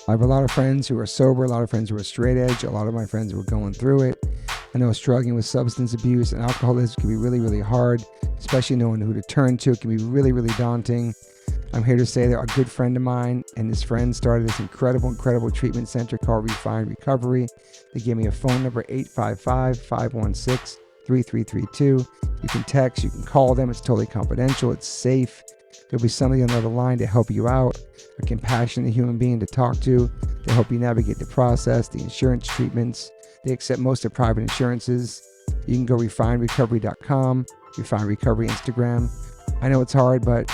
I have a lot of friends who are sober, a lot of friends who are straight edge, a lot of my friends who are going through it. I know struggling with substance abuse and alcoholism can be really, really hard, especially knowing who to turn to. It can be really, really daunting. I'm here to say that a good friend of mine and his friend started this incredible treatment center called Refine Recovery. They gave me a phone number, 855-516-3332. You can text, you can call them. It's totally confidential. It's safe. There'll be somebody on the other line to help you out, a compassionate human being to talk to help you navigate the process, the insurance treatments. They accept most of private insurances. You can go refinerecovery.com, Refine Recovery Instagram. I know it's hard, but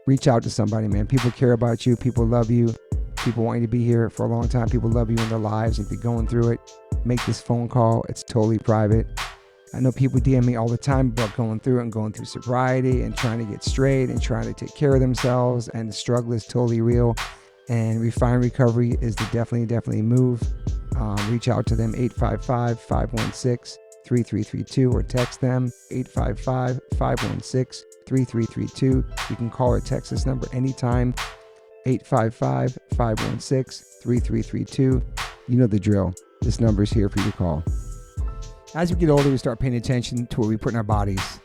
reach out to somebody, man. People care about you. People love you. People want you to be here for a long time. People love you in their lives. If you're going through it, make this phone call. It's totally private. I know people DM me all the time about going through it and going through sobriety and trying to get straight and trying to take care of themselves. And the struggle is totally real. And Refine Recovery is the definitely move. Reach out to them, 855-516-3332, or text them, 855-516-3332. You can call or text this number anytime, 855-516-3332. You know the drill. This number is here for you to call. As we get older, we start paying attention to what we put in our bodies.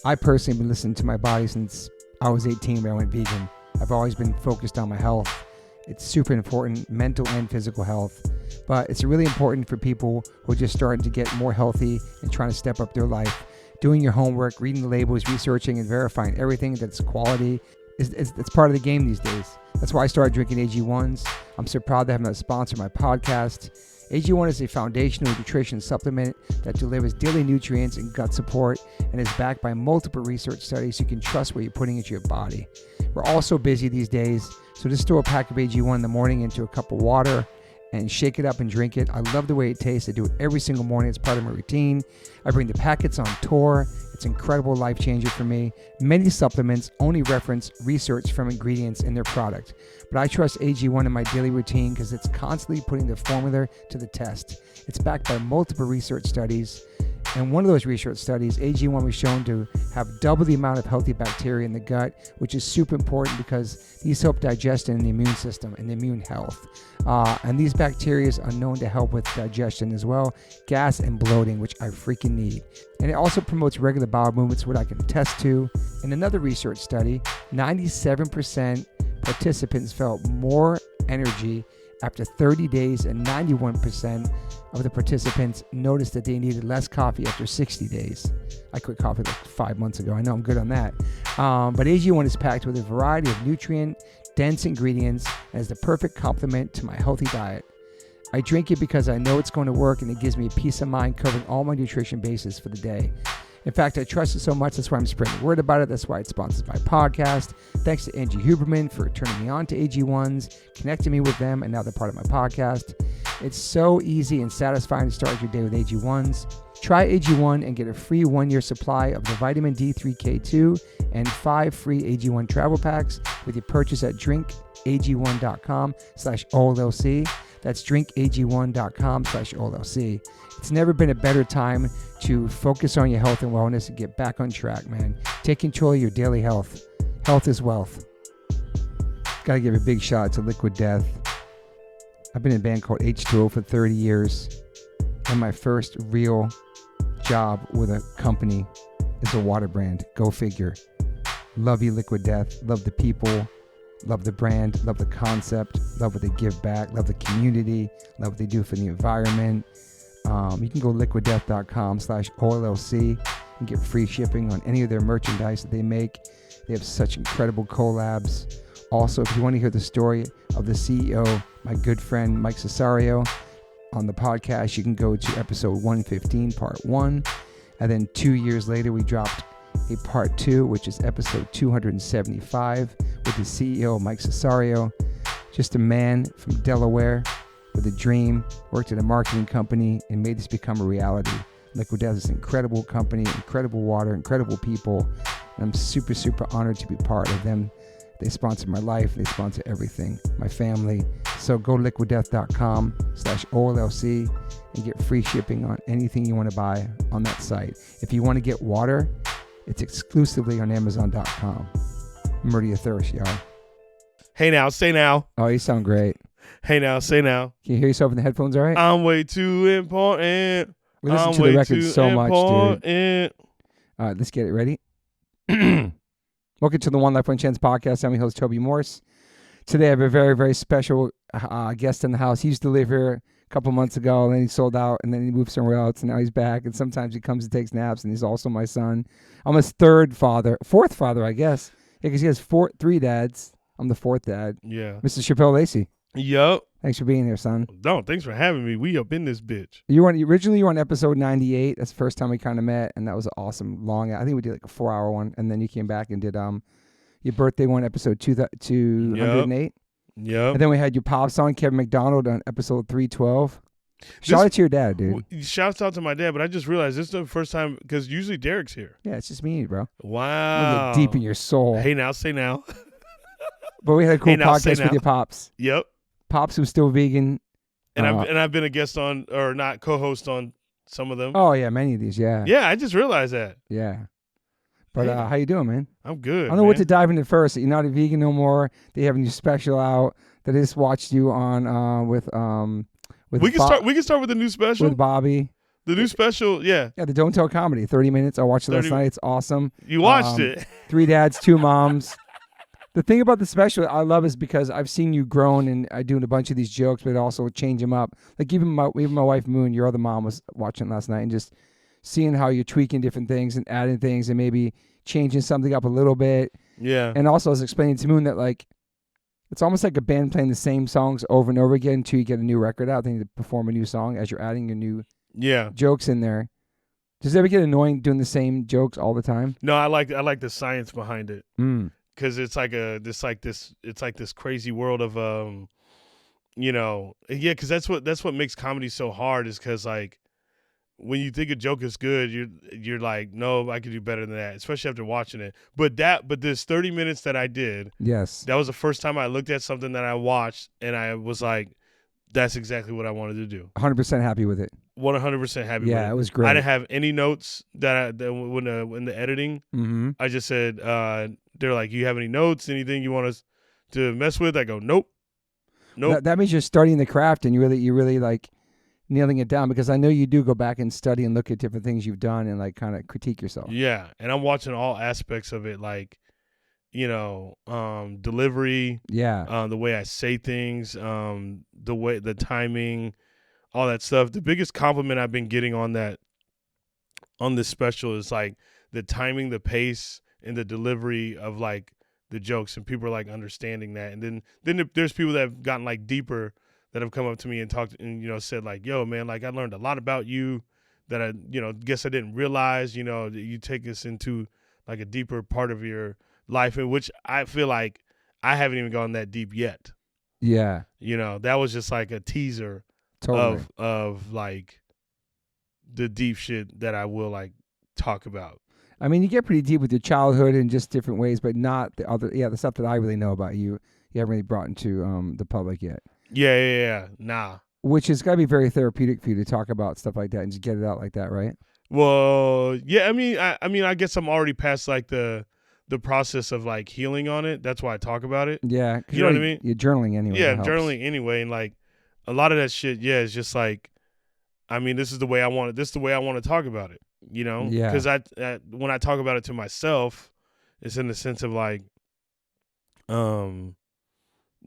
I personally have been listening to my body since I was 18 when I went vegan. I've always been focused on my health. It's super important, mental and physical health. But it's really important for people who are just starting to get more healthy and trying to step up their life. Doing your homework, reading the labels, researching and verifying everything that's quality. It's part of the game these days. That's why I started drinking AG1s. I'm so proud to have them sponsor my podcast. AG1 is a foundational nutrition supplement that delivers daily nutrients and gut support and is backed by multiple research studies so you can trust what you're putting into your body. We're all so busy these days, so just throw a pack of AG1 in the morning into a cup of water and shake it up and drink it. I love the way it tastes. I do it every single morning. It's part of my routine. I bring the packets on tour. It's an incredible life changer for me. Many supplements only reference research from ingredients in their product, but I trust AG1 in my daily routine because it's constantly putting the formula to the test. It's backed by multiple research studies, and one of those research studies, AG1 was shown to have double the amount of healthy bacteria in the gut, which is super important because these help digestion in the immune system and the immune health. And these bacteria are known to help with digestion as well, gas and bloating, which I freaking need. And it also promotes regular bowel movements, what I can attest to. In another research study, 97% participants felt more energy after 30 days, and 91% of the participants noticed that they needed less coffee after 60 days. I quit coffee like 5 months ago. I know I'm good on that. But AG1 is packed with a variety of nutrient-dense ingredients and is the perfect complement to my healthy diet. I drink it because I know it's going to work, and it gives me a peace of mind covering all my nutrition bases for the day. In fact, I trust it so much, that's why I'm spreading the word about it. That's why it sponsors my podcast. Thanks to Angie Huberman for turning me on to AG1s, connecting me with them, and now they're part of my podcast. It's so easy and satisfying to start your day with AG1s. Try AG1 and get a free 1-year supply of the vitamin D3K2 and 5 free AG1 travel packs with your purchase at drinkag1.com/OLLC. That's drinkag1.com/OLLC. It's never been a better time to focus on your health and wellness and get back on track, man. Take control of your daily health. Health is wealth. Got to give a big shout out to Liquid Death. I've been in a band called H2O for 30 years, and my first real job with a company is a water brand. Go figure. Love you, Liquid Death. Love the people. Love the brand. Love the concept. Love what they give back. Love the community. Love what they do for the environment. You can go liquiddeath.com/OLLC and get free shipping on any of their merchandise that they make. They have such incredible collabs. Also, if you want to hear the story of the CEO, my good friend Mike Cesario, on the podcast, you can go to episode 115, part 1. And then 2 years later, we dropped a part 2, which is episode 275 with the CEO, Mike Cesario. Just a man from Delaware with a dream, worked at a marketing company, and made this become a reality. Liquid Death is an incredible company, incredible water, incredible people. And I'm super, super honored to be part of them. They sponsor my life. They sponsor everything, my family. So go liquiddeath.com/OLLC and get free shipping on anything you want to buy on that site. If you want to get water, it's exclusively on Amazon.com. Murder your thirst, y'all. Hey now, say now. Oh, you sound great. Hey now, say now. Can you hear yourself in the headphones all right? I'm way too important. We listen to the record so much, dude. All right, let's get it ready. Welcome to the One Life, One Chance podcast. I'm your host, Toby Morse. Today I have a very, very special guest in the house. He used to live here a couple months ago, and then he sold out, and then he moved somewhere else, and now he's back, and sometimes he comes and takes naps, and he's also my son. I'm his fourth father, I guess. Yeah, because he has three dads. I'm the fourth dad. Yeah. Mr. Shapel Lacey. Yup. Thanks for being here, son. No, thanks for having me. We up in this bitch. Originally you were on episode 98. That's the first time we kind of met, and that was an awesome long. I think we did like a 4-hour one, and then you came back and did your birthday one, episode 208. Yep. And then we had your pops on, Kevin McDonald, on episode 312. Shout out to your dad, dude. Shouts out to my dad, but I just realized this is the first time because usually Derek's here. Yeah, it's just me, bro. Wow. Get deep in your soul. Hey now, say now. But we had a cool podcast with your pops. Yep. Pops who's still vegan. And I've been a guest on, or not co-host on some of them. Oh yeah, many of these, yeah. Yeah, I just realized that. Yeah. But how you doing, man? I'm good. I don't know what to dive into first. You're not a vegan no more. They have a new special out that I just watched you on with we can start with the new special with Bobby. The new special, yeah. Yeah, the Don't Tell comedy. 30 minutes. I watched it last night. It's awesome. You watched it. 3 dads, 2 moms. The thing about the special I love is because I've seen you grown and I doing a bunch of these jokes, but also change them up. Like even my wife Moon, your other mom, was watching last night and just seeing how you're tweaking different things and adding things and maybe changing something up a little bit. Yeah. And also I was explaining to Moon that like it's almost like a band playing the same songs over and over again until you get a new record out. They need to perform a new song as you're adding your new jokes in there. Does it ever get annoying doing the same jokes all the time? No, I like the science behind it. Because it's like this crazy world of because that's what makes comedy so hard is because like when you think a joke is good, you're like, no, I could do better than that, especially after watching it. But this 30 minutes that I did, yes, that was the first time I looked at something that I watched and I was like, that's exactly what I wanted to do. 100% happy with it. 100% happy with it. Yeah, it was great. I didn't have any notes that when the editing. Mm-hmm. I just said, they're like, you have any notes, anything you want us to mess with? I go, nope. That means you're studying the craft and you're really like nailing it down, because I know you do go back and study and look at different things you've done and like kind of critique yourself. Yeah, and I'm watching all aspects of it, like, delivery, the way I say things, the timing, all that stuff. The biggest compliment I've been getting on this special is like the timing, the pace, and the delivery of like the jokes, and people are like understanding that. And then there's people that have gotten like deeper that have come up to me and talked and said like, yo man, like I learned a lot about you that I guess I didn't realize, that you take us into like a deeper part of your life, in which I feel like I haven't even gone that deep yet. Yeah. That was just like a teaser of like the deep shit that I will like talk about. I mean, you get pretty deep with your childhood in just different ways, but not the stuff that I really know about you. You haven't really brought into the public yet. Yeah. Nah. Which has got to be very therapeutic for you to talk about stuff like that and just get it out like that, right? Well, yeah. I mean, I guess I'm already past like the process of like healing on it. That's why I talk about it. Yeah. You know what I mean? You're journaling anyway. Yeah, journaling anyway. And like a lot of that shit, it's just like, I mean, this is the way I want it. This is the way I want to talk about it, Yeah. Because when I talk about it to myself, it's in the sense of like,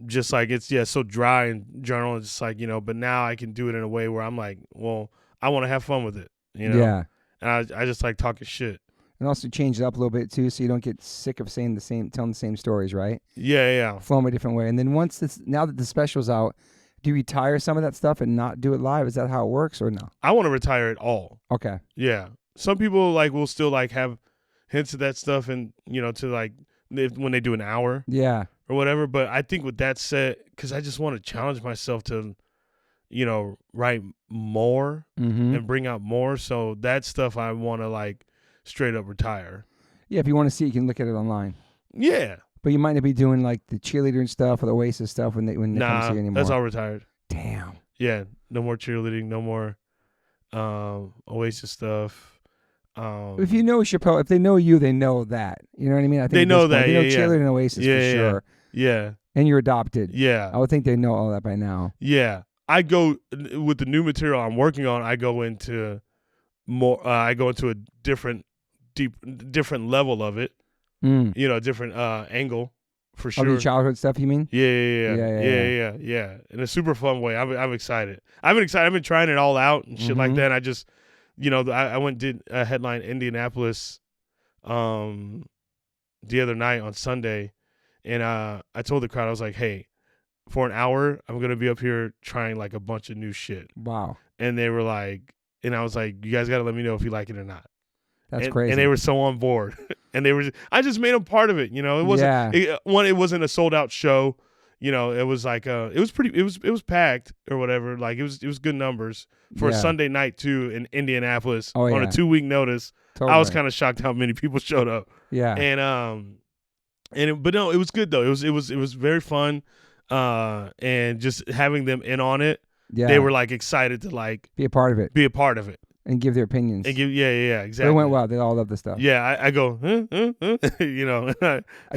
just like it's so dry and journal. It's just like, but now I can do it in a way where I'm like, well, I want to have fun with it, Yeah. And I just like talking shit. And also change it up a little bit too, so you don't get sick of telling the same stories, right? Yeah. Flow them a different way. And then now that the special's out, do you retire some of that stuff and not do it live? Is that how it works or no? I want to retire it all. Okay. Yeah. Some people like will still like have hints of that stuff and to like when they do an hour. Yeah. Or whatever. But I think with that said, because I just want to challenge myself to, write more and bring out more. So that stuff I want to like straight up retire. Yeah, if you want to see it, you can look at it online. Yeah. But you might not be doing like the cheerleader and stuff or the Oasis stuff when they come see you anymore. That's all retired. Damn. Yeah, no more cheerleading, no more Oasis stuff. If you know Shapel, if they know you, they know that. You know what I mean? I think they know that. They know cheerleader and Oasis for sure. Yeah. And you're adopted. Yeah. I would think they know all that by now. Yeah. I go with the new material I'm working on. I go into a different level of it. Different angle for sure. Of your childhood stuff, you mean? Yeah. In a super fun way. I'm excited. I've been trying it all out and shit like that. I just, I went and did a headline Indianapolis, the other night on Sunday, and I told the crowd, I was like, hey, for an hour, I'm gonna be up here trying like a bunch of new shit. Wow. And they were like, and I was like, you guys got to let me know if you like it or not. That's crazy. And they were so on board. And I just made them part of it. It wasn't, it wasn't a sold out show. It was like, it was packed or whatever. Like it was good numbers for a Sunday night too in Indianapolis on a 2-week notice. Totally. I was kind of shocked how many people showed up. Yeah. But no, it was good though. It was very fun. And just having them in on it, they were like excited to like be a part of it. And give their opinions. Exactly. But it went well. They all love the stuff. Yeah, I go, I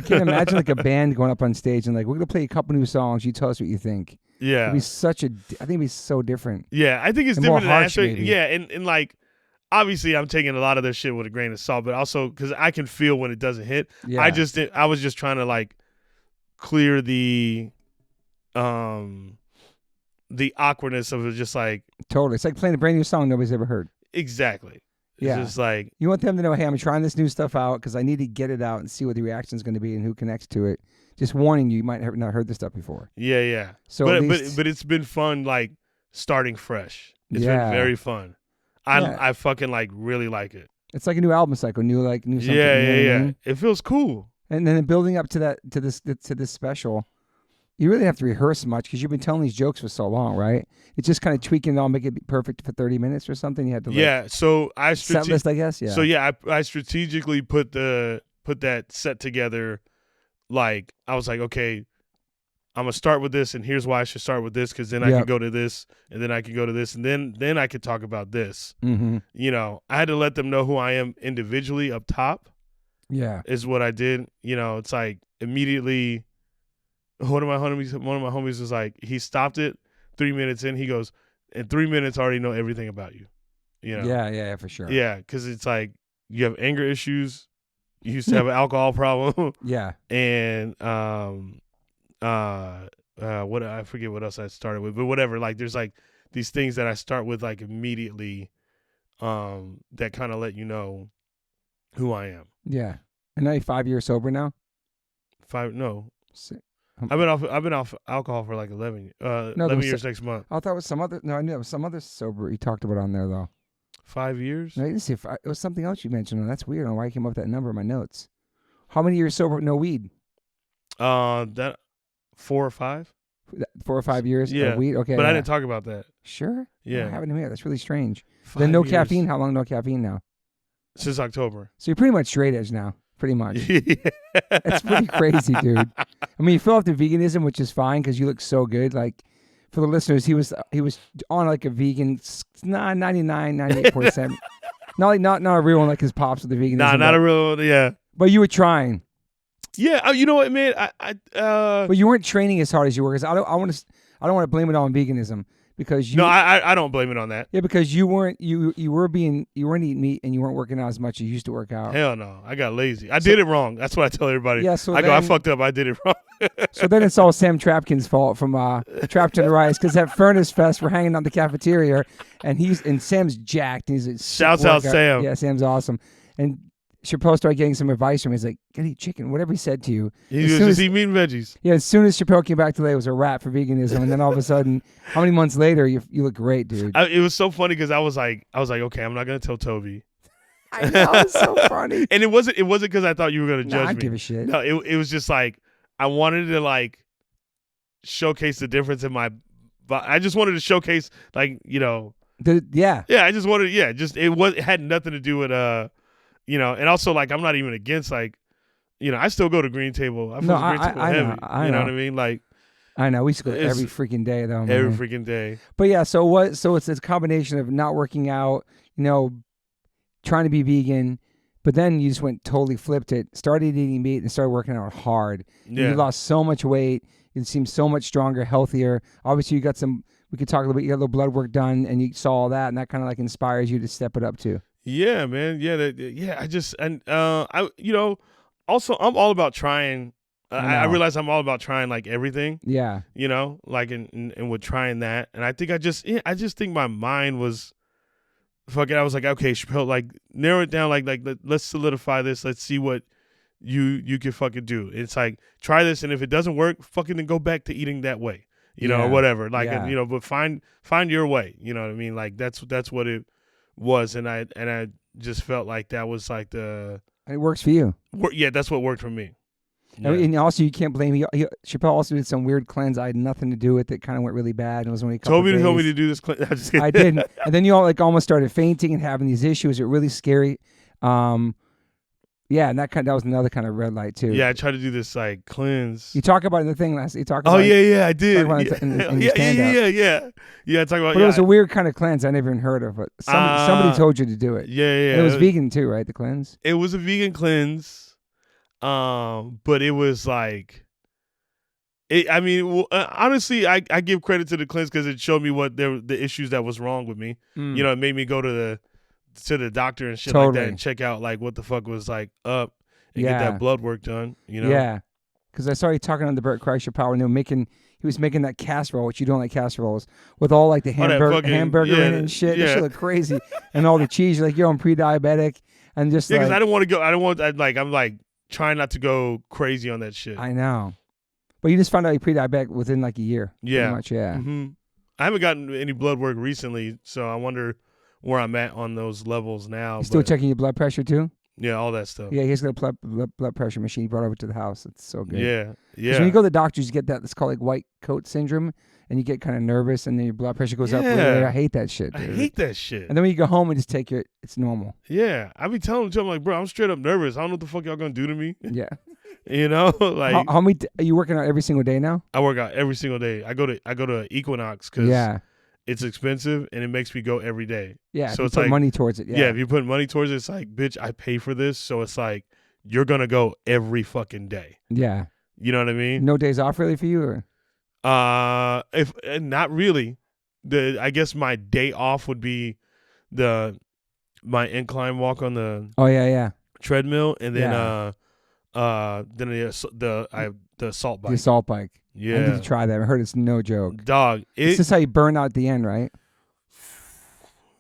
can't imagine like a band going up on stage and like, we're going to play a couple new songs. You tell us what you think. Yeah. I think it'd be so different. Yeah, I think it's different more harsh, than maybe. Yeah, and like, obviously I'm taking a lot of their shit with a grain of salt, but also because I can feel when it doesn't hit. Yeah. I was just trying to like clear the awkwardness of it, just like. Totally. It's like playing a brand new song nobody's ever heard. Exactly. It's just like. You want them to know, hey, I'm trying this new stuff out because I need to get it out and see what the reaction is going to be and who connects to it. Just warning you might have not heard this stuff before. Yeah. So but it's been fun, like starting fresh. It's been very fun. I fucking like really like it. It's like a new album cycle, new something. Yeah. It feels cool. And then building up to this special, you really have to rehearse much because you've been telling these jokes for so long, right? It's just kind of tweaking it all, make it perfect for 30 minutes or something. You had to So I set list, I guess. Yeah. So I strategically put that set together. Like I was like, okay, I'm gonna start with this, and here's why I should start with this, because then I can go to this, and then I can go to this, and then I could talk about this. Mm-hmm. I had to let them know who I am individually up top. Yeah, is what I did. It's like immediately. One of my homies was like, he stopped it 3 minutes in. He goes, in 3 minutes, I already know everything about you. Yeah, for sure. Yeah, because it's like you have anger issues. You used to have an alcohol problem. Yeah. And what I forget what else I started with, but whatever. Like there's like these things that I start with like immediately, that kind of let you know who I am. Yeah. And now you're 5 years sober now? 5? No. I've been off alcohol for like 11 years next month. I thought it was some other. No, I knew it was some other sober you talked about on there though. 5 years? No, you didn't say it was something else you mentioned. That's weird. I don't know why I came up with that number in my notes. How many years sober? No weed. That 4 or 5. 4 or 5 years. Yeah. Weed. Okay. But I didn't talk about that. Sure. Yeah. I haven't here. That's really strange. 5 then no years. caffeine. How long no caffeine now? Since October. So you're pretty much straight edge now. Pretty much. It's pretty crazy, dude. I mean, you fell off to veganism, which is fine because you look so good. Like, for the listeners, he was on like a vegan, 98%. not a real one like his pops with the veganism. Nah, not a real one, yeah. But you were trying. Yeah, you know what, man? But you weren't training as hard as you were. Because I don't want to blame it on veganism. Because you, no, I don't blame it on that. Yeah, because you weren't eating meat and you weren't working out as much as you used to work out. Hell no, I got lazy. I did it wrong. That's what I tell everybody. Yeah, so I fucked up. I did it wrong. So then it's all Sam Trapkin's fault from Trapped in the Rice, because at Furnace Fest we're hanging out in the cafeteria and Sam's jacked. And he's shouts out Sam. Yeah, Sam's awesome. And Chappelle started getting some advice from him. He's like, "Gotta eat chicken." Whatever he said to you. He was just eat meat and veggies. Yeah, as soon as Chappelle came back today, it was a wrap for veganism. And then all of a sudden, how many months later, you look great, dude. It was so funny because I was like, okay, I'm not gonna tell Toby. I know, it's so funny. And it wasn't because I thought you were gonna judge me. I don't give a shit. No, it was just like I wanted to like showcase the difference in my. I just wanted to showcase like Yeah, I just wanted it had nothing to do with and also like I'm not even against like I still go to Green Table. I know. You know what I mean? Like I know we used to go every freaking day though. Man. Every freaking day. But yeah, so it's a combination of not working out, trying to be vegan, but then you just went totally flipped it, started eating meat and started working out hard. Yeah. You lost so much weight. You seem so much stronger, healthier. Obviously, you got some. We could talk a little bit. You got a little blood work done, and you saw all that, and that kind of like inspires you to step it up too. Yeah, man. Yeah, also I'm all about trying. I realize I'm all about trying like everything. Yeah. Like and with trying that, and I think I just think my mind was. Fuck it. I was like, okay, Shapel, like narrow it down. Like let's solidify this. Let's see what you can fucking do. It's like try this, and if it doesn't work, fucking then go back to eating that way, or whatever. Like but find your way. You know what I mean? Like that's what it was, and I just felt like that was like the. And it works for you. Yeah, that's what worked for me. Yeah. And also, you can't blame me. Shapel also did some weird cleanse. I had nothing to do with it. Kind of went really bad. And it was only a couple Toby days. told me to do this cleanse. I didn't. And then you all like almost started fainting and having these issues. It really scary. Yeah, and that was another kind of red light too. Yeah, I tried to do this like cleanse. You talk about it in the thing last. You talk about. Oh yeah, I did. Yeah. Yeah. Talk about. But it was a weird kind of cleanse I never even heard of. But somebody told you to do it. Yeah. And it was vegan too, right? The cleanse. It was a vegan cleanse. But it was like, honestly, I give credit to the cleanse because it showed me what the issues that was wrong with me. It made me go to the doctor and shit like that and check out like what the fuck was like up and get that blood work done. Yeah, because I saw you talking on the Bert Kreischer Power, and he was making that casserole, which you don't like casseroles, with all like the hamburger in it and shit. That shit looked crazy, and all the cheese. You're like, yo, I'm pre-diabetic, and just because I don't want to go. I'm like trying not to go crazy on that shit. I know. But you just found out you're pre-diabetic within like a year. Yeah. Pretty much, yeah. Mm-hmm. I haven't gotten any blood work recently, so I wonder where I'm at on those levels now. You still checking your blood pressure too? Yeah, all that stuff. Yeah, he's got a blood pressure machine he brought over to the house. It's so good. Yeah. Because when you go to the doctors, you get that. It's called like white coat syndrome, and you get kind of nervous, and then your blood pressure goes up. I hate that shit, dude. I hate that shit. And then when you go home and just take it's normal. Yeah, I be telling them, I'm like, bro, I'm straight up nervous. I don't know what the fuck y'all gonna do to me. Yeah. Like how many are you working out every single day now? I work out every single day. I go to Equinox because it's expensive and it makes me go every day. Yeah, so it's like money towards it. Yeah, if you put money towards it, it's like, bitch, I pay for this, so it's like you're gonna go every fucking day. Yeah, you know what I mean. No days off really for you, or if not really. I guess my day off would be my incline walk on the treadmill, and then the assault bike. The assault bike. Yeah. I need to try that. I heard it's no joke. Dog. This is how you burn out at the end, right?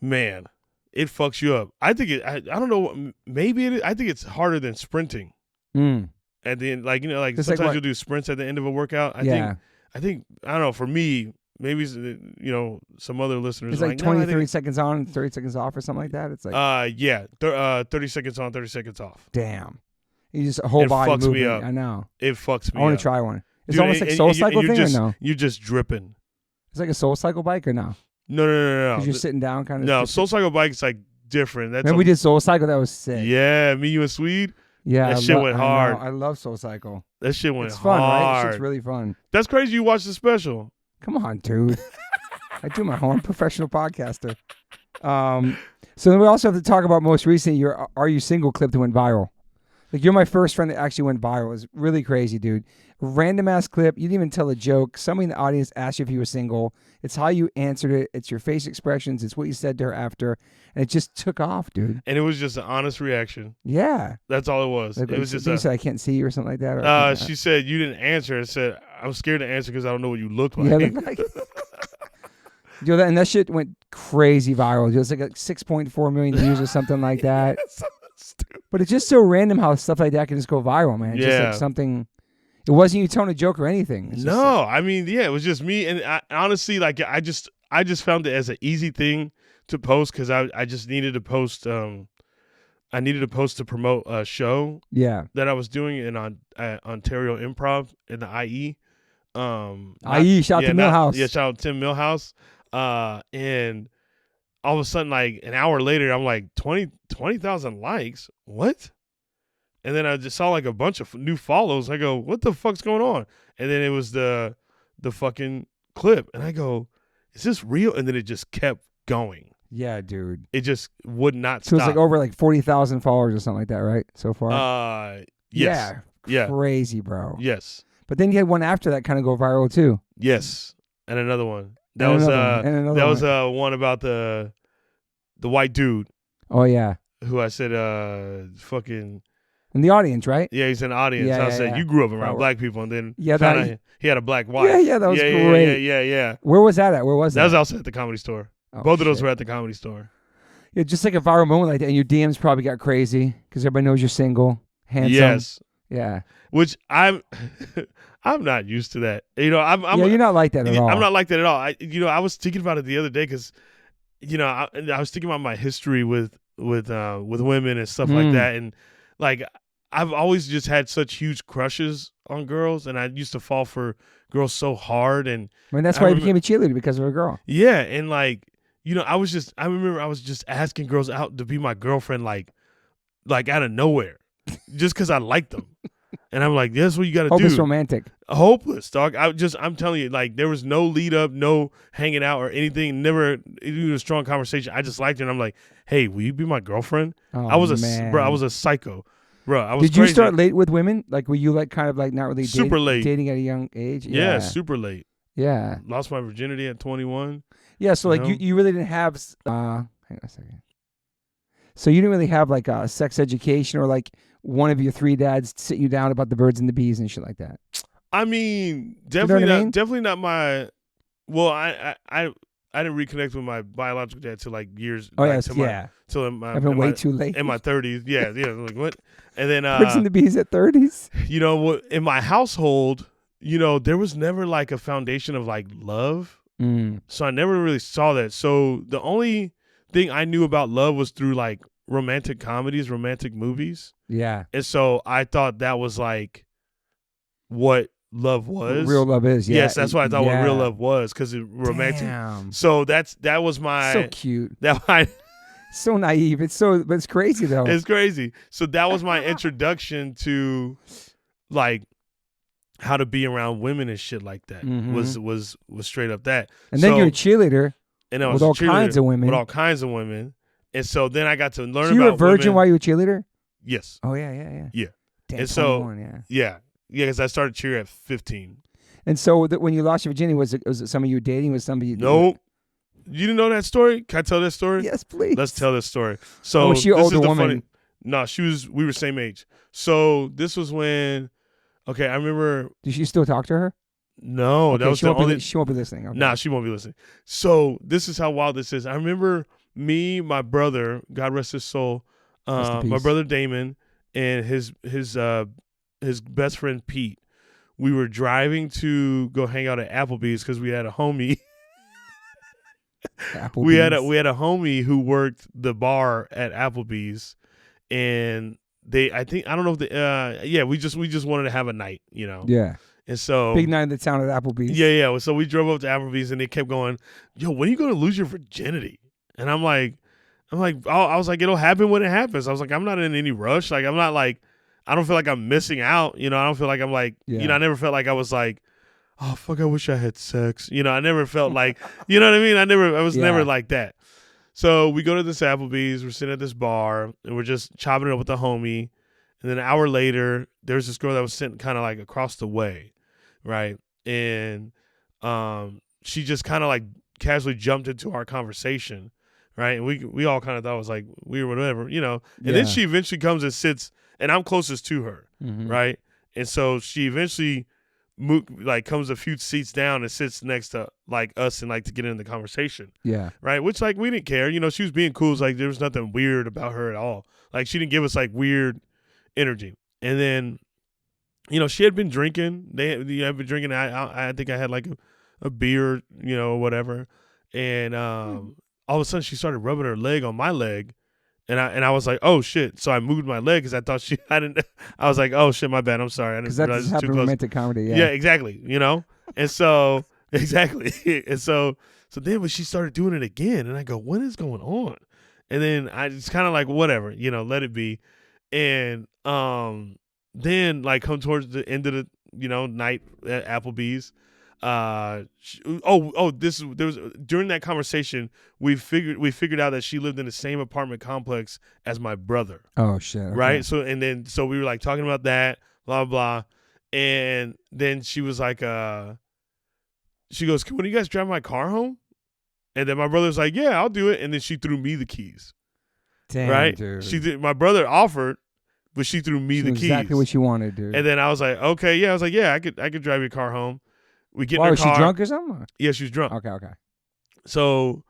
Man, it fucks you up. I think I don't know. Maybe I think it's harder than sprinting. At the end, like sometimes you'll do sprints at the end of a workout. I think I don't know. For me, maybe some other listeners. It's like 30 seconds on, 30 seconds off, or something like that. It's like 30 seconds on, 30 seconds off. Damn, you just a whole body movement. Me up. I know. It fucks me. I want to try one. It's almost like Soul Cycle thing, or no? You're just dripping. It's like a Soul Cycle bike, or no? No. Because you're sitting down, kind of. No, Soul Cycle bike is like different. Remember we did Soul Cycle? That was sick. Yeah, me, you, and Swede. Yeah, that shit went hard. I love Soul Cycle. That shit went hard. It's fun, right? It's really fun. That's crazy. You watched the special. Come on, dude. I do my homework. Professional podcaster. So then we also have to talk about most recently your "Are You Single" clip that went viral. Like, you're my first friend that actually went viral. It was really crazy, dude. Random ass clip. You didn't even tell a joke. Somebody in the audience asked you if you were single. It's how you answered it. It's your face expressions. It's what you said to her after. And it just took off, dude. And it was just an honest reaction. Yeah. That's all it was. Like, it was just you said, I can't see you or something like that? She said, you didn't answer. It said, I'm scared to answer because I don't know what you look like. Yeah, and that shit went crazy viral. It was like 6.4 million views or something like that. So stupid. But it's just so random how stuff like that can just go viral, man. Just like something. It wasn't you telling a joke or anything. It was just me. And I, honestly, like I just found it as an easy thing to post because I just needed to post. I needed to post to promote a show. That I was doing in Ontario Improv in the IE. Shout out to Millhouse. Shout out to Tim Millhouse. And all of a sudden, like an hour later, I'm like 20,000 likes. What? And then I just saw like a bunch of new follows. I go, what the fuck's going on? And then it was the fucking clip. And I go, is this real? And then it just kept going. Yeah, dude. It just would not stop. So it's like over like 40,000 followers or something like that, right? So far? Yes. Yeah. Crazy, bro. Yes. But then you had one after that kind of go viral too. Yes, and another one. That And was one about the white dude. Oh yeah. Who I said fucking. In the audience, right? Yeah, he's in the audience. I said, you grew up around black people, and then he had a black wife. Yeah, that was great. Yeah. Where was that at? Where was that? That was also at the Comedy Store. Oh, Both of those were at the Comedy Store. Yeah, just like a viral moment like that, and your DMs probably got crazy because everybody knows you're single, handsome. Yes. Yeah. Which I'm not used to that. You know, you're not like that at all. I'm not like that at all. I was thinking about it the other day because, I was thinking about my history with women and stuff like that, and like I've always just had such huge crushes on girls, and I used to fall for girls so hard, and I mean that's why you became a cheerleader, because of a girl. Yeah, and like I remember I was just asking girls out to be my girlfriend, like out of nowhere, just because I liked them. And I'm like, that's what you got to do. Hopeless romantic. Hopeless, dog. I'm telling you, like, there was no lead up, no hanging out or anything. Never even a strong conversation. I just liked her, and I'm like, hey, will you be my girlfriend? Oh, I was a psycho, bro. I was. Did you start late with women? Like, were you like kind of like not really dating at a young age? Yeah, super late. Yeah. Lost my virginity at 21. Yeah, so like you really didn't have. Hang on a second. So you didn't really have like a sex education, or like one of your three dads sit you down about the birds and the bees and shit like that? I mean, definitely not my. Well, I didn't reconnect with my biological dad till like years. Oh like, yeah, till way too late in my 30s. Yeah, like what? And then birds and the bees at 30s. You know what? In my household, there was never like a foundation of like love. So I never really saw that. So the only thing I knew about love was through like romantic comedies, romantic movies. Yeah. And so I thought that was like what love was. What real love is. Yeah. Yes, that's what I thought what real love was, because it romantic. Damn. So that was my so cute. So naive. But it's crazy though. It's crazy. So that was my introduction to like how to be around women and shit like that. Was straight up that. And then you're a cheerleader. And I was with all kinds of women. With all kinds of women. And so then I got to learn about you were a virgin women. while you were a cheerleader? Yes. Oh, yeah. Yeah. Damn, and so, 21, yeah, because I started cheer at 15. And so when you lost your virginity, was it somebody you were dating? Was somebody? Nope. You didn't know that story? Can I tell that story? Yes, please. Let's tell this story. So was she an older woman? No, we were same age. So this was when, okay, I remember. Did you still talk to her? No, okay, that was the only. She won't be listening. Okay. Nah, she won't be listening. So this is how wild this is. I remember me, my brother, God rest his soul, my brother Damon, and his best friend Pete. We were driving to go hang out at Applebee's because we had a homie. We had a homie who worked the bar at Applebee's, and we just wanted to have a night, Yeah. And so big night in the town at Applebee's. Yeah. So we drove up to Applebee's, and they kept going, "Yo, when are you going to lose your virginity?" And I was like, it'll happen when it happens. I was like, I'm not in any rush. Like, I'm not like, I don't feel like I'm missing out. I don't feel like I'm like, I never felt like I was like, oh fuck, I wish I had sex. I never felt like, you know what I mean? I was never like that. So we go to this Applebee's, we're sitting at this bar, and we're just chopping it up with the homie. And then an hour later, there's this girl that was sitting kind of like across the way, right? And she just kind of like casually jumped into our conversation, right? And we all kind of thought it was like weird, whatever, And then she eventually comes and sits, and I'm closest to her, right? And so she eventually comes a few seats down and sits next to like us and like to get into the conversation. Yeah. Right. Which like we didn't care. She was being cool. It's like there was nothing weird about her at all. Like she didn't give us like weird energy. And then, she had been drinking. They had been drinking. I think I had like a beer, or whatever. And all of a sudden she started rubbing her leg on my leg. And I was like, oh shit! So I moved my leg because I thought I was like, oh shit, my bad. I'm sorry. I didn't realize it's too close. Romantic comedy. Yeah, exactly. And so exactly. And so then when she started doing it again, and I go, what is going on? And then I just kind of like whatever, let it be. And then like come towards the end of the night at Applebee's. There was during that conversation we figured out that she lived in the same apartment complex as my brother. Oh shit. Okay. Right. So we were like talking about that, blah blah, And then she was like, she goes, "When you guys drive my car home?" And then my brother's like, "Yeah, I'll do it." And then she threw me the keys. Damn, right? dude. She did. My brother offered, but she threw me the keys. Exactly what you wanted, dude. And then I was like, okay, yeah. I was like, yeah, I could drive your car home. We get in Why, her was car. she drunk or something? Yeah, she was drunk. Okay. So,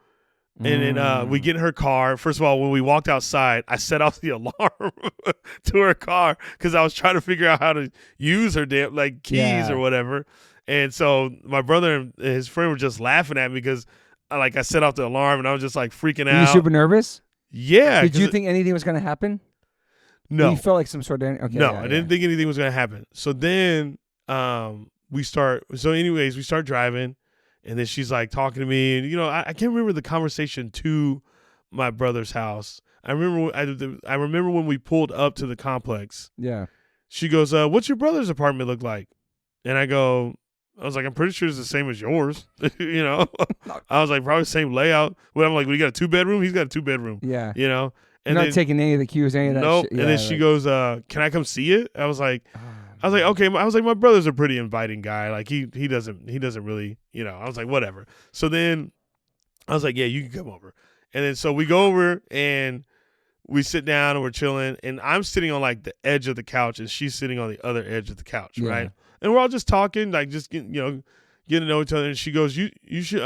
and then we get in her car. First of all, when we walked outside, I set off the alarm to her car because I was trying to figure out how to use her damn keys or whatever. And so my brother and his friend were just laughing at me because I set off the alarm and I was just freaking out. Were you super nervous? Yeah. Did you think anything was going to happen? No. You felt like some sort of... Okay, no, I didn't think anything was going to happen. So then we start driving, and then she's talking to me. And, I can't remember the conversation to my brother's house. I remember when we pulled up to the complex. Yeah. She goes, "What's your brother's apartment look like?" And I was like, "I'm pretty sure it's the same as yours." I was like, probably the same layout. Well, I'm like, "We got a 2-bedroom? He's got a 2-bedroom." Yeah. And You're not taking any of the cues, any of that nope. shit. And then she goes, "Can I come see it?" I was like, okay. I was like, my brother's a pretty inviting guy. He doesn't really, I was like, whatever. So then I was like, yeah, you can come over. And then so we go over and we sit down and we're chilling. And I'm sitting on the edge of the couch and she's sitting on the other edge of the couch, right? And we're all just talking, just getting to know each other. And she goes, you should.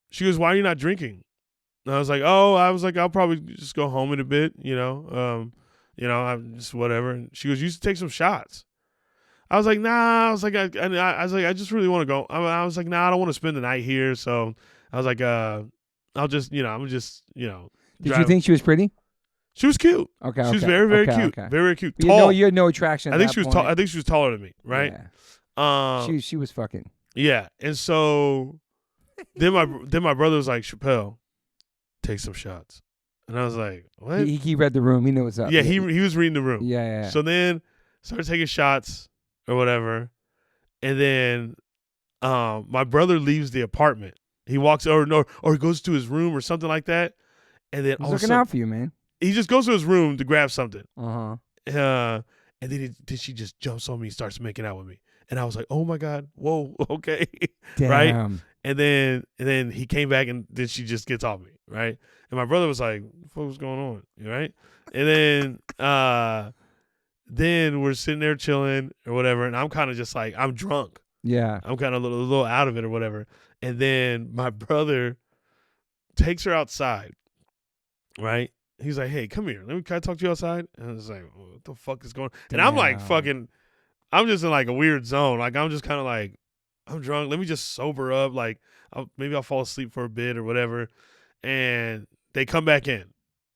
She goes, "Why are you not drinking?" And I was like, I'll probably just go home in a bit, I'm just whatever. And she goes, "You should take some shots." I was like, "Nah." I was like, I just really want to go. I was like, "Nah, I don't want to spend the night here." So I was like, I'll just, I'm just, Did you think she was pretty? She was cute. Okay. She was very, very cute. Okay. Very, very cute. But tall. You had no attraction. I think she was tall. I think she was taller than me, right? Yeah. She was fucking. Yeah. And so then my brother was like, "Shapel, take some shots." And I was like, "What?" He read the room. He knew what's up. Yeah, he was reading the room. Yeah. So then started taking shots or whatever. And then my brother leaves the apartment. He walks or he goes to his room or something like that. And then he's looking out for you, man. He just goes to his room to grab something. Uh-huh. And then she just jumps on me and starts making out with me. And I was like, "Oh my God, whoa, okay." Damn. Right? And then he came back and then she just gets off me, right? And my brother was like, "What the fuck was going on?" Right? And then we're sitting there chilling or whatever, and I'm kind of just I'm drunk. Yeah. I'm kind of a little out of it or whatever. And then my brother takes her outside, right? He's like, "Hey, come here. Can I talk to you outside?" And I was like, "What the fuck is going on?" And I'm I'm just in a weird zone. I'm just kind of I'm drunk. Let me just sober up. Maybe I'll fall asleep for a bit or whatever. And they come back in,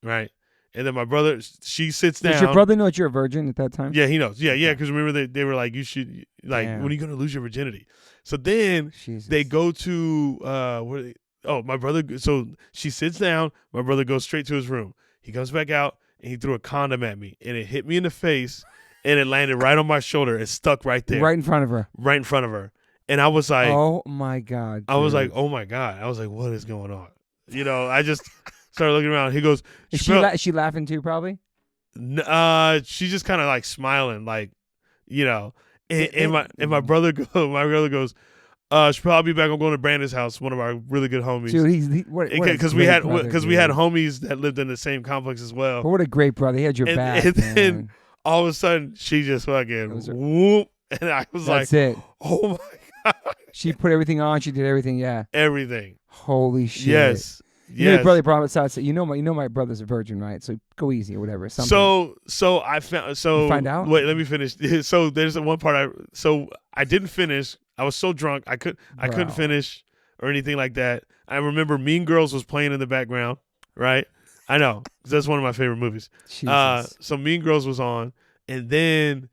right? And then my brother, she sits down. Does your brother know that you're a virgin at that time? Yeah, he knows. Yeah. Because remember they were like, "You should when are you gonna lose your virginity?" So then they go to my brother. So she sits down. My brother goes straight to his room. He comes back out and he threw a condom at me and it hit me in the face and it landed right on my shoulder. It stuck right there, right in front of her. Right in front of her. And I was like, "Oh my God!" Dude. I was like, "Oh my God!" I was like, "What is going on?" I just started looking around. He goes, "Is she laughing too? Probably." She's just kind of like smiling, And my brother goes, "Should probably be back. I'm going to Brandon's house, one of our really good homies." Dude, because we had homies that lived in the same complex as well. But what a great brother! He had your back. And then all of a sudden, she just fucking whoop, and I was That's it. "Oh my God!" She put everything on. She did everything. Yeah. Everything. Holy shit. Yes. Your brother probably said, you know my brother's a virgin, right? So go easy or whatever. Something. So I found. So you find out. Wait, let me finish. So there's one part I didn't finish. I was so drunk I couldn't finish or anything like that. I remember Mean Girls was playing in the background, right? I know, 'cause that's one of my favorite movies. Jesus. So Mean Girls was on, and then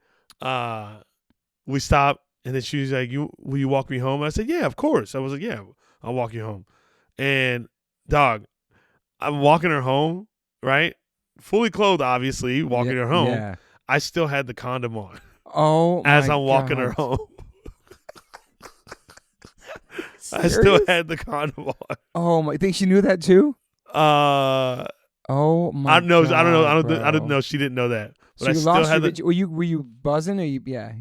we stopped, and then she was like, "Will you walk me home?" And I said, "Yeah, of course." I was like, "Yeah, I'll walk you home." And dog, I'm walking her home, right? Fully clothed, obviously, walking her home. Yeah. I still had the condom on. Oh, as I'm walking her home. I still had the condom on. Oh my! Think she knew that too? Oh my! I don't know. God, I didn't know. She didn't know that. But so I you still lost had were you buzzing or you? Yeah.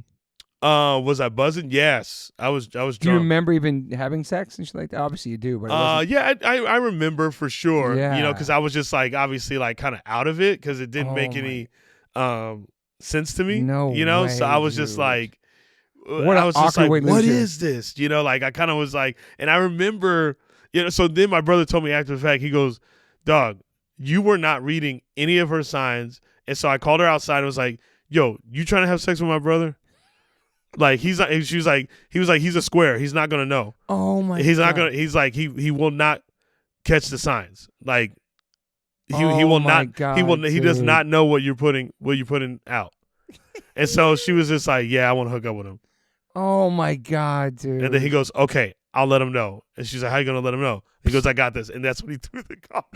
Was I buzzing? Yes, I was drunk. Do you remember even having sex and shit like that? Obviously you do, but yeah, I remember for sure. Yeah. You know, because I was just like obviously like kind of out of it because it didn't make any sense to me. No you know, way, so I was dude. just like, What I was an just awkward like, way to what lose is this? You know, like I kind of was like, and I remember, you know, so then my brother told me after the fact, he goes, dog, you were not reading any of her signs. And so I called her outside and was like, yo, you trying to have sex with my brother? Like he was like, he's a square. He's not gonna know. Oh my! He's God. not gonna. He's like he will not catch the signs. Like he Oh will my not. God, He does dude. not know what you're putting out. And so she was just like, yeah, I want to hook up with him. Oh my God, dude! And then he goes, okay, I'll let him know. And she's like, how you gonna let him know? He goes, I got this. And that's when he threw the call.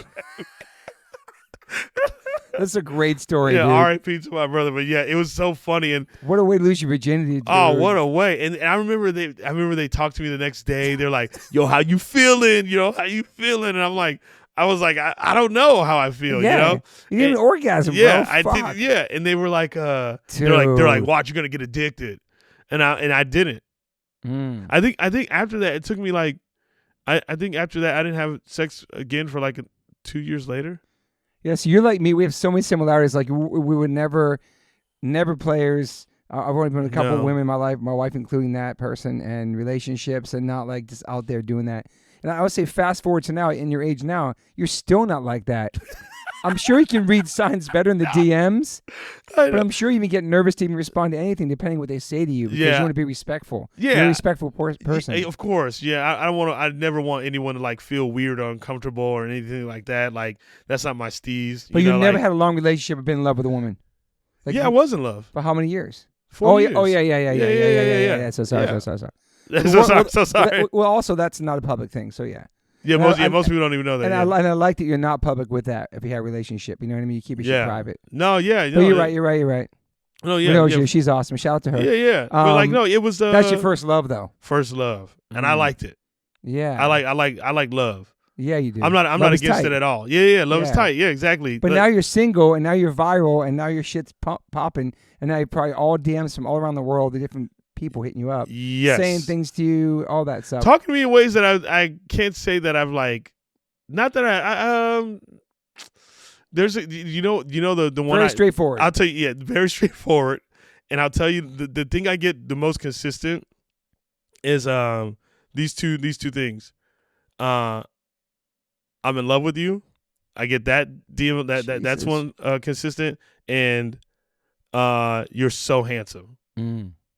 That's a great story, Yeah, dude. R.I.P. to my brother. But yeah, it was so funny. And what a way to lose your virginity, dude. oh, what a way! And I remember they talked to me the next day. They're like, "Yo, how you feeling? You know, how you feeling?" And I'm like, I was like, I don't know how I feel. Yeah. You know, you get an orgasm, yeah, bro. I Fuck. did. Yeah, and they were like, they're like, watch, you're gonna get addicted, and I didn't. I think after that, it took me like, I think after that, I didn't have sex again for like 2 years later. Yeah, so you're like me. We have so many similarities. Like we were never players. I've only been with a couple of women in my life, my wife including that person, and relationships, and not like just out there doing that. And I would say fast forward to now, in your age now, you're still not like that. I'm sure you can read signs better in the DMs, but I'm sure you even get nervous to even respond to anything depending what they say to you because you want to be respectful. Yeah. You're a respectful person. Of course. Yeah. I don't want to, I never want anyone to like feel weird or uncomfortable or anything like that. Like that's not my steez. But you know, never like, had a long relationship or been in love with a woman? Like, yeah, I was in love. For how many years? 4 years. Oh, yeah. So sorry. So sorry. Well, also that's not a public thing. So yeah. Yeah, most people don't even know that. And I like that you're not public with that. If you have a relationship, you know what I mean. You keep your shit private. No, yeah. But you're right. No, yeah. We know you. She's awesome. Shout out to her. Yeah. But like, no, it was. That's your first love, though. First love, and I liked it. Yeah. I like love. Yeah, you do. I'm not against it at all. Yeah. Love is tight. Yeah, exactly. But now you're single, and now you're viral, and now your shit's popping, and now you're probably all DMs from all around the world, the different people hitting you up, saying things to you, all that stuff. Talking to me in ways that I can't say that I've like. Not that I there's a, you know the one very straightforward. I'll tell you, very straightforward, and I'll tell you the thing I get the most consistent is these two things. I'm in love with you. I get that DM that's one consistent, and you're so handsome.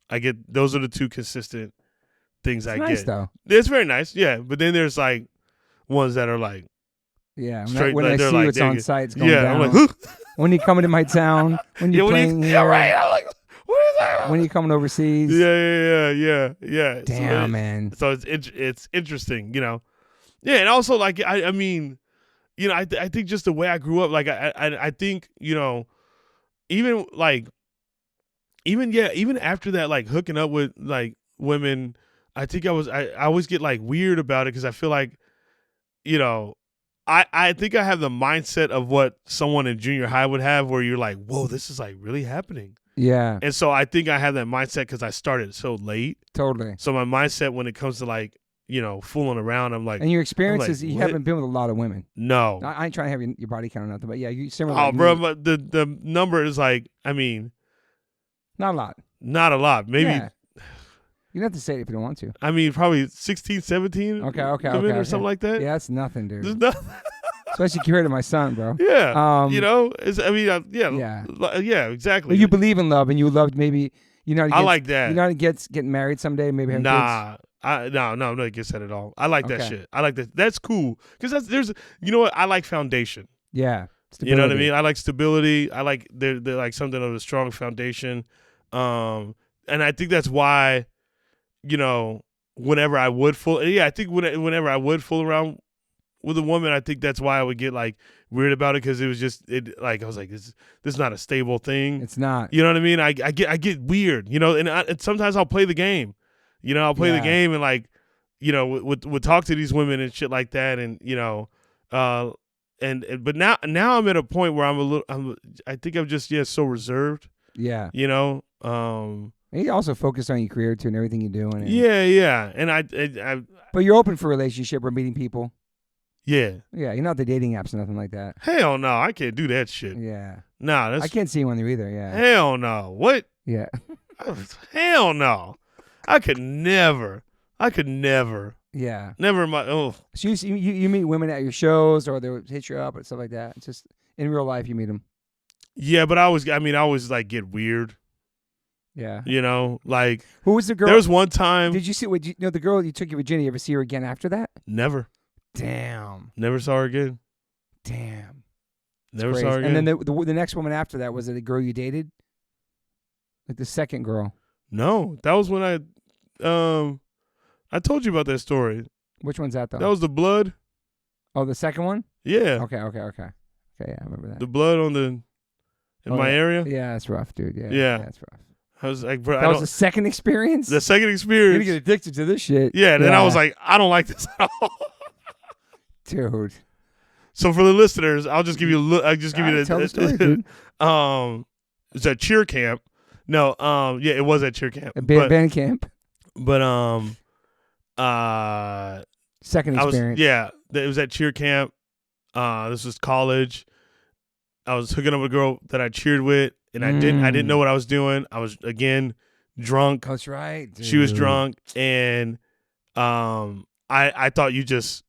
I get those are the two consistent things I nice, get. Though. It's very nice, yeah. But then there's like ones that are like, straight, when I see like, what's on site, it's going down. I'm like, when you coming to my town, when you're playing here, right. I'm like, what is that? When you coming overseas, yeah. Damn, man. So it's interesting, you know. Yeah, and also like I mean, you know, I think just the way I grew up, like I think, you know, even after that, like hooking up with like women, I think I always get like weird about it because I feel like, you know, I think I have the mindset of what someone in junior high would have where you're like, whoa, this is like really happening. Yeah. And so I think I have that mindset because I started so late. Totally. So my mindset when it comes to like, you know, fooling around, I'm like. And your experiences, like, you haven't been with a lot of women. No. I ain't trying to have your body count or nothing, but yeah, you similar. Oh, bro, but the number is like, I mean. Not a lot. Not a lot. Maybe. Yeah. You don't have to say it if you don't want to. I mean, probably 16, 17. Okay. Or something like that. Yeah, that's nothing, dude. There's nothing. Especially compared to my son, bro. Yeah. You know, yeah, exactly. But you believe in love, and you loved maybe, you know. I like that. You know, getting married someday, maybe have kids. I'm not against that at all. I like that shit. I like that. That's cool. Because you know what? I like foundation. Yeah. Stability. You know what I mean? I like stability. I like, they're like something of a strong foundation. And I think that's why, you know, whenever I would I think whenever I would fool around with a woman, I think that's why I would get like weird about it because it was just like I was like this is not a stable thing. It's not. You know what I mean? I get weird, you know, and sometimes I'll play the game. You know, I'll play the game and like, you know, would talk to these women and shit like that, and you know, but now I'm at a point where I think I'm just so reserved. Yeah. You know, You also focus on your career too and everything you're doing. And, yeah. And I but you're open for a relationship or meeting people. Yeah. Yeah, you're not the dating apps or nothing like that. Hell no, I can't do that shit. Yeah. Nah, I can't see you on there either, yeah. Hell no. What? Yeah. Hell no. I could never. Yeah. Never in my, oh. So you meet women at your shows or they would hit you up or stuff like that. It's just in real life you meet them. Yeah, but I always like get weird. Yeah. You know, like. Who was the girl? There was one time. Did you see, the girl you took your virginity, you ever see her again after that? Never. Damn. Never saw her again. Damn. Never saw her again. And then the next woman after that, was it a girl you dated? Like the second girl? No, that was when I told you about that story. Which one's that though? That was the blood. Oh, the second one? Yeah. Okay. Okay, yeah, I remember that. The blood in my area. Yeah, that's rough, dude. Yeah, yeah, that's rough. I was like, bro, that was the second experience. The second experience. You're gonna get addicted to this shit. Yeah, and then I was like, I don't like this at all. Dude. So for the listeners, I'll just give you tell the story, dude. It's at cheer camp. No, yeah, it was at cheer camp. Band camp. But second experience. It was at cheer camp. This was college. I was hooking up with a girl that I cheered with, and I didn't know what I was doing. I was again drunk. That's right. Dude. She was drunk, and I thought you just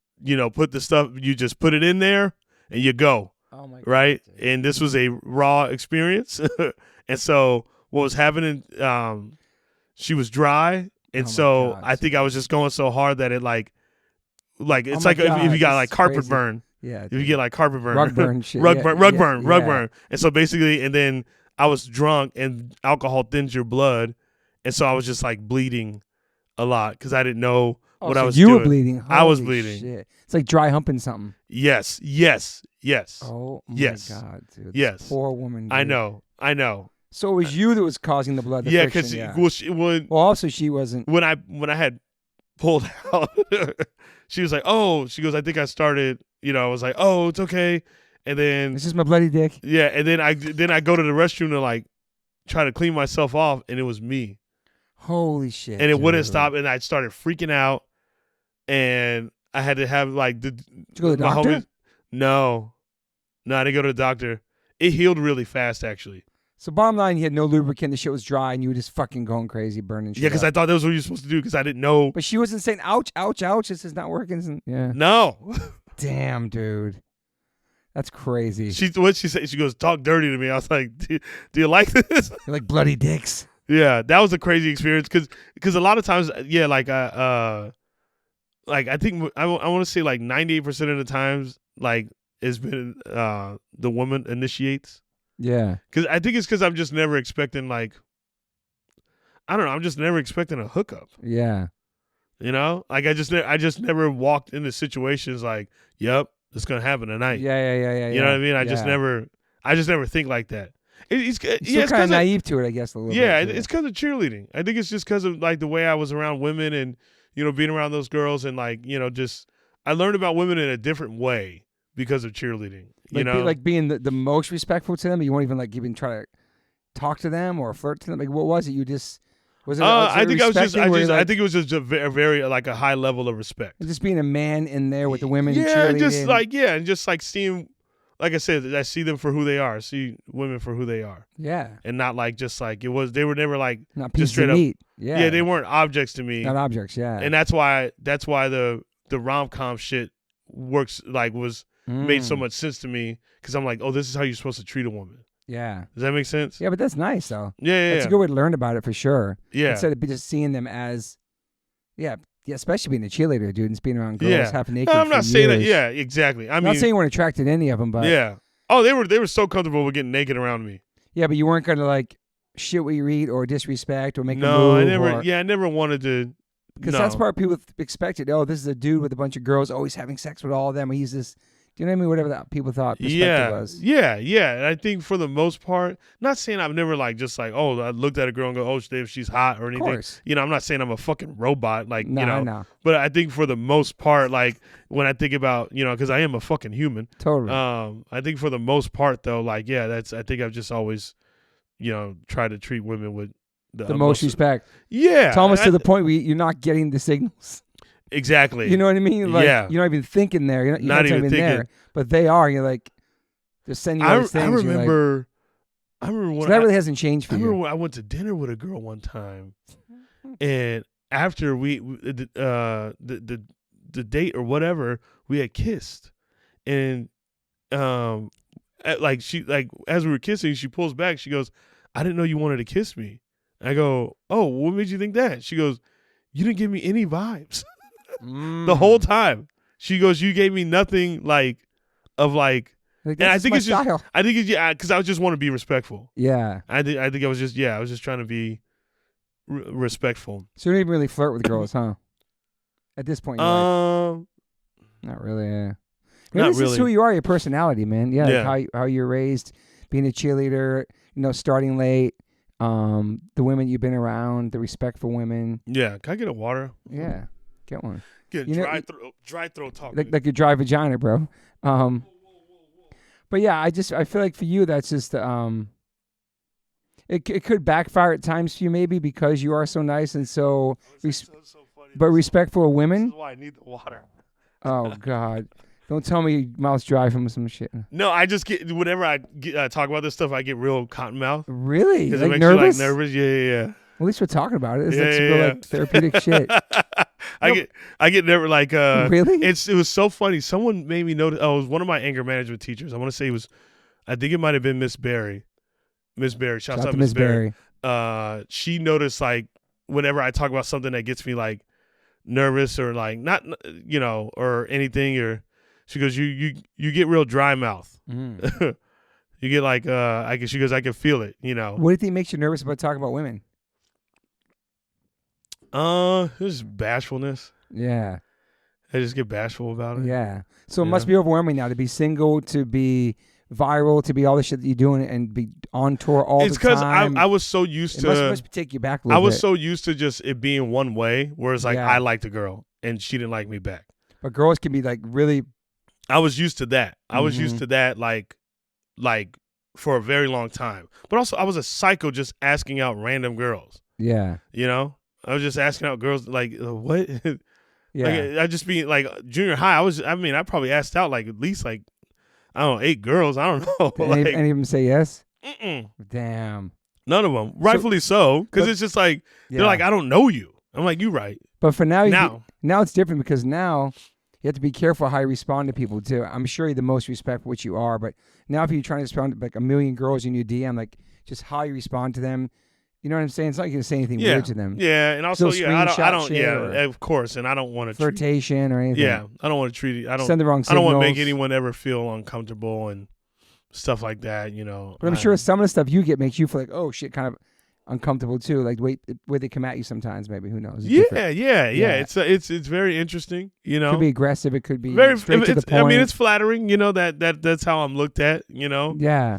put the stuff, you just put it in there and you go. Oh my God. Right? And this was a raw experience. And so what was happening, she was dry, and so God, I think I was just going so hard that it like it's like if you got like carpet crazy. Burn. Yeah. If you get like carpet burn. Rug burn shit. Rug burn. And so basically, and then I was drunk and alcohol thins your blood. And so I was just like bleeding a lot because I didn't know what I was doing. You were bleeding. I was bleeding. Shit. It's like dry humping something. Yes. Oh my God, dude. Yes. This poor woman. Dude. I know. So it was you that was causing the blood. Yeah, because also she wasn't. When I had pulled out, she was like, "Oh," she goes, "I think I started." I was like, "Oh, it's okay." And then this is my bloody dick. Yeah, and then I go to the restroom to like try to clean myself off, and it was me. Holy shit! And it wouldn't stop, and I started freaking out, and I had to have like Did you go to the doctor? Homies. No, I didn't go to the doctor. It healed really fast, actually. So bottom line, you had no lubricant, the shit was dry, and you were just fucking going crazy, burning shit. Yeah, because I thought that was what you were supposed to do, because I didn't know. But she wasn't saying, ouch, ouch, ouch, this is not working. Yeah. No. Damn, dude. That's crazy. What she said, she goes, "Talk dirty to me." I was like, do you like this? You're like bloody dicks. Yeah, that was a crazy experience, because a lot of times, yeah, like I think I want to say like 98% of the times, like it's been the woman initiates. Yeah. Because I think it's because I'm just never expecting like, I don't know, I'm just never expecting a hookup. Yeah. Like I just never walked into situations like, yep, it's gonna happen tonight. Yeah. You know what I mean? I just never think like that. It's kind of naive to it, I guess, a little bit. Yeah, it's because of cheerleading. I think it's just because of like the way I was around women and being around those girls and like just I learned about women in a different way because of cheerleading. Like being the most respectful to them. You won't even like even try to talk to them or flirt to them. Like what was it? You just was it? I think it was just a very like a high level of respect. Just being a man in there with the women. Yeah, and just like seeing, like I said, I see them for who they are. I see women for who they are. Yeah, and not like just like it was. They were never like not just straight up. Yeah, they weren't objects to me. Not objects. Yeah, and that's why the rom-com shit works. Like was made so much sense to me because I'm like, oh, this is how you're supposed to treat a woman. Yeah. Does that make sense? Yeah, but that's nice though. Yeah. That's a good way to learn about it for sure. Yeah. Instead of just seeing them as, especially being a cheerleader, dude, and being around girls half naked. No, I'm not saying that. Yeah, exactly. I'm not saying you weren't attracted to any of them, but yeah. Oh, they were so comfortable with getting naked around me. Yeah, but you weren't gonna like shit what you eat or disrespect or make a move. No, I never wanted to. Because that's part people expected. Oh, this is a dude with a bunch of girls always having sex with all of them. He's this. Do you know what I mean? Whatever that people thought perspective was. Yeah. And I think for the most part, not saying I've never like just like, oh, I looked at a girl and go, oh, she's hot or anything. Of course. I'm not saying I'm a fucking robot. Like, No. But I think for the most part, like when I think about, because I am a fucking human. Totally. I think for the most part though, like, I think I've just always, tried to treat women with the most respect. Yeah. It's almost to the point where you're not getting the signals. Exactly. You know what I mean? Like, yeah. You're not even thinking there. You're not even thinking there. But they are. You're like, they're sending you all these things. I remember when so that really hasn't changed for you. I remember when I went to dinner with a girl one time, and after the date or whatever, we had kissed, and as we were kissing, she pulls back. She goes, "I didn't know you wanted to kiss me." I go, "Oh, what made you think that?" She goes, "You didn't give me any vibes the whole time." She goes, "You gave me nothing and I think it's style. I think it's because I just want to be respectful. Yeah. I think I was just trying to be respectful. So you don't even really flirt with girls, huh? At this point, not really. Yeah. Maybe this is who you are, your personality, man. Yeah. Like how you're raised, being a cheerleader, starting late, the women you've been around, the respect for women. Yeah. Can I get a water? Yeah. Get one. Get dry throat talk. Like your dry vagina, bro. But yeah, I feel like for you, that's just it could backfire at times for you, maybe because you are so nice and so funny. But respectful of women. This is why I need the water. Oh God. Don't tell me your mouth's dry from some shit. No, I just get whenever I talk about this stuff, I get real cotton mouth. Really? Like it makes nervous? You nervous? Yeah. Well, at least we're talking about it. It's like therapeutic shit. I get never like really. It was so funny. Someone made me notice. Oh, it was one of my anger management teachers. I want to say I think it might have been Miss Berry. Miss Berry. Shout out to Miss Berry. She noticed like whenever I talk about something that gets me like nervous or like not or anything, or she goes, you get real dry mouth. You get like she goes, I can feel it. What do you think makes you nervous about talking about women? There's bashfulness. Yeah. I just get bashful about it. Yeah. So it must be overwhelming now to be single, to be viral, to be all the shit that you're doing and be on tour all the time. It's because I was so used to. It must take you back a little bit. I was so used to just it being one way, whereas like I liked a girl and she didn't like me back. But girls can be like really. I was used to that. I was used to that like for a very long time. But also I was a psycho just asking out random girls. Yeah. I was just asking out girls like what? Yeah. Like, I just be like junior high. I probably asked out like at least like I don't know 8 girls. I don't know. Any of them say yes? Mm-mm. Damn. None of them. Rightfully so, because it's just like they're like I don't know you. I'm like you right. But for now it's different because now you have to be careful how you respond to people too. I'm sure you're the most respectful, which you are, but now if you're trying to respond to like a million girls in your DM, like just how you respond to them. You know what I'm saying? It's not like you can say anything weird to them. Yeah, and also I don't of course, and I don't want to flirtation or anything. Yeah, I don't want to treat it. I don't send the wrong signals. I don't want to make anyone ever feel uncomfortable and stuff like that. But I'm sure some of the stuff you get makes you feel like, oh shit, kind of uncomfortable too. Like the way they come at you sometimes, maybe who knows? Yeah. It's very interesting. It could be aggressive. It could be very straight to the point. I mean, it's flattering. That's how I'm looked at. Yeah.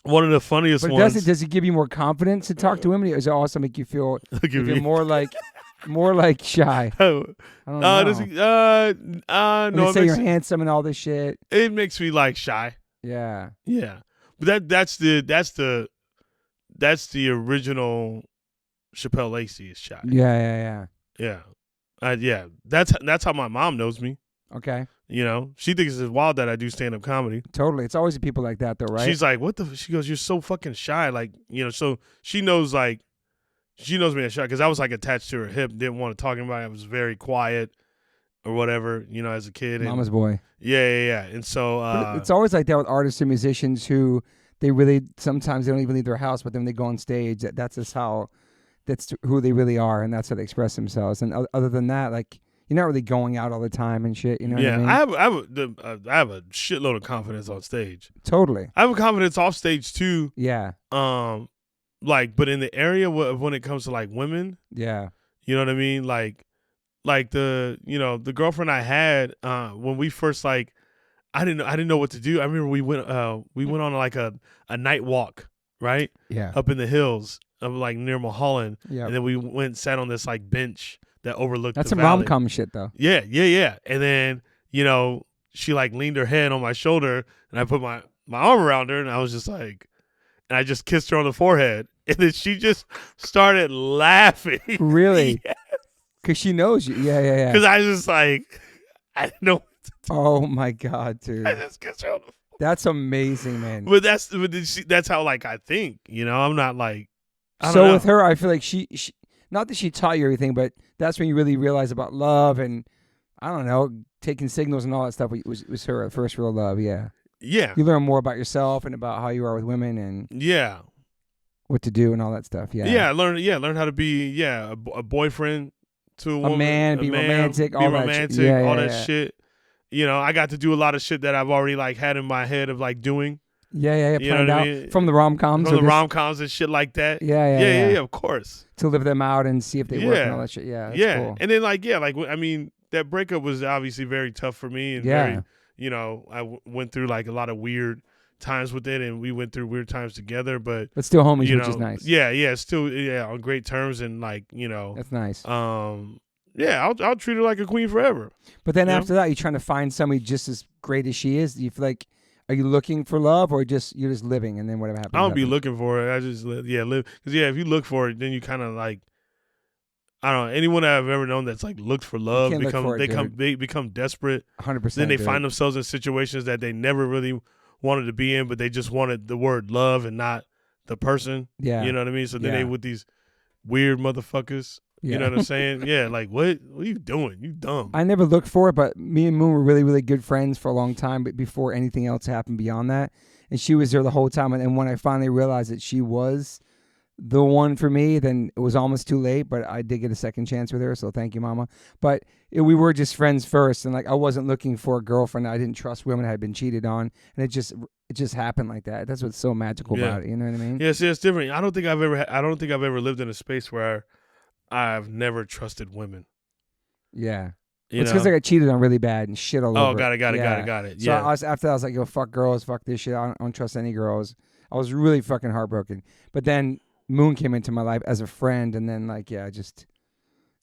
One of the funniest ones. Does it give you more confidence to talk to women? Or does it also make you feel more like shy? I don't know. No. They say you're handsome and all this shit. It makes me like shy. Yeah. Yeah. But that's the original Shapel Lacey is shy. Yeah. Yeah. That's how my mom knows me. Okay. She thinks it's wild that I do stand-up comedy. Totally. It's always the people like that, though, right? She's like, what the? She goes, you're so fucking shy. Like, so she knows me as shy because I was like attached to her hip, didn't want to talk about it. I was very quiet or whatever, as a kid. Mama's boy. Yeah. And so. But it's always like that with artists and musicians who sometimes they don't even leave their house, but then they go on stage. That's who they really are, and that's how they express themselves. And other than that, like, you're not really going out all the time and shit. You know what I mean? I have a shitload of confidence on stage. Totally. I have a confidence off stage too. Yeah. But in the area when it comes to like women. Yeah. You know what I mean? Like the girlfriend I had when we first I didn't know what to do. I remember we went on like a night walk, right? Yeah. Up in the hills of like near Mulholland. Yeah. And then we went and sat on this like bench that overlooked That's the some valley. rom-com shit, though. Yeah. And then, she like leaned her head on my shoulder and I put my arm around her and I was just like, and I just kissed her on the forehead And then she just started laughing. Really? Because she knows you. Yeah. Because I was just like, I didn't know. Oh my God, dude. I just get her on the phone. That's amazing, man. But that's how like I think. I'm not like. So with her, I feel like she not that she taught you everything, but that's when you really realize about love and I don't know, taking signals and all that stuff was her first real love. Yeah. Yeah. You learn more about yourself and about how you are with women and what to do and all that stuff. Yeah. Yeah. Learn how to be a boyfriend to a woman, man, be romantic, all that shit. I got to do a lot of shit that I've already like had in my head of like doing. Yeah. Planned out. I mean? From the rom-coms. From the rom-coms and shit like that. Yeah, of course. To live them out and see if they work and all that shit. Yeah, that's cool. And then I mean, that breakup was obviously very tough for me and very, I went through like a lot of weird times with it and we went through weird times together, but still homies, which is nice. Yeah, still on great terms and like, That's nice. I'll treat her like a queen forever. But then after that, you're trying to find somebody just as great as she is. Do you feel like, are you looking for love or you're just living and then whatever happens? I don't be looking for it. I just live. Because if you look for it, then you kind of like, I don't know. Anyone I've ever known that's like looked for love, they become desperate. 100%. Then they find themselves in situations that they never really wanted to be in, but they just wanted the word love and not the person. Yeah. You know what I mean? So then they with these weird motherfuckers. You know what I'm saying? Yeah, like, what are you doing? You dumb. I never looked for it, but me and Moon were really, really good friends for a long time, but before anything else happened beyond that. And she was there the whole time. And when I finally realized that she was the one for me, then it was almost too late, but I did get a second chance with her, so thank you, Mama. But we were just friends first, and like I wasn't looking for a girlfriend. I didn't trust women I had been cheated on, and it just happened like that. That's what's so magical about it, you know what I mean? Yeah, see, it's different. I don't think I've ever lived in a space where I've never trusted women. Yeah. It's because I got cheated on really bad and shit all over. Oh, got it. So after I was like, yo, fuck girls, fuck this shit. I don't trust any girls. I was really fucking heartbroken. But then Moon came into my life as a friend, and then just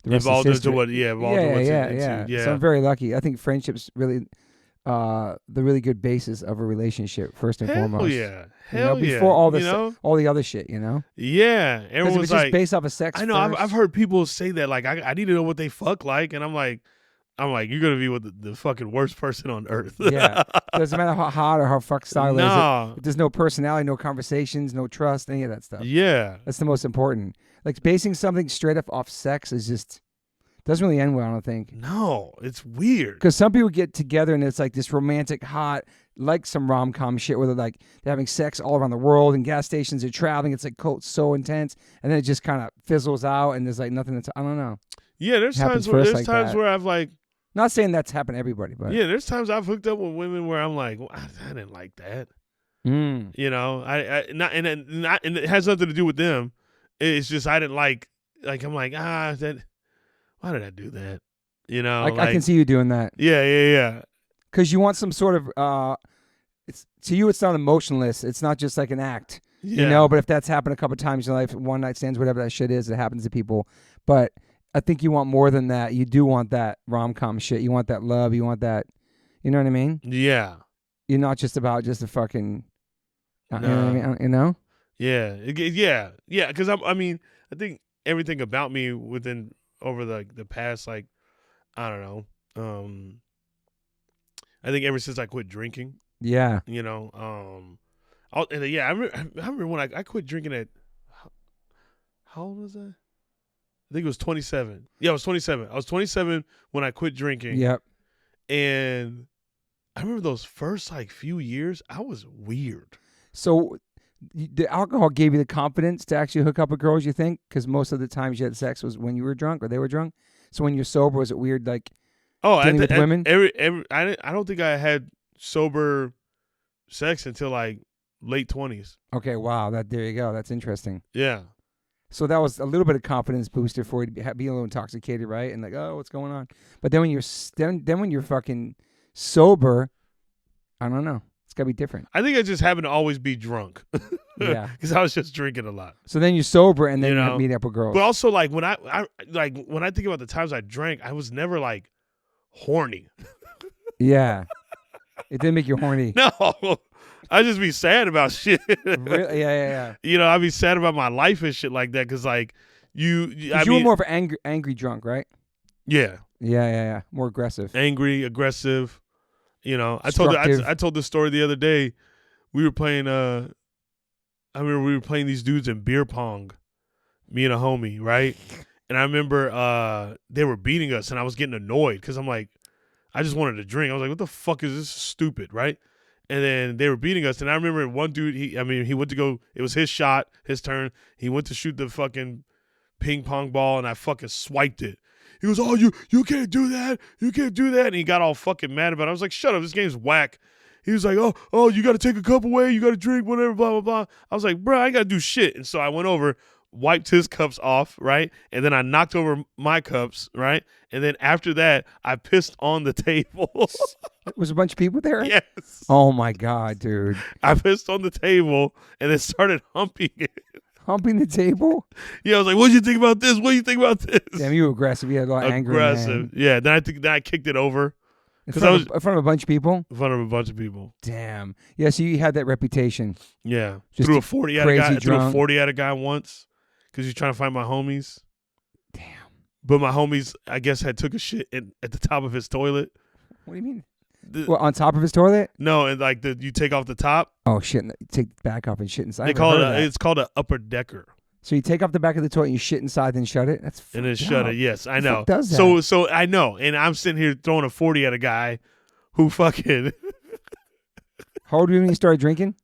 the rest evolved is history. into what? Yeah, evolved yeah. So I'm very lucky. I think friendship's really the really good basis of a relationship first and foremost. Hell yeah. Before all this, all the other shit, Yeah, everyone's if it's just based off of sex. I know. I've heard people say that. Like, I need to know what they fuck like, and I'm like, you're gonna be with the fucking worst person on earth. Yeah, doesn't matter how hot or how fuck style is. If there's no personality, no conversations, no trust, any of that stuff. Yeah, that's the most important. Like basing something straight up off sex is just doesn't really end well. I don't think. No, it's weird. Because some people get together and it's like this romantic, hot, like some rom-com shit where they're having sex all around the world and gas stations are traveling. It's like so intense, and then it just kind of fizzles out and there's like nothing. I don't know. Yeah, there's times where I've like. Not saying that's happened to everybody, but there's times I've hooked up with women where I'm like, well, I didn't like that. And it has nothing to do with them. It's just I didn't like I'm like that. Why did I do that? I can see you doing that. Yeah. Because you want some sort of to you it's not emotionless. It's not just like an act, But if that's happened a couple times in your life, one night stands, whatever that shit is, it happens to people. But I think you want more than that. You do want that rom-com shit. You want that love. You want that. You know what I mean? Yeah. You're not just about just a fucking. You know what I mean? Yeah. Because I think everything about me over the past I don't know. I think ever since I quit drinking. Yeah. I remember when I quit drinking at. How old was I? I think it was 27. Yeah, I was 27. I was 27 when I quit drinking. Yep. And I remember those first few years, I was weird. So the alcohol gave you the confidence to actually hook up with girls, you think? Because most of the times you had sex was when you were drunk or they were drunk. So when you're sober, was it weird dealing with women? I don't think I had sober sex until late 20s. Okay, wow. There you go. That's interesting. Yeah. So that was a little bit of confidence booster for you to be a little intoxicated, right? And what's going on? But then when you're fucking sober, I don't know. It's gotta be different. I think I just happened to always be drunk. Yeah, because I was just drinking a lot. So then you're sober, and then you meet up with girls. But also, when I think about the times I drank, I was never horny. Yeah, it didn't make you horny. No. I just be sad about shit. Really? Yeah. You know, I be sad about my life and shit like that because like you were more of an angry drunk, right? Yeah. Yeah. More aggressive. Angry, aggressive. You know, I told this story the other day. We were playing. I remember we were playing these dudes in beer pong, me and a homie, right? And I remember they were beating us, and I was getting annoyed because I'm like, I just wanted to drink. I was like, what the fuck is this? Stupid, right? And then they were beating us, and I remember one dude. He went to go. It was his shot, his turn. He went to shoot the fucking ping pong ball, and I fucking swiped it. He goes, oh, you can't do that. You can't do that. And he got all fucking mad about it. I was like, shut up. This game's whack. He was like, oh, you got to take a cup away. You got to drink, whatever, blah, blah, blah. I was like, bro, I ain't got to do shit. And so I went over, wiped his cups off, right? And then I knocked over my cups, right? And then after that, I pissed on the table. Was a bunch of people there? Yes. Oh, my God, dude. I pissed on the table and then started humping it. Humping the table? Yeah, I was like, what do you think about this? What do you think about this? Damn, you were aggressive. You had a lot of anger. Aggressive. Yeah, then I kicked it over. In front of a bunch of people? In front of a bunch of people. Damn. Yeah, so you had that reputation. Yeah. Just threw a 40 at a guy. drunk. Threw a 40 at a guy once because he's trying to find my homies. Damn. But my homies, I guess, had took a shit at the top of his toilet. What do you mean? On top of his toilet? No, and like you take off the top. Oh, shit. Take the back off and shit inside. It's called an upper decker. So you take off the back of the toilet and you shit inside, then shut it? That's and then shut it. Yes, I know. What does that? So I know, and I'm sitting here throwing a 40 at a guy who fucking. How old were you when you started drinking?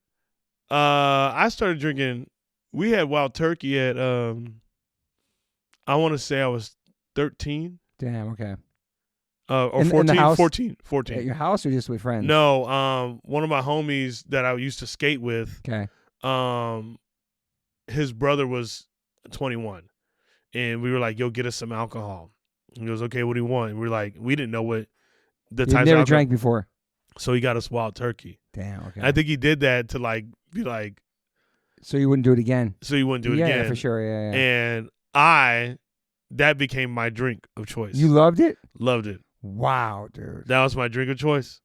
I started drinking. We had Wild Turkey at I want to say I was 13. Damn. Okay. Or 14. In the house? 14. At your house or just with friends? No. One of my homies that I used to skate with. Okay. His brother was 21, and we were like, "Yo, get us some alcohol." He goes, "Okay, what do you want?" And we're like, we didn't know what the types of never alcohol. drank before. So he got us Wild Turkey. Damn. Okay. I think he did that to like be like, so you wouldn't do it again. So you wouldn't do it again. Yeah, for sure. Yeah. And that became my drink of choice. You loved it? Loved it. Wow, dude. That was my drink of choice.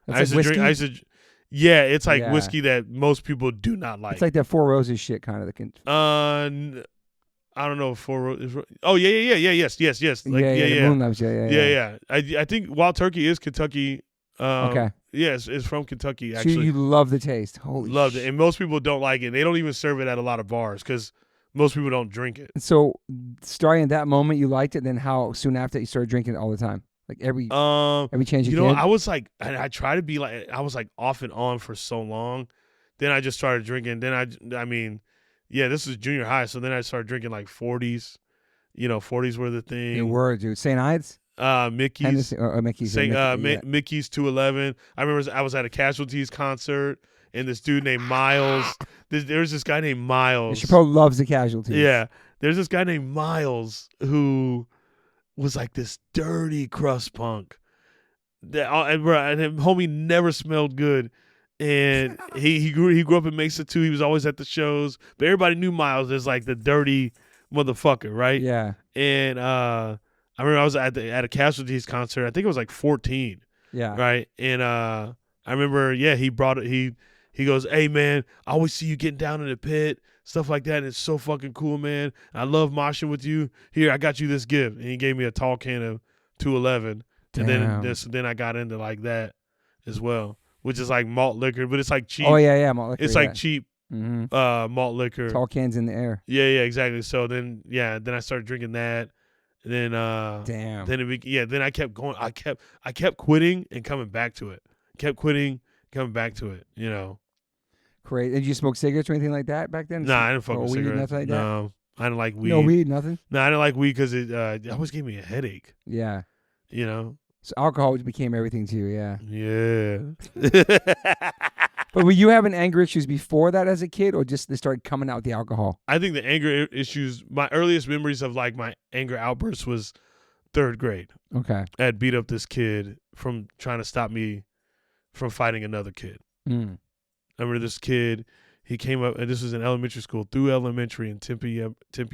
That's like whiskey? Yeah, it's like whiskey that most people do not like. It's like that Four Roses shit kind of. I don't know if Four Roses. Oh yeah, yes. Like, yeah. Moon Loves, yeah. I think Wild Turkey is Kentucky. Okay. Yes, it's from Kentucky. Actually, so you love the taste. Holy loved it, and most people don't like it. They don't even serve it at a lot of bars because most people don't drink it. So, starting at that moment, you liked it. Then how soon after you started drinking it all the time? Like every chance you know, can? I was like, I try to be like, I was like off and on for so long. Then I just started drinking. Then I mean, yeah, this is junior high. So then I started drinking like 40s. You know, 40s were the thing. They were, dude. St. Ides? Mickey's. Mickey's. Mickey's 211. I remember I was at a Casualties concert, and this dude named Miles. There's this guy named Miles. Chappelle loves the Casualties. Yeah. There's this guy named Miles who was like this dirty crust punk. And homie never smelled good. And he grew up in Mesa too. He was always at the shows. But everybody knew Miles as like the dirty motherfucker, right? Yeah. And I remember I was at a Casualties concert. I think it was like 14. Yeah. Right. And I remember, he brought it. He goes, "Hey man, I always see you getting down in the pit, stuff like that. And it's so fucking cool, man. I love moshing with you. Here, I got you this gift." And he gave me a tall can of 211. Damn. And then I got into like that as well, which is like malt liquor, but it's like cheap. Oh yeah, malt liquor. It's like cheap malt liquor. Tall cans in the air. Yeah, exactly. So then I started drinking that. And then damn. Then I kept going. I kept quitting and coming back to it. Kept quitting, coming back to it. You know. Great. Did you smoke cigarettes or anything like that back then? Nah, I didn't fuck with weed, cigarettes. Nothing like that? No, I didn't like weed. No weed, nothing? No, I didn't like weed because it always gave me a headache. Yeah. You know? So alcohol became everything to you, yeah. Yeah. But were you having anger issues before that as a kid, or just they started coming out with the alcohol? I think the anger issues, my earliest memories of like my anger outbursts was 3rd grade. Okay. I had beat up this kid from trying to stop me from fighting another kid. Mm. I remember this kid, he came up, and this was in elementary school, through elementary in Tempe,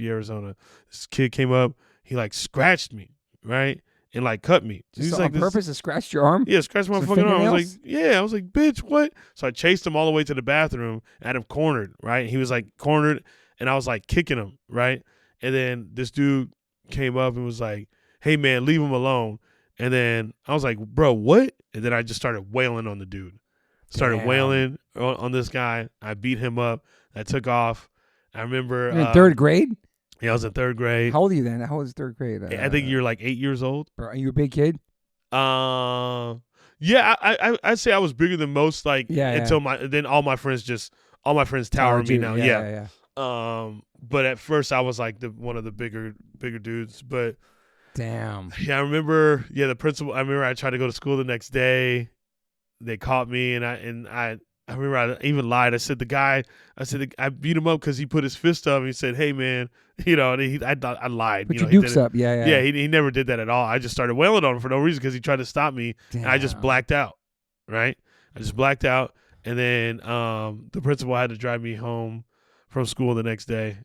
Arizona. This kid came up, he like scratched me, right? and like cut me. Just He's on purpose to scratch your arm? Yeah, scratch my fucking arm. I was like, I was like, bitch, what? So I chased him all the way to the bathroom, had him cornered, right? He was like cornered, and I was like kicking him, right? And then this dude came up and was like, hey man, leave him alone. And then I was like, bro, what? And then I just started wailing on the dude. Started wailing on this guy. I beat him up. I took off. I remember. You're in third grade? Yeah, I was in third grade. How old are you then? How old is third grade? I think you're like 8 years old. Are you a big kid? Yeah, I'd say I was bigger than most. Like, until then all my friends tower me now. Yeah. But at first I was like one of the bigger dudes. But damn. Yeah, I remember. Yeah, the principal. I remember I tried to go to school the next day. They caught me, and I remember I even lied. I said I beat him up because he put his fist up and he said, "Hey man," And I lied. Put your dukes up, yeah. Yeah, he never did that at all. I just started wailing on him for no reason because he tried to stop me, and I just blacked out. Right, I just blacked out, and then the principal had to drive me home from school the next day.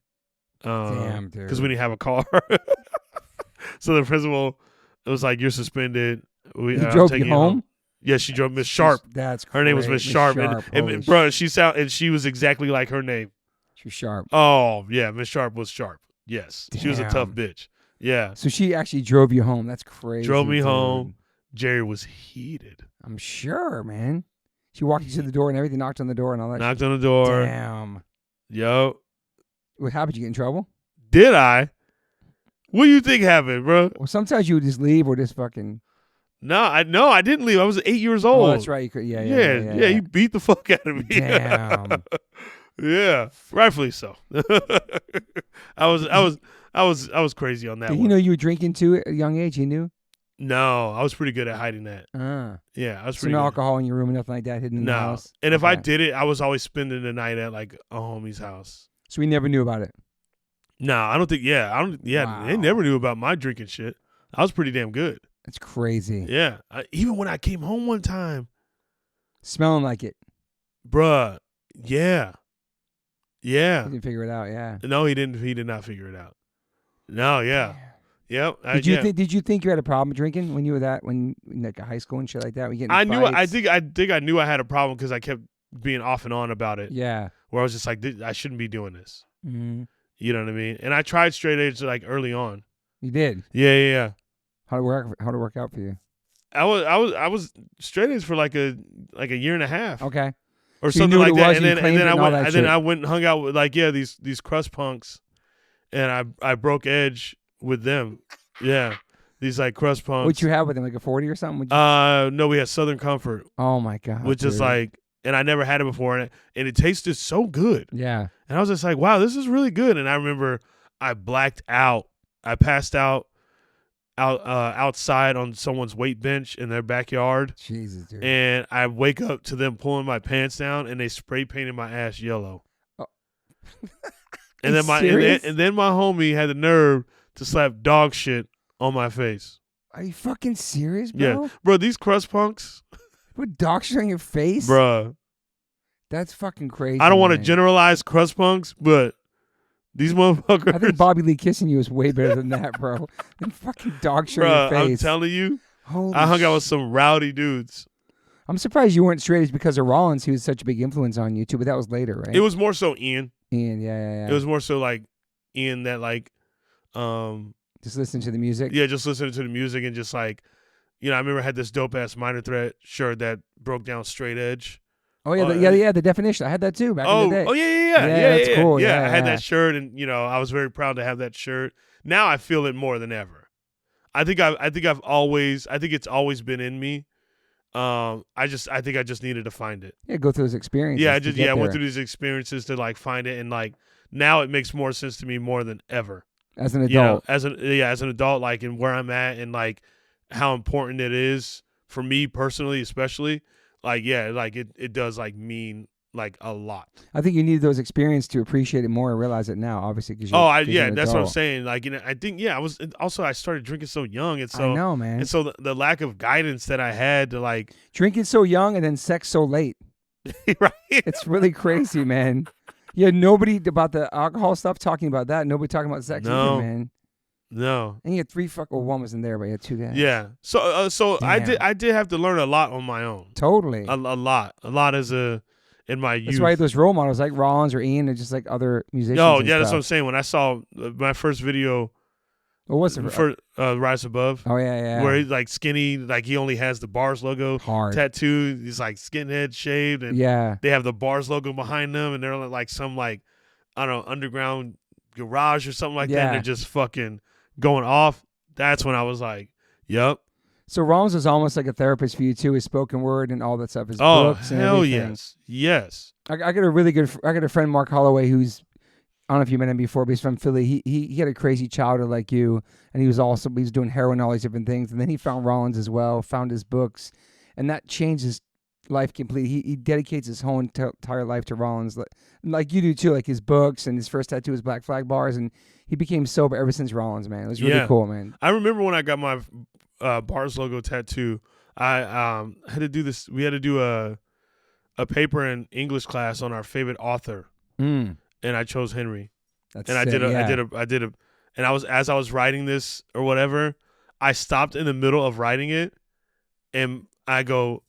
Damn, dude. Because we didn't have a car. So the principal was like, "You're suspended." He drove you home? Yeah, she drove Miss Sharp. That's her name was Miss Sharp, and bro, she was exactly like her name. She was sharp. Oh yeah, Miss Sharp was sharp. Yes, damn. She was a tough bitch. Yeah. So she actually drove you home. That's crazy. Drove me home. Jerry was heated. I'm sure, man. She walked you to the door and everything, knocked on the door and all that. Knocked on the door. Damn. Yo. What happened? You get in trouble? Did I? What do you think happened, bro? Well, sometimes you would just leave or just fucking. No, I didn't leave. I was 8 years old. Oh, that's right. You could, yeah. He beat the fuck out of me. Damn. Yeah, rightfully so. I was crazy on that. Did you know you were drinking too at a young age? You knew? No, I was pretty good at hiding that. Yeah, I was pretty. No good. Alcohol in your room and nothing like that hidden in the house. And if I did it, I was always spending the night at like a homie's house. So we never knew about it. No, I don't think. Yeah, I don't. Yeah, wow. They never knew about my drinking shit. I was pretty damn good. That's crazy. Yeah, even when I came home one time, smelling like it, bruh. Yeah. He didn't figure it out. Yeah. No, he didn't. He did not figure it out. No. Yeah. Yep. Did you think you had a problem drinking when you were when like high school and shit like that? I knew. I think I knew I had a problem because I kept being off and on about it. Yeah. Where I was just like, I shouldn't be doing this. Mm-hmm. You know what I mean? And I tried straight edge like early on. You did? Yeah. How'd it work out for you? I was straight edge for like a year and a half. Okay. Or so something like that. And then I went and hung out with these crust punks, and I broke edge with them. Yeah. These like crust punks. What'd you have with them? Like a 40 or something? No, we had Southern Comfort. Oh my God. Which is like, and I never had it before, and it tasted so good. Yeah. And I was just like, wow, this is really good. And I remember I blacked out. I passed out outside on someone's weight bench in their backyard. Jesus, dude. And I wake up to them pulling my pants down, and they spray painted my ass yellow. Oh. And then my homie had the nerve to slap dog shit on my face. Are you fucking serious, bro? Yeah, bro. These crust punks put dog shit on your face, bro. That's fucking crazy. I don't want to generalize crust punks, but these motherfuckers. I think Bobby Lee kissing you is way better than that, bro. Than fucking dog shit on your face. I'm telling you, Holy I hung out with some rowdy dudes. I'm surprised you weren't straight edge because of Rollins. He was such a big influence on you too, but that was later, right? It was more so Ian. Yeah. It was more so like Ian that like, just listen to the music. Yeah, just listening to the music and just like, I remember I had this dope ass Minor Threat shirt that broke down straight edge. Oh yeah, the definition. I had that too back in the day. Oh yeah. That's cool. Yeah, I had that shirt, and I was very proud to have that shirt. Now I feel it more than ever. I think it's always been in me. I think I just needed to find it. Yeah, go through those experiences. Yeah, I went through these experiences to like find it, and like now it makes more sense to me more than ever. As an adult, as an adult, like, and where I'm at, and like how important it is for me personally, especially. Like, yeah, like it does like mean like a lot. I think you need those experiences to appreciate it more and realize it now, obviously. Cause that's what I'm saying. Like, I think, I started drinking so young. And so, I know, man. And so the lack of guidance that I had to like. Drinking so young and then sex so late. Right. It's really crazy, man. Yeah, nobody about the alcohol stuff talking about that. Nobody talking about sex either, man. No. And you had 3 one was in there, but you had 2 guys. Yeah. So I did have to learn a lot on my own. Totally. A lot in my youth. That's why those role models like Rollins or Ian or just like other musicians. Oh, and yeah, that's stuff. what I'm saying. When I saw my first video, what was it? For Rise Above. Oh, yeah. Where he's like skinny, like he only has the Bars logo tattooed. He's like skinhead shaved, and they have the Bars logo behind them, and they're like some like, I don't know, underground garage or something like that, and they're just fucking going off. That's when I was like, yep. So Rollins was almost like a therapist for you too, his spoken word and all that stuff, his books and everything. Yes. I got a friend, Mark Holloway, who's, I don't know if you met him before, but he's from Philly. He had a crazy childhood like you, and he was doing heroin and all these different things, and then he found Rollins as well, found his books, and that changed his life completely. He dedicates his whole entire life to Rollins, like you do too, like his books, and his first tattoo was Black Flag Bars, and he became sober ever since Rollins, man. It was really cool, man. I remember when I got my Bars logo tattoo, I had to do this. We had to do a paper in English class on our favorite author. And I chose Henry. That's and sick, I did a, and as I was writing this or whatever, I stopped in the middle of writing it, and I go,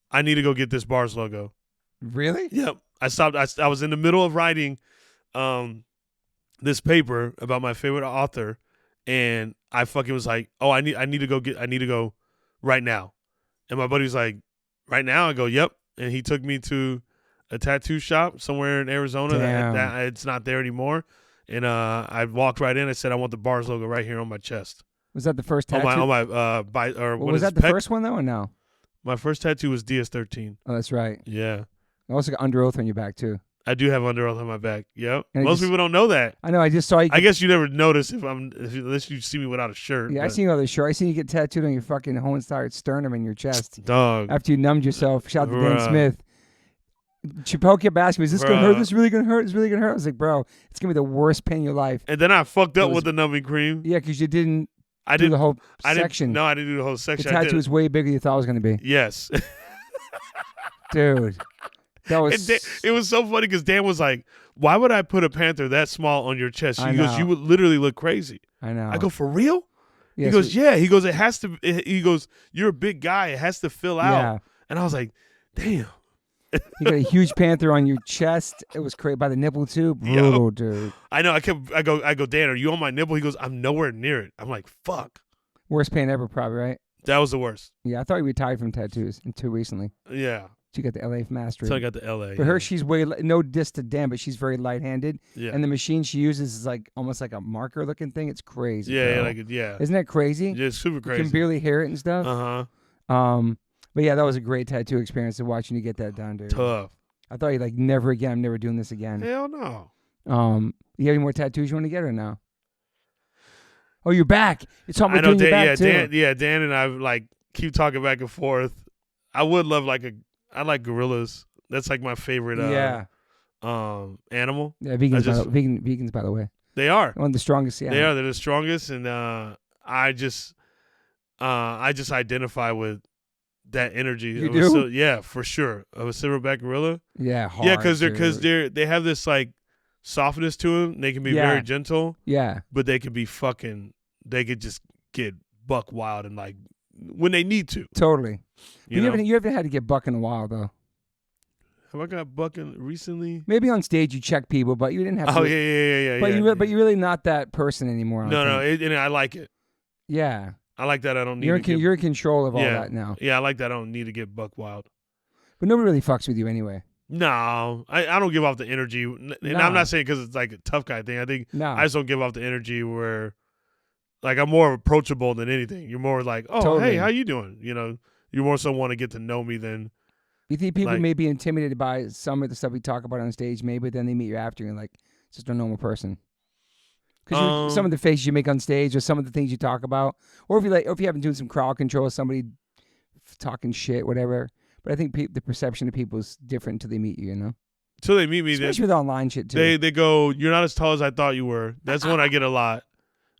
I need to go get this Bars logo. Really? Yep. I stopped. I was in the middle of writing, this paper about my favorite author, and I fucking was like, oh, I need to go right now, and my buddy was like, right now? I go, yep, and he took me to a tattoo shop somewhere in Arizona that it's not there anymore. And I walked right in. I said, I want the Bars logo right here on my chest. Was that the first tattoo? On my was that the first one though, or no? My first tattoo was DS13. Oh, that's right. Yeah. I also got Under Oath on your back too. I do have Under Oath on my back. Yep. Most people don't know that. I know. I just saw you. I guess you never notice unless you see me without a shirt. Yeah, I see you without a shirt. I see you get tattooed on your fucking Hohenstein sternum in your chest. Dog. After you numbed yourself. Shout out to Dan Smith. Chappelle kept asking me, is this going to hurt? This really going to hurt? It's really going to hurt? I was like, bro, it's going to be the worst pain in your life. And then I fucked up with the numbing cream. Yeah, because you didn't do the whole section. No, I didn't do the whole section. The tattoo was way bigger than you thought it was going to be. Yes. Dude. That was... it was so funny because Dan was like, why would I put a panther that small on your chest? He goes, you would literally look crazy. I know. I go, for real? Yeah, he goes, yeah. He goes, it has to. He goes, you're a big guy. It has to fill out. Yeah. And I was like, damn. You got a huge panther on your chest. It was crazy by the nipple too. Brutal, dude. I know. I go, Dan, are you on my nipple? He goes, I'm nowhere near it. I'm like, fuck. Worst pain ever, probably, right? That was the worst. Yeah, I thought you retired from tattoos until recently. Yeah. She got the LA mastery. So I got the LA. But her, she's no diss to Dan, but she's very light-handed. Yeah. And the machine she uses is like almost like a marker-looking thing. It's crazy. Yeah, bro. Isn't that crazy? Yeah, it's super crazy. You can barely hear it and stuff. But yeah, that was a great tattoo experience of watching you get that done, dude. Tough. I thought you like never again. I'm never doing this again. Hell no. You have any more tattoos you want to get or no? Oh, you're back. It's talking about doing your back too. Dan and I like keep talking back and forth. I would love I like gorillas. That's like my favorite animal. Yeah, vegans by the way. They are. One of the strongest, yeah. They are. They're the strongest, and I just identify with that energy. You do? Yeah, for sure. Of a silverback gorilla. Yeah, hard, yeah, because they have this like softness to them. They can be very gentle. Yeah, but they can be they could just get buck wild and like when they need to. Totally. You haven't had to get buck in a while though. Have I got bucking recently? Maybe on stage you check people, but you didn't have to. Oh, yeah. But you're really not that person anymore. No, and I like it. Yeah. I like that. I don't need you're in control of all that now. Yeah, I like that. I don't need to get buck wild. But nobody really fucks with you anyway. No, I don't give off the energy. And I'm not saying because it's like a tough guy thing. I think I just don't give off the energy where, like, I'm more approachable than anything. You're more like, oh, totally. Hey, how you doing? You know, you more so want to get to know me than. You think people may be intimidated by some of the stuff we talk about on stage, maybe then they meet you after and like, it's just a normal person. Because some of the faces you make on stage, or some of the things you talk about, or if you haven't doing some crowd control, somebody talking shit, whatever. But I think the perception of people is different until they meet you. You know. Until they meet me, especially with online shit too. They go, "You're not as tall as I thought you were." That's one I get a lot.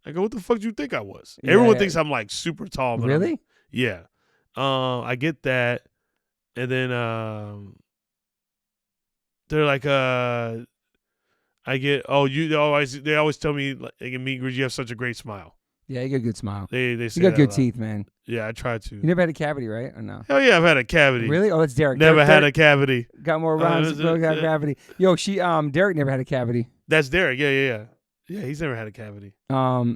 I go, "What the fuck do you think I was?" Everyone thinks I'm like super tall. But really? Yeah. I get that, and then they're like, I get, they always tell me like in meet and greets, you have such a great smile. Yeah, you got a good smile. They say you got that good a lot. teeth, man. Yeah, I try to. You never had a cavity, right? Or no? Hell yeah, I've had a cavity. Really? Oh, that's Derek. Never Derek had a cavity. Got more rhymes. Got cavity. Yo, Derek never had a cavity. That's Derek. Yeah. Yeah, he's never had a cavity. I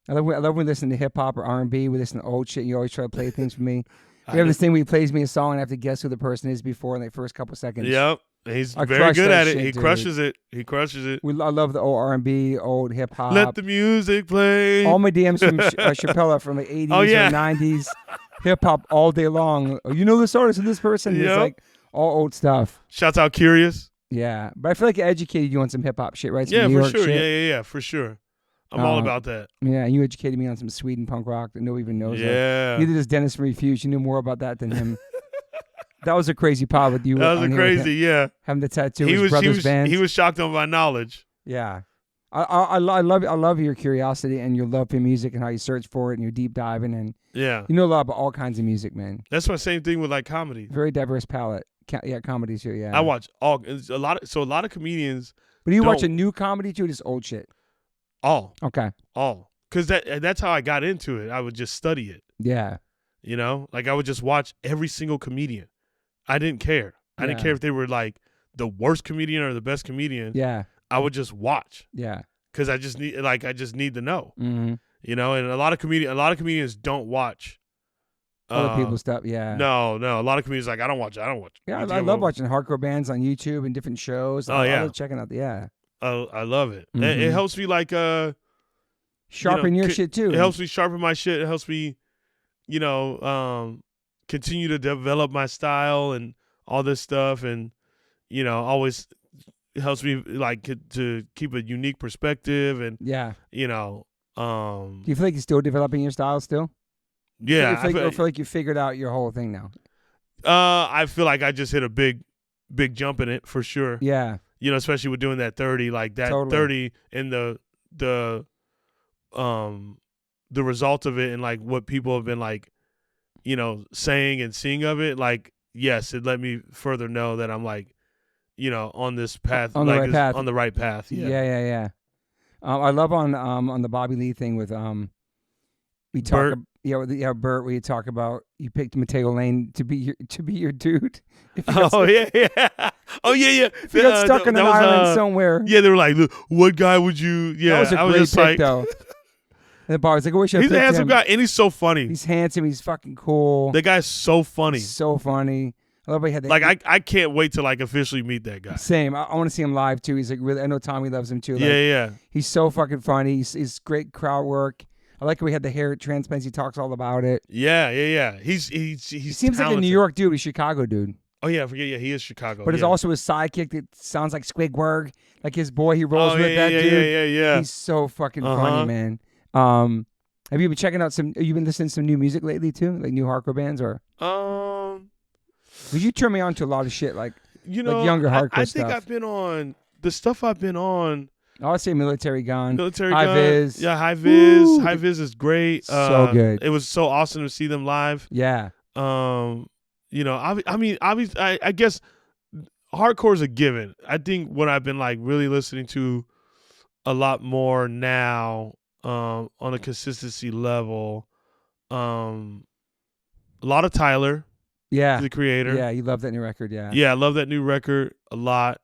love when we listen to hip hop or R&B. We listen to old shit. You always try to play things for me. We have this thing where he plays me a song and I have to guess who the person is before in the first couple seconds. Yep. He's very good at it. He crushes it. He crushes it. I love the old R&B, old hip hop. Let the music play. All my DMs from Shapel from the 80s or 90s. Hip hop all day long. Oh, you know this artist and this person? Yep. It's like all old stuff. Shouts out Curious. Yeah. But I feel like I educated you on some hip hop shit, right? Some yeah, New for York sure. Shit. Yeah, for sure. I'm all about that. Yeah, you educated me on some Sweden punk rock that nobody even knows. Yeah. Neither does Dennis from Refuse. You knew more about that than him. That was a crazy pod with you. That was crazy, yeah. Having the tattoo of his brother's band. He was shocked on my knowledge. Yeah. I love your curiosity and your love for music and how you search for it and you're deep diving and yeah. You know a lot about all kinds of music, man. That's my same thing with like comedy. Very diverse palette. Yeah, comedy too, yeah. I watch a lot of comedians. But do you watch a new comedy too or just old shit? All. Okay. All. Because that's how I got into it. I would just study it. Yeah. You know? Like I would just watch every single comedian. I didn't care. I didn't care if they were like the worst comedian or the best comedian. Yeah. I would just watch. Yeah. Because I just need to know. Mm-hmm. You know, and a lot of comedians don't watch other people's stuff. Yeah. No. A lot of comedians like I don't watch. Yeah, I love watching hardcore bands on YouTube and different shows. I love checking out. Yeah. I love it. Mm-hmm. It helps me like sharpen your shit too. It helps me sharpen my shit. It helps me, continue to develop my style and all this stuff, and always helps me like to keep a unique perspective and Do you feel like you're still developing your style still? Yeah, I feel like you figured out your whole thing now. I feel like I just hit a big jump in it for sure. Yeah, especially with doing that 30, like that 30 and the result of it and like what people have been like, saying and seeing of it. Like, yes, it let me further know that I'm like, on this path, on the right path. On the right path. Yeah. I love on the Bobby Lee thing with we talk Bert. Bert, where you talk about you picked Mateo Lane to be your dude. Yeah. Oh yeah. If you got stuck on an island somewhere. Yeah, they were like, look, what guy would you? Yeah, that was a great pick though. And the bar was like, I wish I he's picked a handsome him. guy, and he's so funny. He's handsome. He's fucking cool. That guy's so funny. He's so funny. I love how he had that. Like I can't wait to like officially meet that guy. Same. I want to see him live too. He's like really. I know Tommy loves him too. Like, yeah. He's so fucking funny. He's great crowd work. I like how we had the hair transplants. He talks all about it. Yeah. He seems talented. like a New York dude. He's Chicago dude. Oh yeah, yeah. He is Chicago. But it's also his sidekick that sounds like Squidward, like his boy. He rolls with that dude. Yeah. He's so fucking funny, man. Have you been checking out have you been listening to some new music lately too, like new hardcore bands or? Would you turn me on to a lot of shit like like younger hardcore stuff? I think I've been on the stuff I've been on. I would say Military Gun. High Viz. Yeah, High Viz. Ooh. High Viz is great. So good. It was so awesome to see them live. Yeah. I guess hardcore is a given. I think what I've been like really listening to a lot more now on a consistency level. A lot of Tyler. Yeah. The creator. Yeah, you love that new record, yeah. Yeah, I love that new record a lot.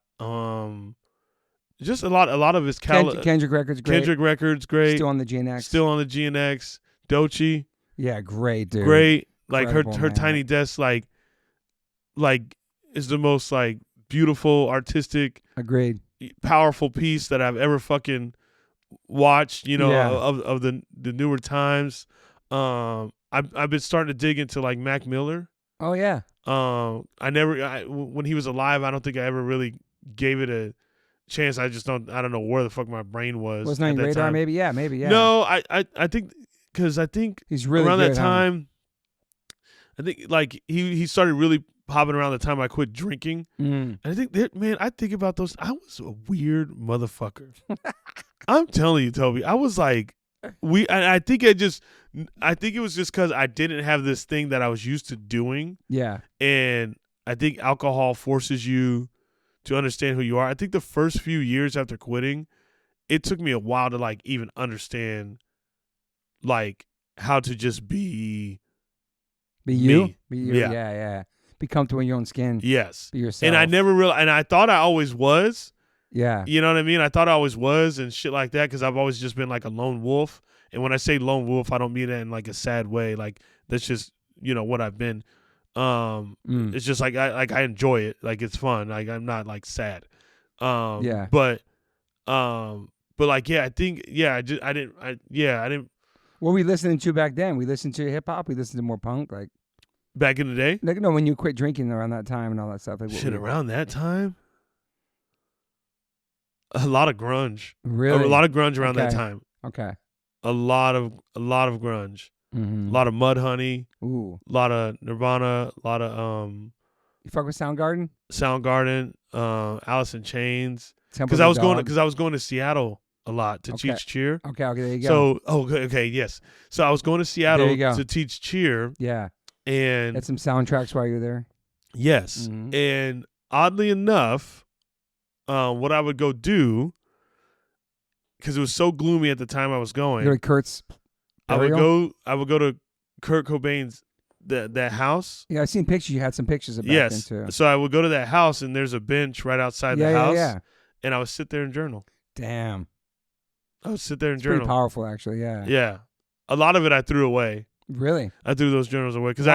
Just a lot of his Kendrick Record's great. Kendrick Record's great. Still on the GNX. Doechii. Yeah, great, dude. Great. Like incredible, her man. Tiny Desk like is the most like beautiful, artistic, agreed, powerful piece that I've ever fucking watched, of the newer times. I've been starting to dig into like Mac Miller. Oh yeah. When he was alive, I don't think I ever really gave it a chance. I don't know where the fuck my brain was. Was not radar? Time. Maybe yeah. No, I think because I think he's really around good, that time. I think like he started really popping around the time I quit drinking. And I think I think about those. I was a weird motherfucker. I'm telling you, Toby. I was like, I think it was just because I didn't have this thing that I was used to doing. Yeah. And I think alcohol forces you to understand who you are. I think the first few years after quitting, it took me a while to like even understand like how to just be you. me. Be you. Yeah. Be comfortable in your own skin. Yes. Be yourself. And I never realized, and I thought I always was. Yeah. You know what I mean? I thought I always was and shit like that because I've always just been like a lone wolf. And when I say lone wolf, I don't mean that in like a sad way. Like that's just, what I've been. It's just like I enjoy it. Like it's fun. Like I'm not like sad. But like I think I didn't. What were we listening to back then? We listened to hip hop. We listened to more punk. Like back in the day. Like no, when you quit drinking around that time and all that stuff. Like shit around that time. A lot of grunge. Really? A lot of grunge around that time. Okay. A lot of grunge. Mm-hmm. A lot of Mudhoney. Ooh. A lot of Nirvana. A lot of You fuck with Soundgarden? Soundgarden. Alice in Chains. Because I was going to Seattle a lot to teach cheer. Okay. There you go. So yes. So I was going to Seattle to teach cheer. Yeah. And had some soundtracks while you were there. Yes. Mm-hmm. And oddly enough, what I would go do, because it was so gloomy at the time I was going. You go to Kurt's burial? I would go to Kurt Cobain's that house. Yeah, I've seen pictures. You had some pictures of back then too. So I would go to that house, and there's a bench right outside the house. Yeah. And I would sit there and journal. Damn. I would sit there and journal. Pretty powerful, actually. Yeah. Yeah. A lot of it I threw away. Really? I threw those journals away because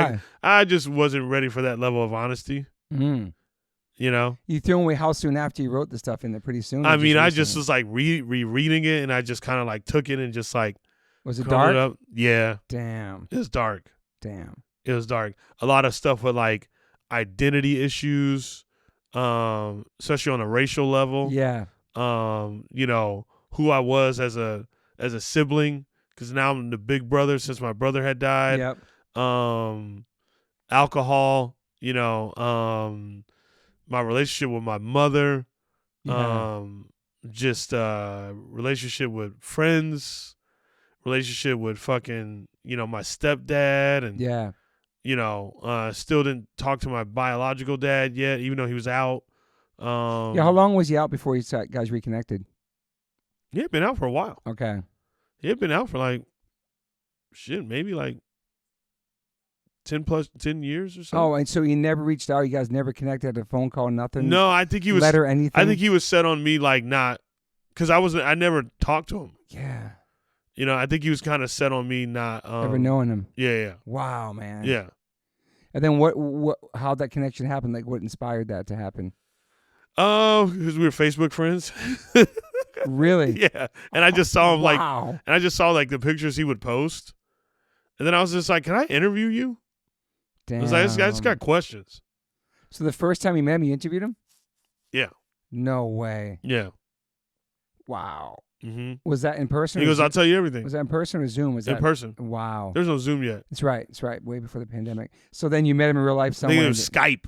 I just wasn't ready for that level of honesty. Mm. You threw away how soon after you wrote the stuff in there? Pretty soon? I mean, I just was like rereading it, and I just kind of like took it and just like. Was it dark? It up. Yeah. Damn. It was dark. Damn. It was dark. A lot of stuff with like identity issues, especially on a racial level. Yeah. Who I was as a sibling, because now I'm the big brother since my brother had died. Yep. Alcohol. My relationship with my mother. Yeah. Relationship with friends. Relationship with fucking, my stepdad. And, still didn't talk to my biological dad yet, even though he was out. How long was he out before you guys reconnected? He had been out for a while. Okay. He had been out for maybe 10 years or so. Oh, and so he never reached out? You guys never connected, had a phone call, nothing? No, I think he was. Letter, anything? I think he was set on me not, because I never talked to him. Yeah. I think he was kind of set on me not. Ever knowing him. Yeah. Wow, man. Yeah. And then how'd that connection happen? Like what inspired that to happen? Oh, because we were Facebook friends. Really? Yeah. And I just saw him wow. And I just saw the pictures he would post. And then I was just like, can I interview you? Damn. I was like, I just got questions. So the first time you met him, you interviewed him? Yeah. No way. Yeah. Wow. Mm-hmm. Was that in person? He goes, I'll tell you everything. Was that in person or Zoom? In person. Wow. There's no Zoom yet. That's right. Way before the pandemic. So then you met him in real life somewhere. I think it was Skype.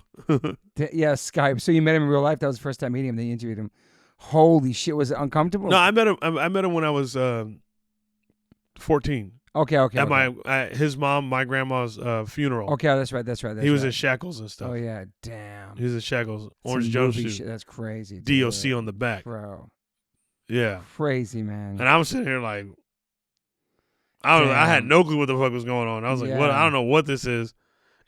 Yeah, Skype. So you met him in real life. That was the first time meeting him. Then you interviewed him. Holy shit. Was it uncomfortable? No, I met him when I was 14. Okay. At his my grandma's funeral. Okay, that's right. He was in shackles and stuff. Oh, yeah. Damn. He was in shackles. Orange jumpsuit. That's crazy. DOC on the back. Bro. Yeah. Crazy, man. And I'm sitting here like, I had no clue what the fuck was going on. I was like, what? I don't know what this is.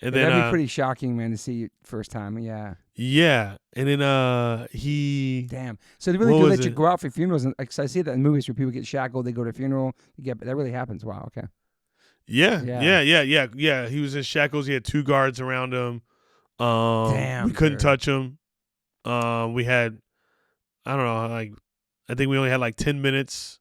And then that'd be pretty shocking, man, to see you first time. Yeah. Yeah. And then he. Damn. So they really do let you go out for funerals. And I see that in movies where people get shackled, they go to a funeral. That really happens. Wow. Okay. Yeah. He was in shackles. He had 2 guards around him. Damn. We couldn't touch him. We had, I don't know, I think we only had 10 minutes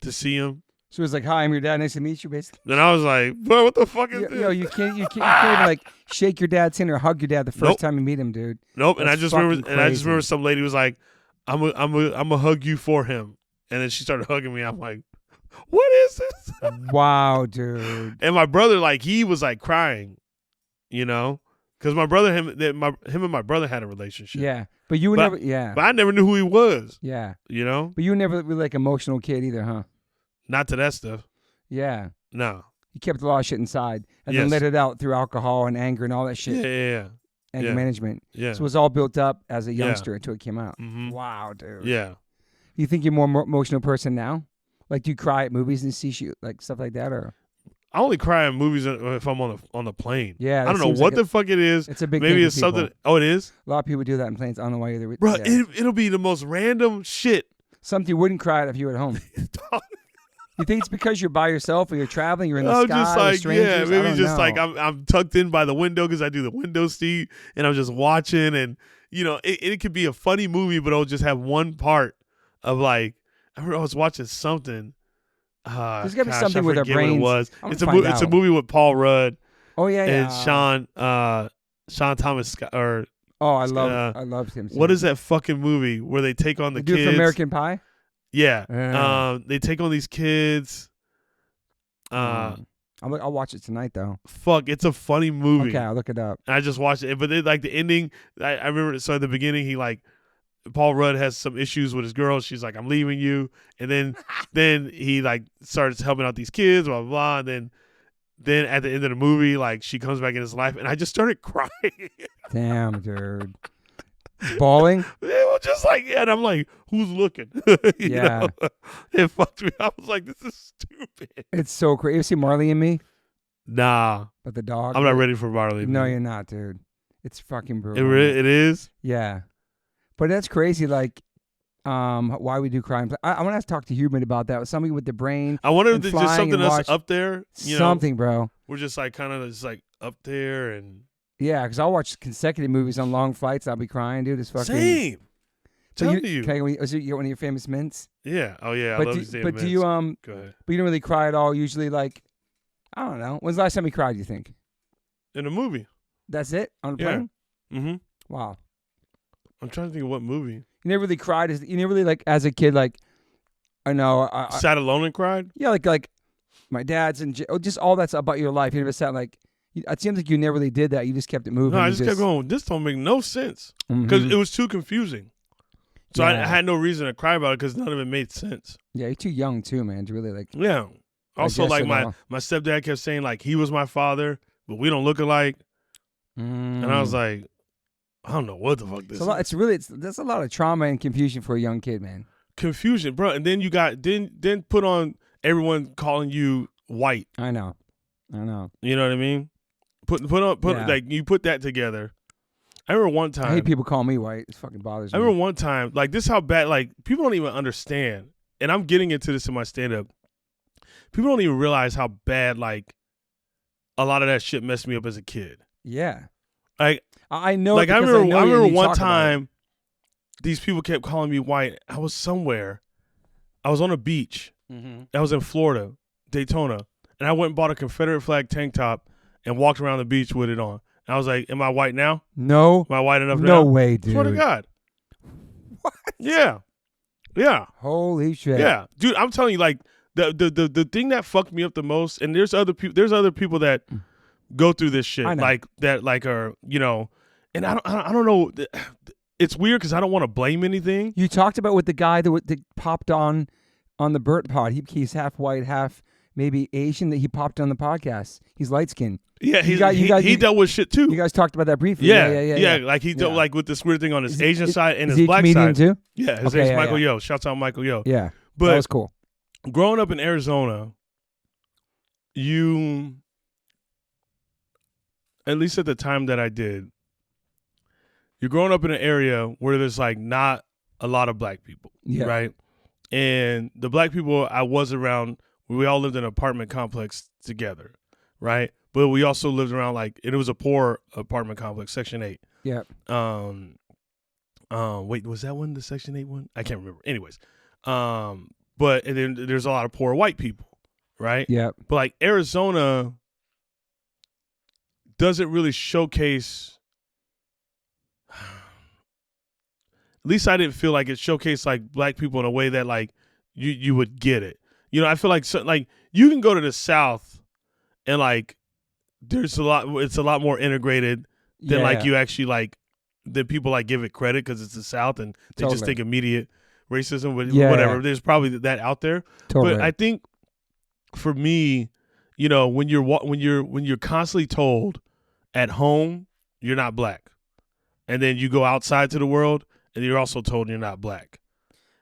to see him. So it was like, hi, I'm your dad. Nice to meet you, basically. Then I was like, bro, what the fuck is this? You can't even shake your dad's hand or hug your dad the first time you meet him, dude. Nope. And I just remember some lady was like, I'm a hug you for him. And then she started hugging me. I'm like, what is this? Wow, dude. And my brother, he was crying, because my brother, him and my brother had a relationship. Yeah. But you were never, yeah. But I never knew who he was. Yeah. But you were never really emotional kid either, huh? Not to that stuff. Yeah. No. You kept a lot of shit inside and then let it out through alcohol and anger and all that shit. Yeah. Anger management. Yeah. So it was all built up as a youngster until it came out. Mm-hmm. Wow, dude. Yeah. You think you're more emotional person now? Like, do you cry at movies and see shit, like stuff like that, or? I only cry in movies if I'm on the plane. Yeah, I don't know what the fuck it is. It's a big maybe thing it's for something. people. Oh, it is. A lot of people do that in planes. I don't know why either. Bro, yeah. it'll be the most random shit. Something you wouldn't cry at if you were at home. You think it's because you're by yourself or you're traveling, you're in the sky just like, with strangers? yeah, maybe I just know. like I'm tucked in by the window because I do the window seat and I'm just watching, and you know it could be a funny movie, but it'll just have one part of like I remember I was watching something. There's gotta be something with our brains. What it was. It's a movie with Paul Rudd. Oh yeah, and Sean Thomas Scott or. Oh, I loved him. What is that fucking movie where they take on the kids? Do it for American Pie? Yeah. They take on these kids. I'll watch it tonight though. Fuck, it's a funny movie. Okay, I'll look it up. And I just watched it, but then like the ending, I remember. So at the beginning, he like Paul Rudd has some issues with his girl. She's like, "I'm leaving you," and then he like starts helping out these kids, blah blah blah, and then at the end of the movie, like she comes back in his life, and I just started crying. Damn, dude. Bawling? It was just like, yeah, and I'm like, who's looking? Yeah. know? It fucked me. I was like, this is stupid. It's so crazy. You ever see Marley and Me? Nah. But the dog? I'm not ready for Marley and Me. No, you're not, dude. It's fucking brutal. It is? Yeah. But that's crazy, like, why we do crime. I want to talk to Human about that. Somebody with the brain. I wonder if there's just something else up there. Something, bro. We're just like kind of just like up there and. Yeah, because I'll watch consecutive movies on long flights. I'll be crying, dude. It's fucking. Same. Telling you. Is it one of your famous mints? Yeah. Oh yeah. But I love these damn But mints. do you Go ahead. But you don't really cry at all. Usually, like, I don't know. When's the last time you cried? You think? In a movie. That's it on a plane. Mm-hmm. Wow. I'm trying to think of what movie. You never really cried. You never really like as a kid, like. I know. Sat alone and cried. Yeah, like my dad's and just all that's about your life. You never sat like. It seems like you never really did that. You just kept it moving. No, I just kept going. This don't make no sense because it was too confusing. So I had no reason to cry about it because none of it made sense. Yeah, you're too young too, man, to really like. Yeah. Also, like my stepdad kept saying like he was my father, but we don't look alike. And I was like, I don't know what the fuck this is. That's a lot of trauma and confusion for a young kid, man. Confusion, bro. And then you got then put on everyone calling you white. I know. You know what I mean? Like you put that together. I remember one time. I hate people call me white. It fucking bothers me. I remember one time, like this is how bad, like people don't even understand. And I'm getting into this in my stand-up. People don't even realize how bad, like, a lot of that shit messed me up as a kid. Yeah. Like I know. Like I remember one time, these people kept calling me white. I was somewhere. I was on a beach. Mm-hmm. I was in Florida, Daytona, and I went and bought a Confederate flag tank top and walked around the beach with it on. And I was like, "Am I white now? No. Am I white enough now? No way, dude. Swear to God. What? Yeah. Holy shit. Yeah, dude. I'm telling you, like the thing that fucked me up the most, and there's other people that go through this shit, like that, like are and I don't know. It's weird because I don't want to blame anything. You talked about with the guy that popped on the Burt pod. He's half white, half maybe Asian. That he popped on the podcast. He's light skinned. Yeah, he dealt with shit too. You guys talked about that briefly. Yeah. Like he dealt like with this weird thing on his Asian side and his black side too. Yeah, his name's Michael Yo. Shouts out Michael Yo. Yeah, but that was cool. Growing up in Arizona, at least at the time that I did, you're growing up in an area where there's like not a lot of black people, right? And the black people I was around, we all lived in an apartment complex together, right? But we also lived around it was a poor apartment complex, Section 8. Yeah. Wait, was that one the Section 8 one? I can't remember. Anyways, but and then there's a lot of poor white people, right? Yeah. But like Arizona doesn't really showcase. At least I didn't feel like it showcased like black people in a way that like you would get it. I feel like you can go to the South and like it's a lot more integrated than like you actually like than people like give it credit because it's the South and they just think immediate racism, but whatever. There's probably that out there. Totally. But I think for me, when you're constantly told at home you're not black, and then you go outside to the world and you're also told you're not black.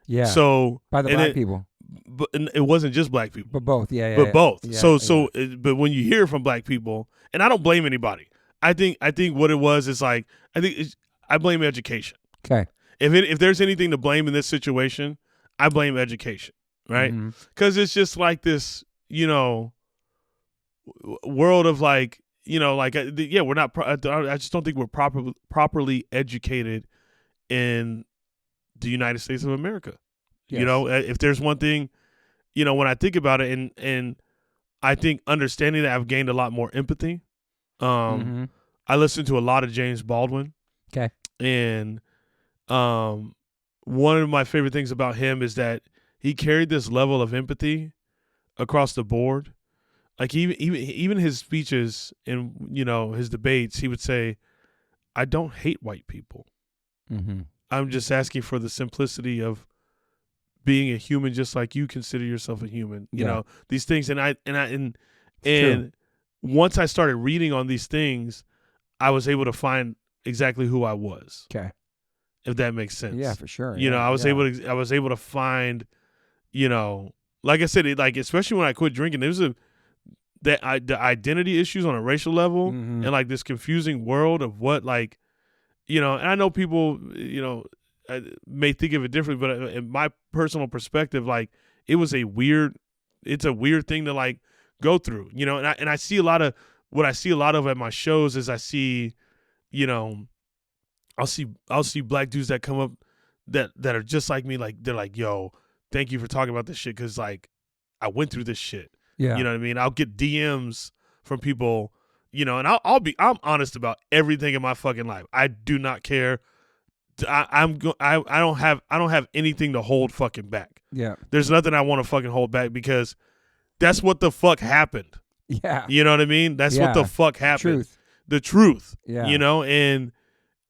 Yeah. So by the black people. but it wasn't just black people. But both, yeah. But both. Yeah, But when you hear from black people, and I don't blame anybody. I think what it was is like I blame education. Okay. If there's anything to blame in this situation, I blame education, right? Because it's just like this, world of like, we're not. I just don't think we're properly educated in the United States of America. Yes. If there's one thing, when I think about it, and I think understanding that I've gained a lot more empathy. I listen to a lot of James Baldwin. Okay. And one of my favorite things about him is that he carried this level of empathy across the board. Like even his speeches and his debates, he would say, "I don't hate white people. I'm just asking for the simplicity of being a human, just like you consider yourself a human." These things, and once I started reading on these things, I was able to find exactly who I was. Okay. If that makes sense. Yeah, for sure. I was able to find, like I said, especially when I quit drinking, there was the identity issues on a racial level and like this confusing world of what and I know people, may think of it differently, but in my personal perspective, like it's a weird thing to like go through, and I see a lot of what I see a lot of at my shows is I see, I'll see black dudes that come up that are just like me. Like they're like, "Yo, thank you for talking about this shit." 'Cause like I went through this shit. Yeah. You know what I mean? I'll get DMs from people, and I'm honest about everything in my fucking life. I do not care. I don't have anything to hold fucking back. Yeah. There's nothing I want to fucking hold back because that's what the fuck happened. Yeah. You know what I mean? That's what the fuck happened. The truth. Yeah.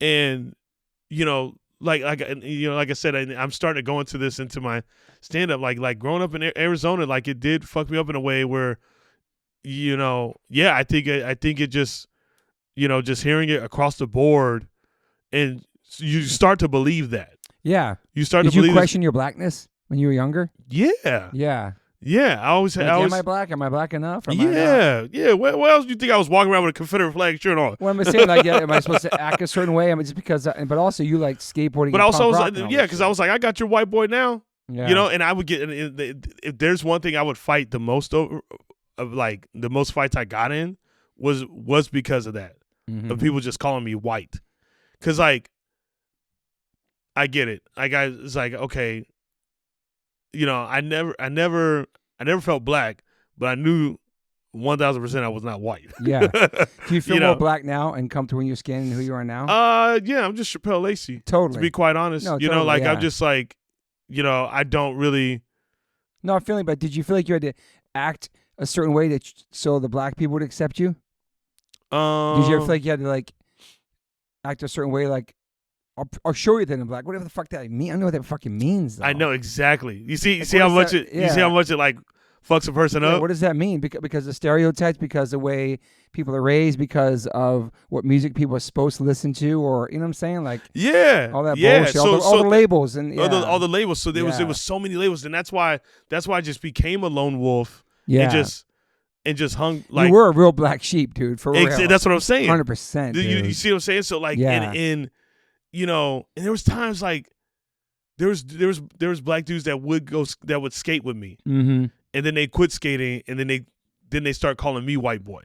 And like I said, I'm starting to go into my stand up, like growing up in Arizona, like it did fuck me up in a way where, I think it just, just hearing it across the board, and you start to believe that. Yeah. You start Did to believe you question your blackness when you were younger? Yeah. Yeah. Yeah, I always. Am I black? Am I black enough? Yeah. What else do you think I was walking around with a Confederate flag shirt on? Well, I'm saying like, am I supposed to act a certain way? Just because, but also you like skateboarding. But also, because I was like, I got your white boy now. Yeah. And I would get. If there's one thing I would fight the most over, of like the most fights I got in was because of that, of people just calling me white, because like, I get it. Like it's like okay. I never felt black, but I knew 1,000% I was not white. Yeah. Do you feel more black now and comfortable in your skin and who you are now? Yeah, I'm just Shapel Lacey. Totally. To be quite honest. No, totally, I'm just like, I don't really. No, I'm feeling, but did you feel like you had to act a certain way so the black people would accept you? Did you ever feel like you had to like act a certain way, like, I'll show you that I'm black. Whatever the fuck that means. I don't know what that fucking means, though. I know exactly. You see how much it like fucks a person up? What does that mean? Because of stereotypes, because of the way people are raised, because of what music people are supposed to listen to, or, you know what I'm saying? Like, all that bullshit, all the labels. And all the labels. So there was so many labels, and that's why I just became a lone wolf. Yeah. And just hung like. You were a real black sheep, dude, for real. That's what I'm saying. 100%. You see what I'm saying? So like, and there was times like there was black dudes that would skate with me, and then they quit skating, and then they start calling me white boy.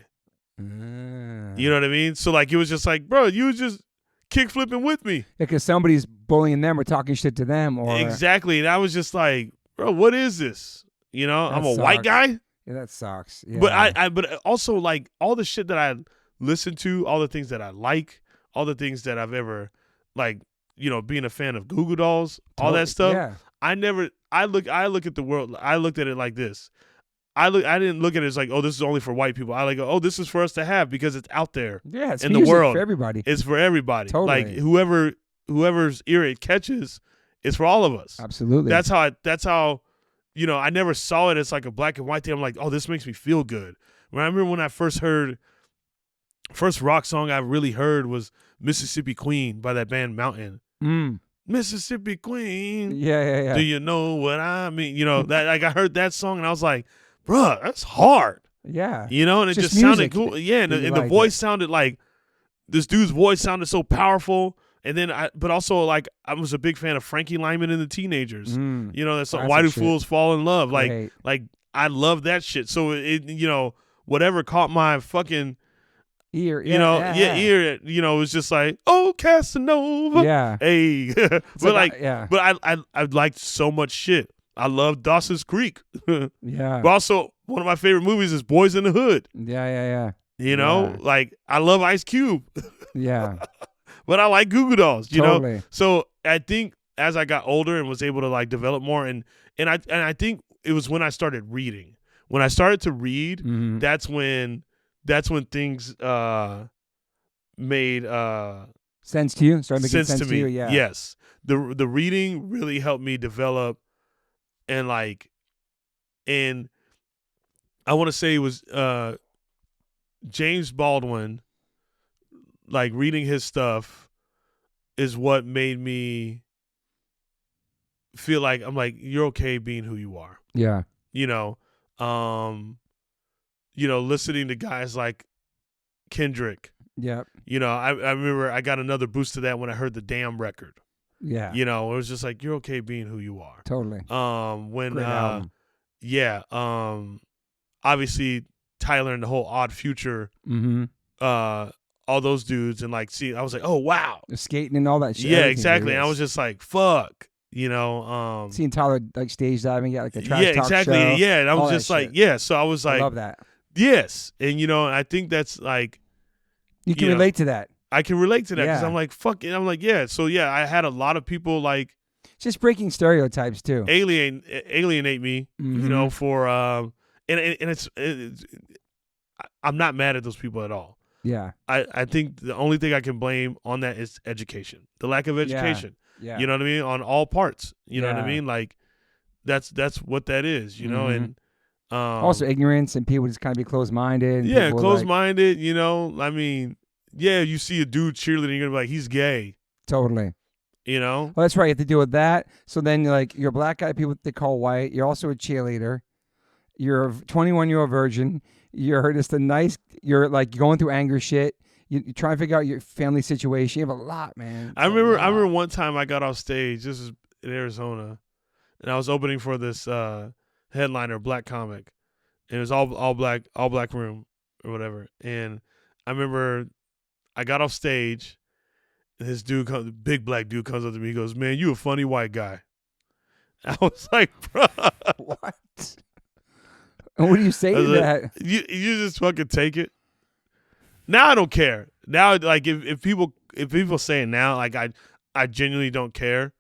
You know what I mean? So like it was just like, bro, you was just kick flipping with me because somebody's bullying them or talking shit to them, or exactly. And I was just like, bro, what is this? I'm a white guy. Yeah, that sucks. Yeah. But also like all the shit that I listen to, all the things that I like, all the things that I've ever. Like, being a fan of Goo Goo Dolls, all that stuff. Yeah. I look at the world. I looked at it like this. I didn't look at it as like, oh, this is only for white people. I like, oh, this is for us to have because it's out there. Yeah, it's in the world for everybody. It's for everybody. Totally. Like whoever's ear it catches, it's for all of us. Absolutely. That's how. I never saw it as like a black and white thing. I'm like, oh, this makes me feel good. I remember when I first rock song I really heard was Mississippi Queen by that band Mountain. Mississippi Queen. Yeah. Do you know what I mean? You know, that like I heard that song and I was like, bruh, that's hard. Yeah. You know, and it just sounded cool. Yeah, and the like voice sounded like this dude's voice sounded so powerful. And then but also like I was a big fan of Frankie Lyman and the Teenagers. You know, that's like, Why Do Fools Fall in Love? Like I love that shit. So it you know, whatever caught my fucking ear, ear, you know, it was just like, oh, Casanova. Yeah. Hey. But I liked so much shit. I love Dawson's Creek. Yeah. But also one of my favorite movies is Boys in the Hood. Yeah. You know, like I love Ice Cube. Yeah. But I like Goo Goo Dolls, you totally. know? So I think as I got older and was able to like develop more and I think it was when I started reading. When I started to read, that's when things made sense to you. Started making sense to me. You, yeah. Yes. The reading really helped me develop and I want to say it was James Baldwin. Like reading his stuff is what made me feel like I'm like, you're okay being who you are. Yeah. You know, listening to guys like Kendrick. Yeah. You know, I remember I got another boost to that when I heard the Damn record. Yeah. You know, it was just like, you're okay being who you are. Totally. Great album. Obviously Tyler and the whole Odd Future. All those dudes and like see I was like, oh wow, the skating and all that shit. Yeah, exactly. And I was just like, fuck, you know. Seeing Tyler like stage diving at like a trash talk exactly. show. Yeah, and I was just like, yeah. So I was like, I love that. Yes, and you know, I think that's like you can relate to that. I can relate to that because I'm like, fuck it. I'm like, yeah. So yeah, I had a lot of people like just breaking stereotypes too. Alienate me, you know, for and it's I'm not mad at those people at all. Yeah. I think the only thing I can blame on that is education. The lack of education. Yeah. You know what I mean? On all parts. You know what I mean? Like that's what that is, you know, and also ignorance and people just kind of be closed-minded. Yeah, closed-minded, you know. I mean, yeah, you see a dude cheerleading, you're gonna be like, he's gay. Totally. You know? Well, that's right. You have to deal with that. So then you're a black guy, people they call white. You're also a cheerleader. You're a 21-year-old virgin. You're just you're like going through anger shit. You try to figure out your family situation. You have a lot, man. I remember one time I got off stage. This is in Arizona, and I was opening for this headliner, black comic, and it was all black room or whatever. And I remember I got off stage, and this big black dude comes up to me. He goes, "Man, you a funny white guy." I was like, "Bro, what?" And what do you say to that? You just fucking take it. Now I don't care. Now like if people say it now, like I genuinely don't care.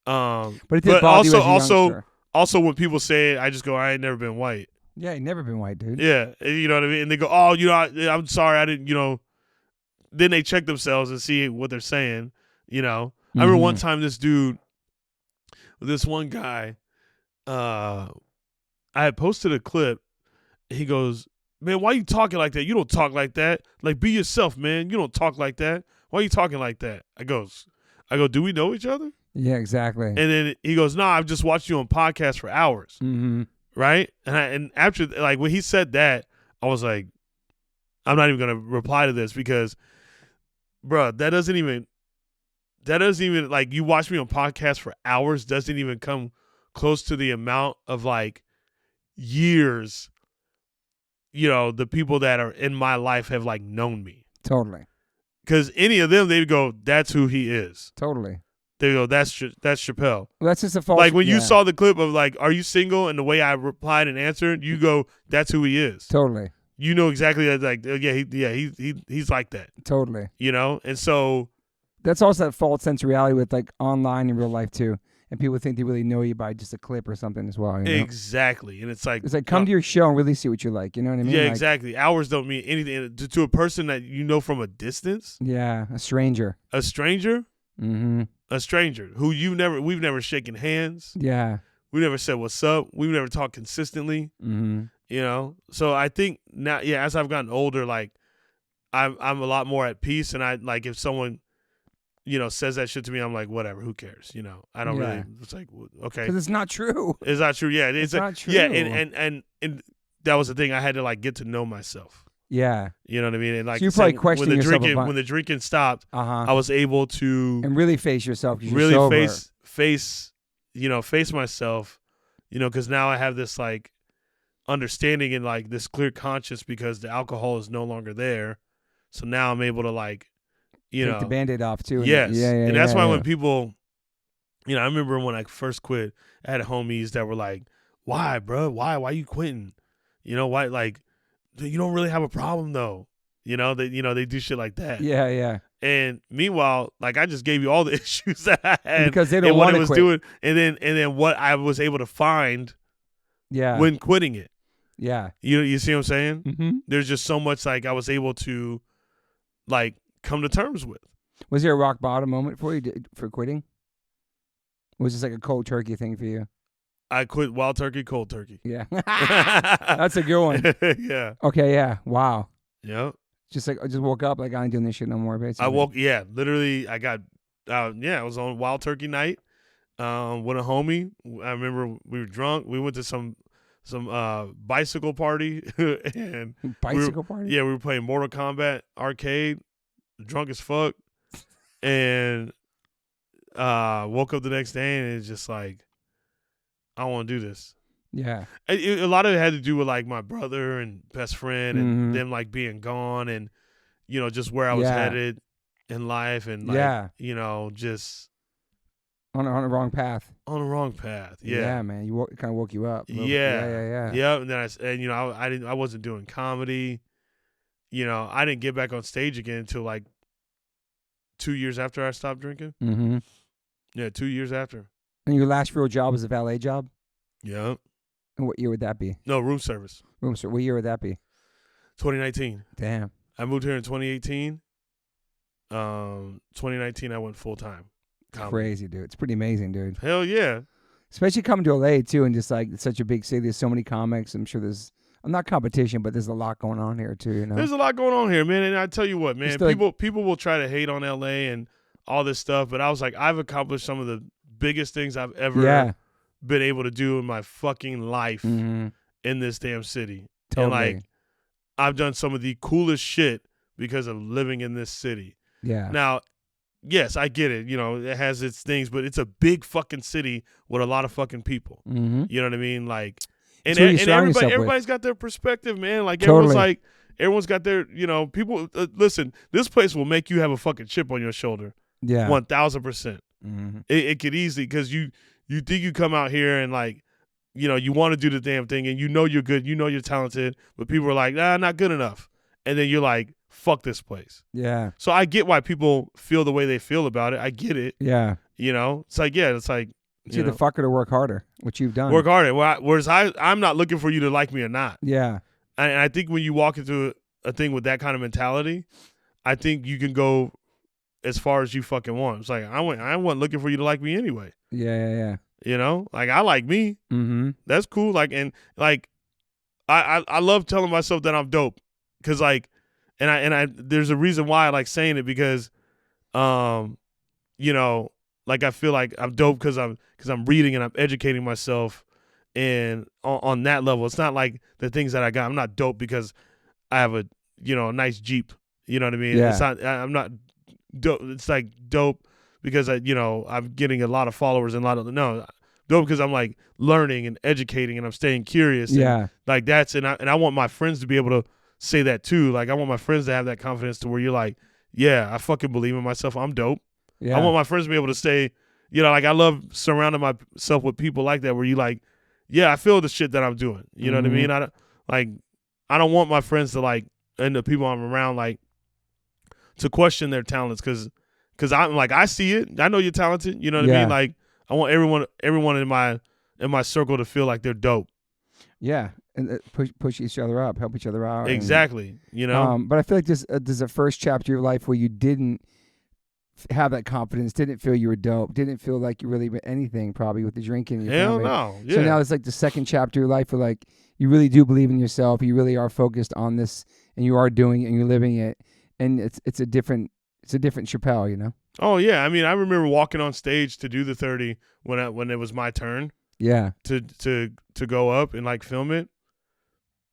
But it did bother you as a youngster. Also when people say it, I just go, I ain't never been white. Yeah, you never been white, dude. Yeah, you know what I mean. And they go, oh, you know, I'm sorry, I didn't, you know. Then they check themselves and see what they're saying. You know, I remember one time this one guy, I had posted a clip. He goes, man, why you talking like that? You don't talk like that. Like, be yourself, man. You don't talk like that. Why are you talking like that? I go, do we know each other? Yeah, exactly. And then he goes, nah, I've just watched you on podcasts for hours. Right? And after, like, when he said that, I was like, I'm not even going to reply to this because, bro, that doesn't even, like, you watch me on podcasts for hours doesn't even come close to the amount of, like, years, you know, the people that are in my life have, like, known me. Totally. Because any of them, they'd go, that's who he is. Totally. They go, that's Shapel. Well, that's just a false. Like when you saw the clip of like, are you single? And the way I replied and answered, you go, that's who he is. Totally. You know exactly that. Like, he's like that. Totally. You know, and so that's also that false sense of reality with like online and real life too. And people think they really know you by just a clip or something as well. You know? Exactly. And it's like come to your show and really see what you like. You know what I mean? Yeah, like, exactly. Hours don't mean anything to a person that you know from a distance. Yeah, a stranger. A stranger. Mm-hmm. A stranger who we've never shaken hands. Yeah. We never said what's up. We've never talked consistently. Mm-hmm. You know? So I think now, yeah, as I've gotten older, like I'm a lot more at peace. And I like if someone says that shit to me, I'm like, whatever, who cares? I don't really. It's like, okay, because it's not true. It's not true. Yeah, it's not true. Yeah, and that was the thing. I had to like get to know myself. Yeah, you know what I mean. And like, so you probably questioning yourself when the drinking stopped, I was able to and really face yourself. Really sober. face myself. Because now I have this like understanding and like this clear conscience because the alcohol is no longer there. So now I'm able to like, take the Band-Aid off too. Yes. And that's why when people, I remember when I first quit, I had homies that were like, why, bro? Why you quitting? Why? Like, you don't really have a problem though. They do shit like that. Yeah, yeah. And meanwhile, like I just gave you all the issues that I had because they don't want to quit. Doing, and then what I was able to find, when quitting it. Yeah. You see what I'm saying? Mm-hmm. There's just so much like I was able to, like, come to terms with. Was there a rock bottom moment for you for quitting? Was this like a cold turkey thing for you? I quit wild turkey, cold turkey. Yeah. That's a good one. Yeah. Okay, yeah. Wow. Yep. Just like I just woke up like I ain't doing this shit no more, basically. Literally I got I was on wild turkey night with a homie. I remember we were drunk. We went to some bicycle party and party? Yeah, we were playing Mortal Kombat arcade, drunk as fuck. And woke up the next day and it's just like, I don't want to do this. Yeah. A lot of it had to do with like my brother and best friend and them like being gone and, just where I was headed in life and like, just on the wrong path. On the wrong path. Yeah. Yeah, man. It kind of woke you up. Yeah. And then I wasn't doing comedy. I didn't get back on stage again until like 2 years after I stopped drinking. Mm-hmm. Yeah, 2 years after. And your last real job was a valet job? Yeah. And what year would that be? No, room service. Room service. What year would that be? 2019. Damn. I moved here in 2018. 2019, I went full time. Crazy, dude. It's pretty amazing, dude. Hell yeah. Especially coming to LA too, and just like it's such a big city. There's so many comics. I'm sure there's not competition, but there's a lot going on here too. There's a lot going on here, man. And I tell you what, man, people will try to hate on LA and all this stuff, but I was like, I've accomplished some of the biggest things I've ever been able to do in my fucking life in this damn city. Totally. And like, I've done some of the coolest shit because of living in this city. Yeah. Now, yes, I get it. It has its things, but it's a big fucking city with a lot of fucking people. Mm-hmm. You know what I mean? Like, and everybody's got their perspective, man. Like, everyone's got their, people, listen, this place will make you have a fucking chip on your shoulder. Yeah. 1,000%. Mm-hmm. It could easily, because you think you come out here and like, you want to do the damn thing and you're good, you're talented, but people are like, nah, not good enough. And then you're like, fuck this place. Yeah. So I get why people feel the way they feel about it. I get it. Yeah. It's like, it's either fuck it or work harder, which you've done. Work harder. Whereas I'm not looking for you to like me or not. Yeah. And I think when you walk into a thing with that kind of mentality, I think you can go as far as you fucking want. It's like, I wasn't looking for you to like me anyway. Yeah. Like I like me. Mm-hmm. That's cool. Like, and like, I love telling myself that I'm dope. Cause like, and I there's a reason why I like saying it because, like I feel like I'm dope because I'm reading and I'm educating myself, and on that level, it's not like the things that I got. I'm not dope because I have a nice Jeep. You know what I mean? Yeah. It's not. I'm not dope. It's like dope because I'm getting a lot of followers and dope because I'm like learning and educating and I'm staying curious. Yeah. And like I want my friends to be able to say that too. Like I want my friends to have that confidence to where you're like, yeah, I fucking believe in myself. I'm dope. Yeah. I want my friends to be able to say, like I love surrounding myself with people like that where you like, yeah, I feel the shit that I'm doing. You know what I mean? I don't want my friends to like, and the people I'm around like to question their talents because I'm like, I see it. I know you're talented. You know what I mean? Like I want everyone in my circle to feel like they're dope. Yeah, and push each other up, help each other out. Exactly. But I feel like there's a first chapter of your life where you didn't have that confidence, didn't feel you were dope, didn't feel like you really anything probably with the drinking. Hell no. Yeah. So now it's like the second chapter of your life where like you really do believe in yourself, you really are focused on this, and you are doing it and you're living it, and it's a different It's a different Shapel, you know? Oh, yeah. I mean, I remember walking on stage to do the 30 when it was my turn. Yeah. To go up and like film it.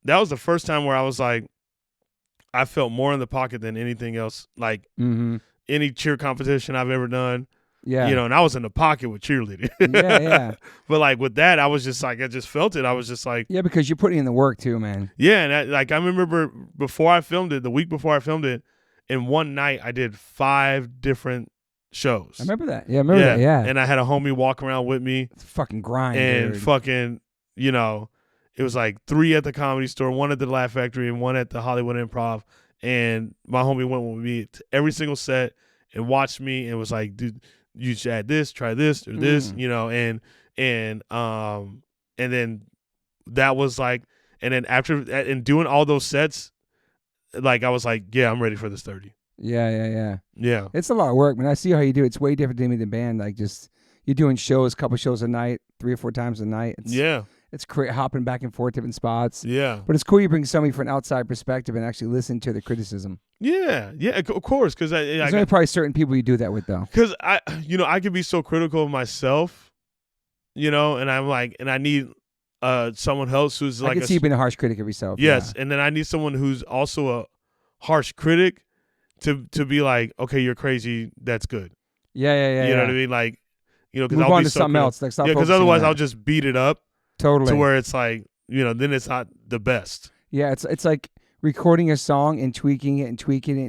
That was the first time where I was like, I felt more in the pocket than anything else. Like any cheer competition I've ever done. Yeah. You know, and I was in the pocket with cheerleading. Yeah. But like with that, I was just like, I just felt it. I was just like, yeah, because you're putting in the work too, man. Yeah, and I remember before I filmed it, the week before I filmed it, in one night I did 5 different shows. I remember that. Yeah, I remember that. Yeah. And I had a homie walk around with me. It's a fucking grind, and dude. Fucking, you know, it was like 3 at the Comedy Store, 1 at the Laugh Factory, and 1 at the Hollywood Improv. And my homie went with me to every single set and watched me and was like, dude, you should add this, try this, or this, you know, and then that was like, and then after and doing all those sets, like I was like, yeah, I'm ready for this 30. Yeah. Yeah. It's a lot of work, man. I see how you do it. It's way different than the band. Like just you're doing shows, couple shows a night, 3 or 4 times a night. It's hopping back and forth different spots. Yeah. But it's cool you bring somebody from an outside perspective and actually listen to the criticism. Yeah, of course. Because there's only probably certain people you do that with, though. Because I could be so critical of myself, you know, and I'm like, and I need someone else who's like. I can see you being a harsh critic of yourself. Yes, and then I need someone who's also a harsh critic to be like, okay, you're crazy. That's good. Yeah. You know what I mean? Like, you know, because Move I'll on be to something else. Like, stop because otherwise I'll just beat it up. Totally. To where it's like, you know, then it's not the best. Yeah, it's like recording a song and tweaking it and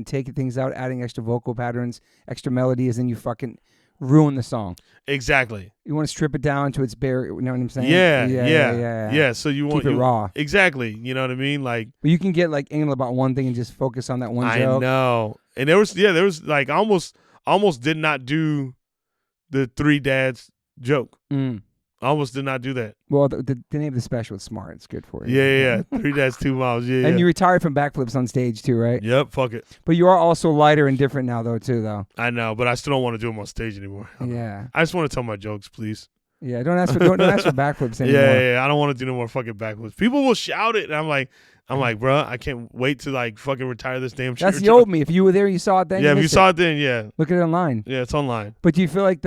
taking things out, adding extra vocal patterns, extra melodies, and you fucking ruin the song. Exactly. You want to strip it down to its bare, you know what I'm saying? Yeah. So you want keep it raw. Exactly. You know what I mean? Like, but you can get like anal about one thing and just focus on that one joke. I know. And there was like almost did not do the 3 dads joke. I almost did not do that. Well, the name of the special is smart. It's good for you. Yeah. 3 dads, 2 miles. Yeah. And you retired from backflips on stage too, right? Yep. Fuck it. But you are also lighter and different now, though, too, though. I know, but I still don't want to do them on stage anymore. Yeah. I just want to tell my jokes, please. Yeah. Don't ask for backflips anymore. Yeah. I don't want to do no more fucking backflips. People will shout it, and I'm like, bro, I can't wait to like fucking retire this damn shit. That's the old me. If you were there, you saw it then. Yeah. If you saw it then, yeah. Look at it online. Yeah, it's online. But do you feel like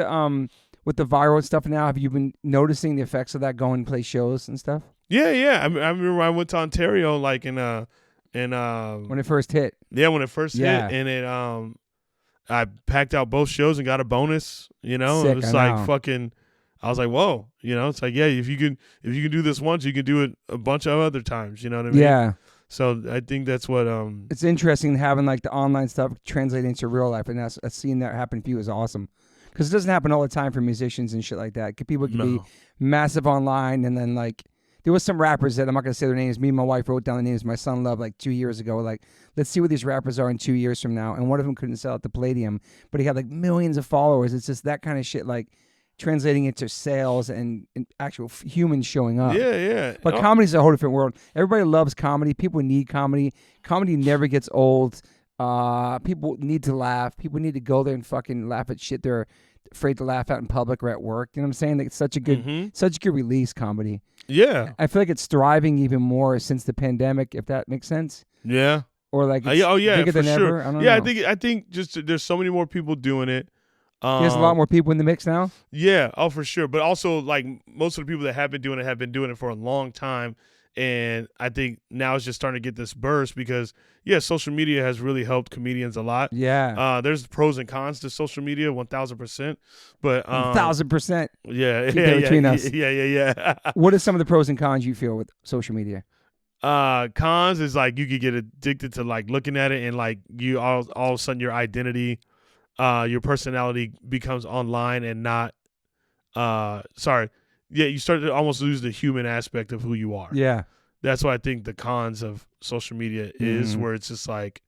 with the viral stuff now, have you been noticing the effects of that going to play shows and stuff? Yeah. I remember I went to Ontario like in when it first hit. Yeah, when it first hit, and it I packed out both shows and got a bonus. You know, Sick, it was like fucking. I was like, whoa, you know, it's like, yeah, if you can do this once, you can do it a bunch of other times. You know what I mean? Yeah. So I think that's what It's interesting having like the online stuff translating into real life, and that's seeing that happen for you is awesome. Because it doesn't happen all the time for musicians and shit like that. People can be massive online, and then like there was some rappers that I'm not gonna say their names. Me and my wife wrote down the names. My son loved like 2 years ago. Like, let's see what these rappers are in 2 years from now. And one of them couldn't sell at the Palladium, but he had like millions of followers. It's just that kind of shit, like translating into sales and actual humans showing up. Yeah. But comedy's a whole different world. Everybody loves comedy. People need comedy. Comedy never gets old. People need to laugh. People need to go there and fucking laugh at shit they're afraid to laugh at in public or at work. You know what I'm saying? Like, it's such a good release, comedy. Yeah. I feel like it's thriving even more since the pandemic, if that makes sense. Yeah. Or like it's bigger than ever. I don't know. I think just there's so many more people doing it. There's a lot more people in the mix now. Yeah, for sure. But also, like, most of the people that have been doing it for a long time. And I think now it's just starting to get this burst because, social media has really helped comedians a lot. Yeah. There's pros and cons to social media, 1,000%. But 1,000%. Yeah. Between us. Yeah. What are some of the pros and cons you feel with social media? Cons is like you could get addicted to like looking at it, and like you all of a sudden your identity, your personality becomes online and not. You start to almost lose the human aspect of who you are. Yeah. That's what I think the cons of social media is, where it's just like,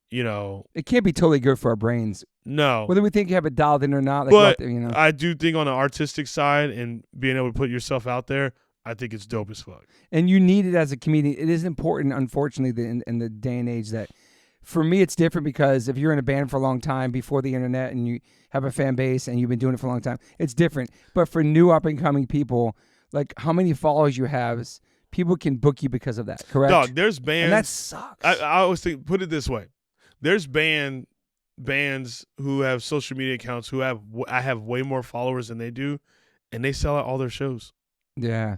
you know. It can't be totally good for our brains. No. Whether we think you have it dialed in or not. Like, but I do think on the artistic side and being able to put yourself out there, I think it's dope as fuck. And you need it as a comedian. It is important, unfortunately, in the day and age that, for me, it's different because if you're in a band for a long time before the internet and you have a fan base and you've been doing it for a long time, it's different. But for new up-and-coming people, like how many followers you have, people can book you because of that, correct? Dog, there's bands. And that sucks. I always think, put it this way. There's bands bands who have social media accounts I have way more followers than they do, and they sell out all their shows. Yeah.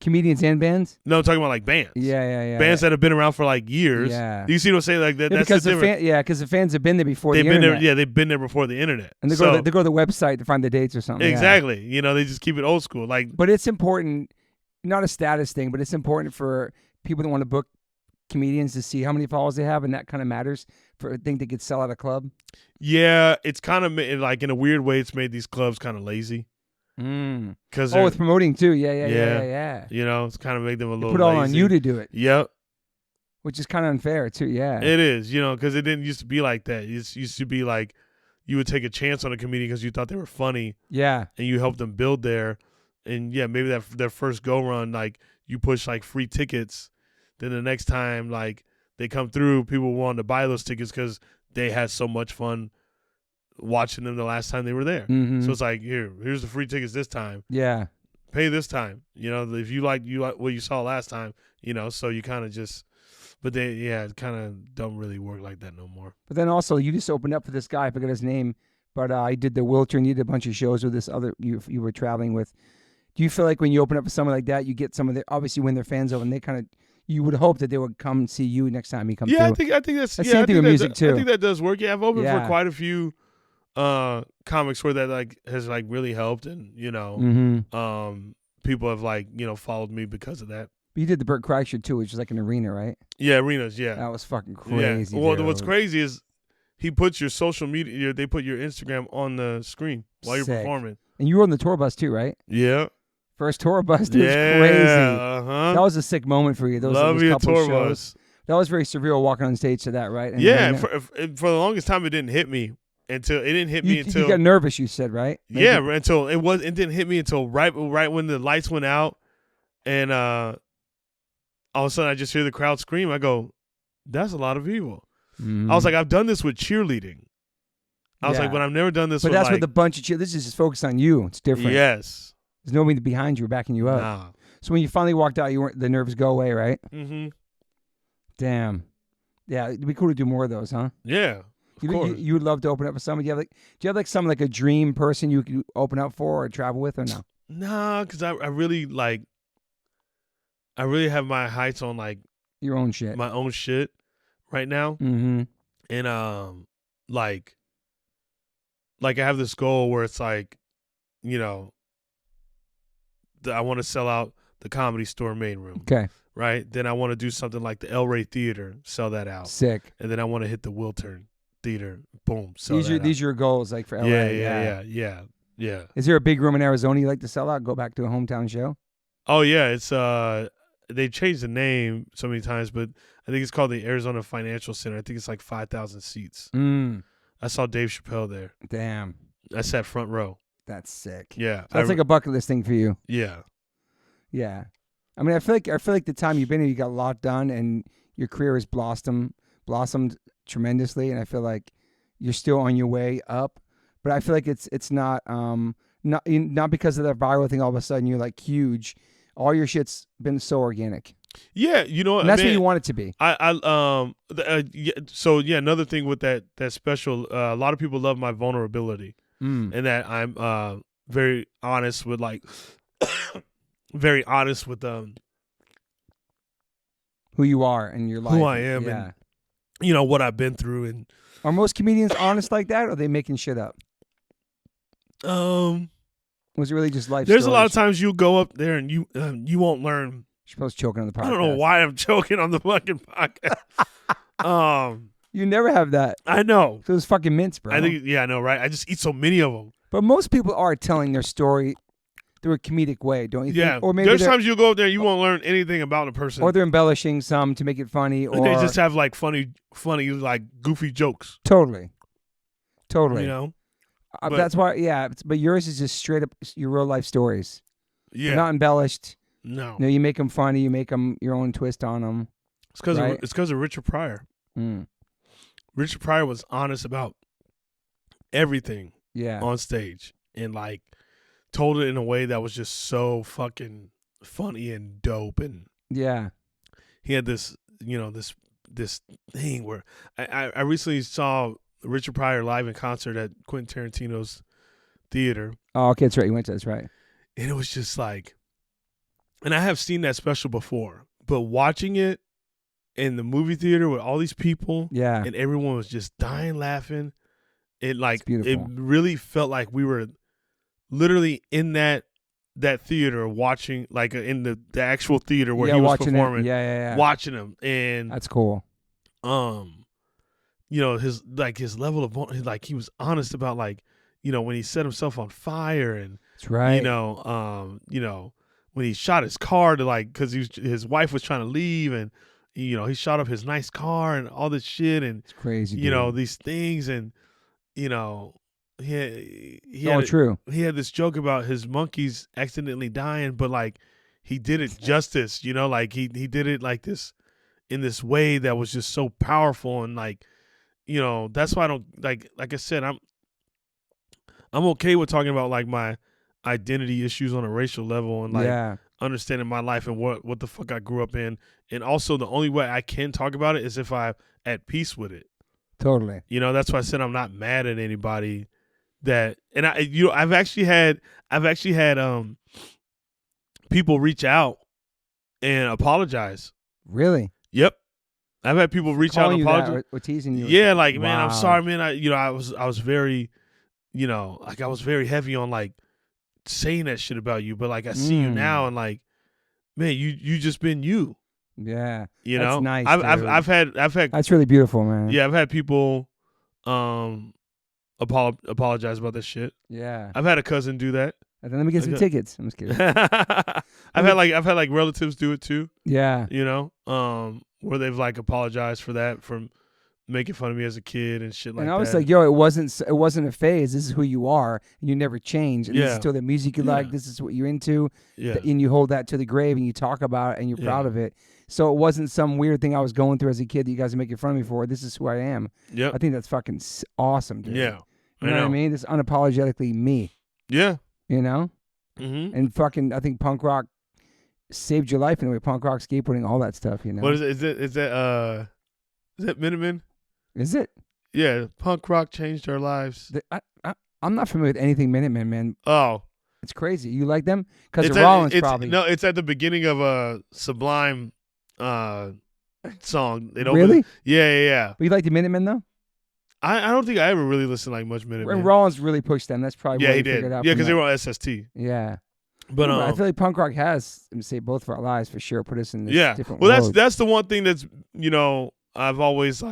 Comedians and bands? No, I'm talking about like bands. Yeah. Bands that have been around for like years. Yeah. You see what I'm saying? Like that. Yeah, that's because the difference. because the fans have been there before They've the been internet. there. Yeah, they've been there before the internet. And they go to the website to find the dates or something. Exactly. Yeah. You know, they just keep it old school. Like, but it's important, not a status thing, but it's important for people that want to book comedians to see how many followers they have, and that kind of matters for a thing that could sell at a club. Yeah, it's kind of like in a weird way, it's made these clubs kind of lazy. Because with promoting too. Yeah. You know, it's kind of made them a little. Put all lazy. on you to do it. Yep. Which is kind of unfair too. Yeah. It is, you know, because it didn't used to be like that. It used to be like you would take a chance on a comedian because you thought they were funny. Yeah. And you helped them build there, and yeah, maybe their first go run, like you push like free tickets. Then the next time, like they come through, people want to buy those tickets because they had so much fun watching them the last time they were there. Mm-hmm. So it's like, here's the free tickets this time. Yeah. Pay this time. You know, if you like what you saw last time, you know, so you kind of just, but it kind of don't really work like that no more. But then also, you just opened up for this guy, I forget his name, but I did the Wiltern, you did a bunch of shows with this other, you were traveling with. Do you feel like when you open up for someone like that, you get some of their, obviously when they're fans of, and they kind of, you would hope that they would come see you next time you come through. I think that's the same thing with music too. I think that does work. Yeah, I've opened for quite a few comics where that like has like really helped, and you know, people have like, you know, followed me because of that. But you did the Burt Kreischer too, which is like an arena, right? Yeah, arenas. Yeah, that was fucking crazy. Yeah. Well, dude. What's crazy is he puts your social media. They put your Instagram on the screen while you're performing. And you were on the tour bus too, right? Yeah. First tour bus, dude, was crazy. That was a sick moment for you. Love your tour shows. Bus. That was very surreal walking on stage to that, right? And for the longest time, it didn't hit me until you got nervous. You said, right? Maybe. Yeah, until it didn't hit me until right when the lights went out, and all of a sudden I just hear the crowd scream. I go, "That's a lot of people." I was like, "I've done this with cheerleading." I was like, "But I've never done this." But with that's with a bunch of This is just focused on you. It's different. Yes. There's nobody behind you backing you up. Nah. So when you finally walked out, the nerves go away, right? Mm-hmm. Damn. Yeah, it'd be cool to do more of those, huh? Yeah. Of course. You would love to open up for somebody. Do you have like some like a dream person you could open up for or travel with, or no? Nah, because I really have my heights on like your own shit. My own shit right now. Mm-hmm. And like I have this goal where it's like, you know, I want to sell out the Comedy Store main room. Okay. Right? Then I want to do something like the El Rey Theater, sell that out. Sick. And then I want to hit the Wiltern Theater, boom, sell these that out. These are your goals, like for LA. Yeah. Is there a big room in Arizona you like to sell out? Go back to a hometown show? Oh yeah, it's they changed the name so many times, but I think it's called the Arizona Financial Center. I think it's like 5,000 seats. I saw Dave Chappelle there. Damn. I sat front row. That's sick. Yeah. So that's like a bucket list thing for you. Yeah. Yeah. I mean, I feel like the time you've been here, you got a lot done, and your career has blossomed tremendously, and I feel like you're still on your way up. But I feel like it's not because of that viral thing. All of a sudden, you're like huge. All your shit's been so organic. Yeah, you know, and that's what you want it to be. So another thing with that special, a lot of people love my vulnerability, and that I'm very honest with who you are and your life, who I am, and you know what I've been through. And are most comedians honest like that, or are they making shit up? Was it really just life? There's stories? A lot of times you go up there and you won't learn. You're supposed to choking on the podcast. I don't know why I'm choking on the fucking podcast. You never have that. I know. So it's fucking mints, bro. I think, I know, right? I just eat so many of them. But most people are telling their story through a comedic way, don't you think? Yeah. Or maybe there's times you go up there, you won't learn anything about a person. Or they're embellishing some to make it funny. Or they just have like funny, like goofy jokes. Totally. You know? That's why, but yours is just straight up your real life stories. Yeah. They're not embellished. No. You make them funny. You make them your own twist on them. It's because of Richard Pryor. Richard Pryor was honest about everything on stage, and like told it in a way that was just so fucking funny and dope. And he had this, you know, this thing where I recently saw Richard Pryor live in concert at Quentin Tarantino's theater. Oh, okay, that's right. You went to that's right. And it was just like, and I have seen that special before, but watching it in the movie theater with all these people, and everyone was just dying laughing. It really felt like we were literally in that theater watching, like in the actual theater where he was performing. Watching him, and that's cool. His level of he was honest about when he set himself on fire, and that's right. When he shot his car to because his wife was trying to leave, and he shot up his nice car and all this shit, and it's crazy. These things, and he true. He had this joke about his monkeys accidentally dying, but he did it justice. He did it like this in this way that was just so powerful, and that's why I don't like I said, I'm okay with talking about my identity issues on a racial level and understanding my life and what the fuck I grew up in. And also the only way I can talk about it is if I'm at peace with it. Totally. That's why I said I'm not mad at anybody that, and I've actually had people reach out and apologize. Really? Yep. I've had people reach out and apologize. Or teasing you. Yeah, man, I'm sorry, man. I was very, I was very heavy on saying that shit about you, but I see you now, and man, you just been you. Yeah, that's nice. I've had. That's really beautiful, man. Yeah, I've had people, apologize about this shit. Yeah, I've had a cousin do that. And then let me get some tickets. I'm just kidding. I've had relatives do it too. Yeah, where they've apologized for that, from making fun of me as a kid and shit like that. And I was like, yo, it wasn't a phase. This is who you are, and you never change. And this is still the music you like. This is what you're into. Yeah. And you hold that to the grave, and you talk about it, and you're proud of it. So it wasn't some weird thing I was going through as a kid that you guys are making fun of me for. This is who I am. Yeah. I think that's fucking awesome, dude. Yeah. You know what I mean? This is unapologetically me. Yeah. Mm-hmm. And fucking, I think punk rock saved your life in a way. Punk rock, skateboarding, all that stuff, What is it? Is that Minutemen? Is it? Yeah, punk rock changed our lives. I'm not familiar with anything Minutemen, man. Oh. It's crazy. You like them? Because of Rollins, probably. No, it's at the beginning of a Sublime song. Really? Yeah. But you like the Minutemen, though? I don't think I ever really listened much Minutemen. And Rollins really pushed them. That's probably why he did. Figured out. Yeah, because they were on SST. Yeah. But I feel like punk rock has, say, both of our lives for sure, put us in this different world. That's the one thing that's, I've always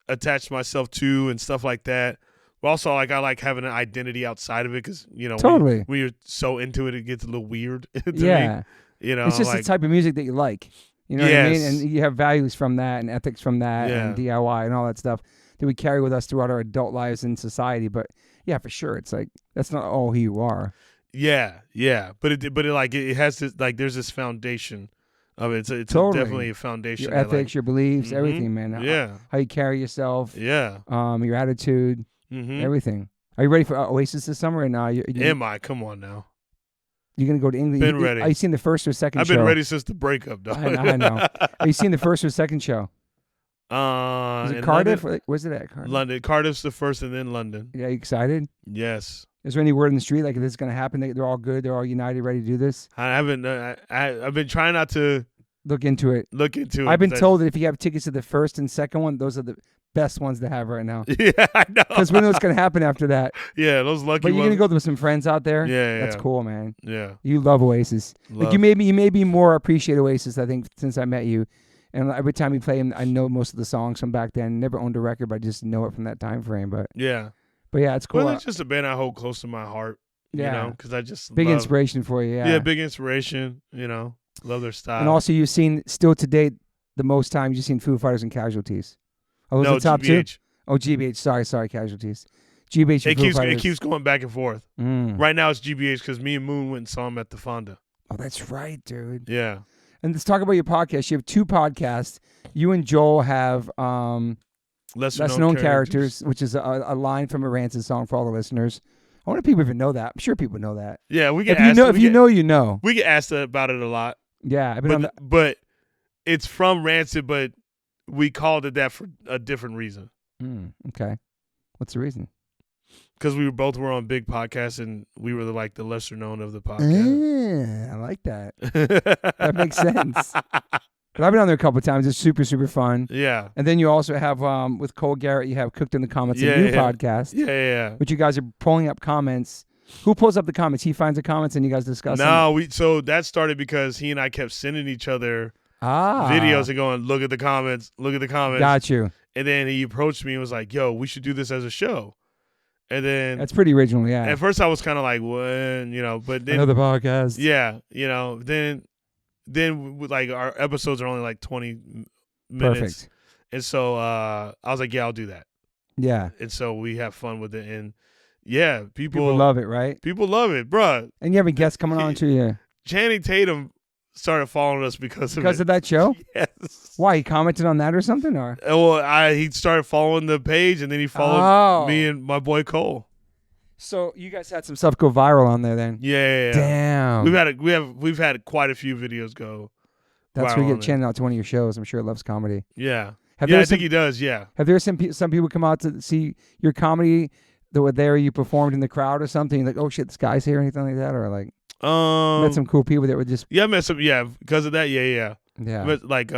attached myself to and stuff like that. But also, I like having an identity outside of it, because totally, when you're so into it, it gets a little weird to me. It's just the type of music that you like. You know what I mean? And you have values from that and ethics from that and DIY and all that stuff that we carry with us throughout our adult lives in society. But yeah, for sure, it's that's not all who you are. Yeah. But it has this there's this foundation of it. It's totally. Definitely a foundation. Your ethics, your beliefs, everything, man. Yeah. How you carry yourself. Yeah. Your attitude. Everything. Are you ready for Oasis this summer? And am I? Come on now. You're gonna go to England. Been ready. Are you seeing the first or second show? I've been ready since the breakup, dog. I know. Are you seeing the first or second show? Is it Cardiff? Where's it at? Cardiff? London. Cardiff's the first, and then London. Yeah, you excited? Yes. Is there any word in the street if this is gonna happen? They're all good. They're all united, ready to do this. I haven't. I've been trying not to look into it. I've been told that if you have tickets to the first and second one, those are the best ones to have right now. Yeah, I know. Because we know what's going to happen after that. Yeah, those lucky ones. But you're going to go with some friends out there? Yeah. That's cool, man. Yeah. You love Oasis. You may be more appreciate Oasis, I think, since I met you. And every time you play them, I know most of the songs from back then. Never owned a record, but I just know it from that time frame. But yeah, it's cool. Well, it's just a band I hold close to my heart. Yeah. Because I just big inspiration for you. Yeah, big inspiration. Love their style. And also, you've seen still to date the most times you've seen Foo Fighters and Casualties. Oh, those the top GBH. Two? Oh, GBH. Sorry, Casualties. GBH. It keeps going back and forth. Right now it's GBH because me and Moon went and saw him at the Fonda. Oh, that's right, dude. Yeah. And let's talk about your podcast. You have two podcasts. You and Joel have Lesser Known Characters, which is a line from a Rancid song for all the listeners. I wonder if people even know that. I'm sure people know that. Yeah, we get asked. If you know, you know. We get asked about it a lot. Yeah, but it's from Rancid, but we called it that for a different reason. Okay. What's the reason? Because we both were on big podcasts, and we were the lesser known of the podcast. I like that. That makes sense. But I've been on there a couple of times. It's super, super fun. Yeah. And then you also have, with Cole Garrett, you have Cooked in the Comments, a new podcast. Yeah. Which you guys are pulling up comments. Who pulls up the comments? He finds the comments and you guys discuss them? No, so that started because he and I kept sending each other videos and going, look at the comments. Got you. And then he approached me and was like, yo, we should do this as a show. And then that's pretty original, yeah. At first I was kind of like, what, but then another podcast. Yeah, then like our episodes are only like 20 minutes. Perfect. And so I was like, yeah, I'll do that. Yeah. And so we have fun with it, and yeah, people love it, right? People love it, bruh. And you have a guest coming on too, yeah. Channing Tatum started following us because of that show? Yes. Why, he commented on that or something, or? Well, he started following the page, and then he followed me and my boy Cole. So you guys had some stuff go viral on there, then? Yeah. Damn. We've had quite a few videos go. That's where you get Channing out to one of your shows. I'm sure he loves comedy. Yeah. I think he does. Yeah. Have there some people come out to see your comedy that were there? You performed in the crowd or something? Like, oh shit, this guy's here, or anything like that, or like? Met some cool people that were just. Yeah, I met some. Yeah, because of that. Yeah. Met, like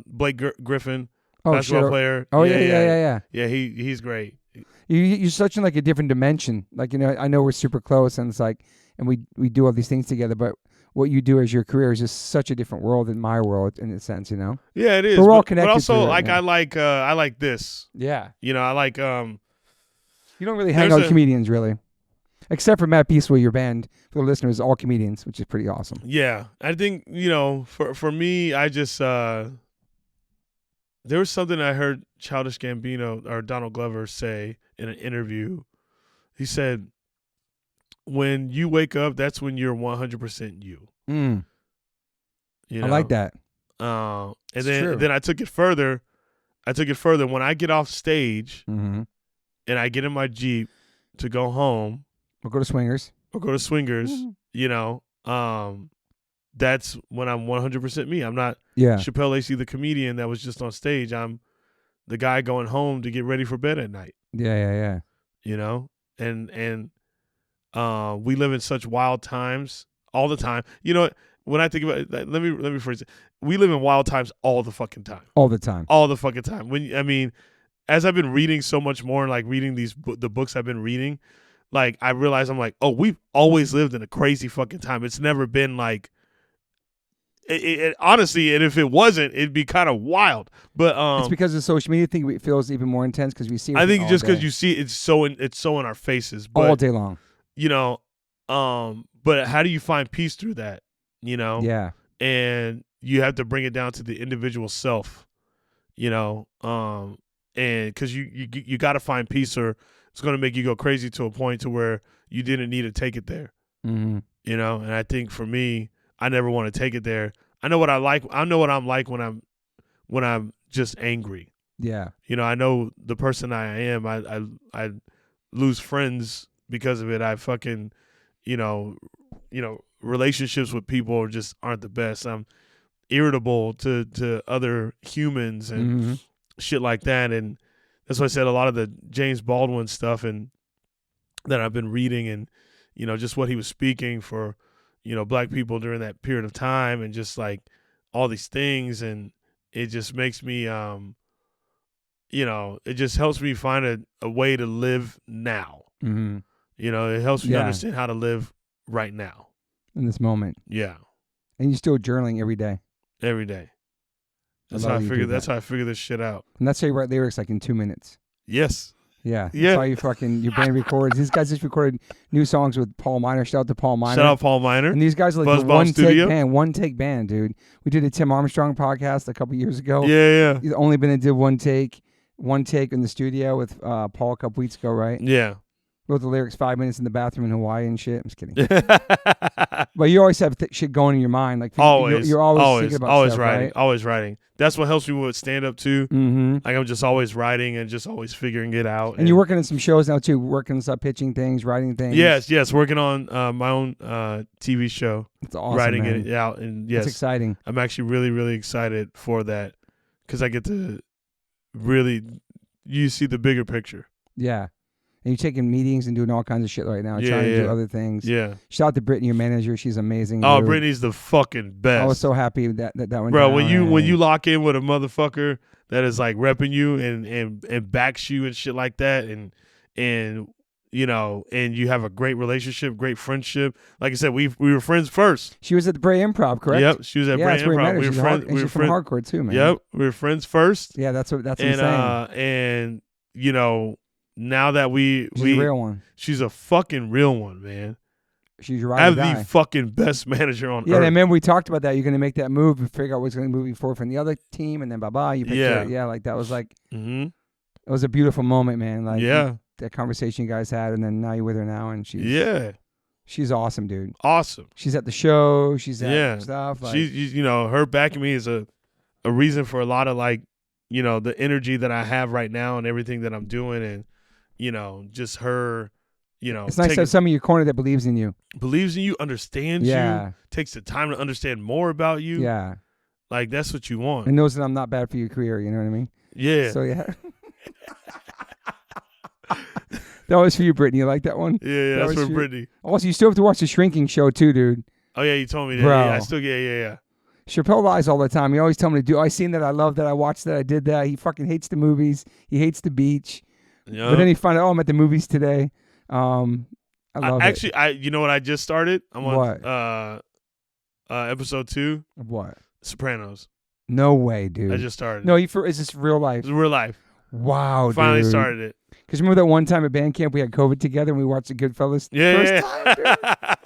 Blake Griffin, basketball player. Oh yeah. Yeah, he's great. You're such in like a different dimension. Like, I know we're super close, and it's like, and we do all these things together, but what you do as your career is just such a different world than my world in a sense, Yeah, it is. But we're all connected. But also, like, I like this. Yeah. I like. You don't really hang out with comedians, really, except for Matt Peaceful, your band. For the listeners, all comedians, which is pretty awesome. Yeah, I think for me, I just there was something I heard Childish Gambino or Donald Glover say in an interview. He said, when you wake up, that's when you're 100% you. I like that. And then I took it further. When I get off stage and I get in my Jeep to go home. Or go to Swingers. That's when I'm 100% me. I'm not Shapel Lacey, the comedian that was just on stage. I'm the guy going home to get ready for bed at night. Yeah. And we live in such wild times all the time. When I think about it, let me phrase it. We live in wild times all the fucking time. All the time. As I've been reading so much more and like reading the books I've been reading, like I realize I'm like, oh, we've always lived in a crazy fucking time. It's never been like it honestly, and if it wasn't, it'd be kind of wild. But it's because of the social media thing. It feels even more intense because we see. I think just because you see it's so in our faces, but, all day long. But how do you find peace through that? Yeah. And you have to bring it down to the individual self. And because you got to find peace, or it's going to make you go crazy to a point to where you didn't need to take it there. Mm-hmm. And I think for me, I never want to take it there. I know what I like. I know what I'm like when I'm just angry. Yeah. I know the person I am. I lose friends because of it. I fucking, relationships with people just aren't the best. I'm irritable to other humans and shit like that. And that's why I said a lot of the James Baldwin stuff and that I've been reading and, just what he was speaking for, black people during that period of time and just like all these things. And it just makes me, it just helps me find a way to live now. Mm-hmm. It helps me understand how to live right now. In this moment. Yeah. And you're still journaling every day. Every day. That's how I figure this shit out. And that's how you write lyrics like in 2 minutes. Yes. Yeah. That's how your brain records. These guys just recorded new songs with Paul Miner. Shout out to Paul Miner. Shout out Paul Miner. And these guys are like a one-take band, dude. We did a Tim Armstrong podcast a couple years ago. Yeah. He's only been to do one take in the studio with Paul a couple weeks ago, right? Yeah. Wrote the lyrics 5 minutes in the bathroom in Hawaii and shit. I'm just kidding. But you always have shit going in your mind. Like always. You're always thinking about stuff, writing. Right? Always writing. That's what helps me with stand-up, too. Mm-hmm. Like, I'm just always writing and just always figuring it out. And you're working on some shows now, too. Working on stuff, pitching things, writing things. Yes. Working on my own TV show. It's awesome, writing it out. And yes. It's exciting. I'm actually really, really excited for that because I get to really, you see the bigger picture. Yeah. And you're taking meetings and doing all kinds of shit right now, trying to do other things. Yeah. Shout out to Brittany, your manager. She's amazing. Oh, dude. Brittany's the fucking best. I was so happy that went Bro, down. when you lock in with a motherfucker that is like repping you and backs you and shit like that, and you know, and you have a great relationship, great friendship. Like I said, we were friends first. She was at the Bray Improv, correct? Yep, she was at Bray Improv. We were friends. She's from hardcore too, man. Yep, we were friends first. Yeah, that's what I'm saying. And you know, now that she's a real one. She's a fucking real one, man. She's right. I have the fucking best manager on earth. Yeah, and remember we talked about that. You're going to make that move and figure out what's going to move you forward from the other team, and then bye-bye. You picked her. Yeah, like that was like, it was a beautiful moment, man. Like, that conversation you guys had, and then now you're with her now, and she's awesome, dude. Awesome. She's at the show. She's at stuff. Like, she's you know, her backing me is a reason for a lot of like, you know, the energy that I have right now and everything that I'm doing, and you know, just her, you know. It's nice to have somebody in your corner that believes in you. Believes in you, understands you, takes the time to understand more about you. Yeah. Like, that's what you want. And knows that I'm not bad for your career, you know what I mean? Yeah. So, yeah. That was for you, Brittany. You like that one? Yeah, that's for Brittany. Also, you still have to watch the Shrinking Show, too, dude. Oh, yeah, you told me that. Bro. Yeah, I still get, yeah. Chappelle lies all the time. He always tell me to do. I seen that. I love that. I watched that. I did that. He fucking hates the movies. He hates the beach. Yep. But then he found out, I'm at the movies today. I love it. Actually, you know what I just started? I'm on what? Episode 2. Of what? Sopranos. No way, dude. I just started. No, is this real life? It's real life. Wow, Finally dude. started it. Because remember that one time at band camp we had COVID together and we watched the Goodfellas? Yeah. First time, dude.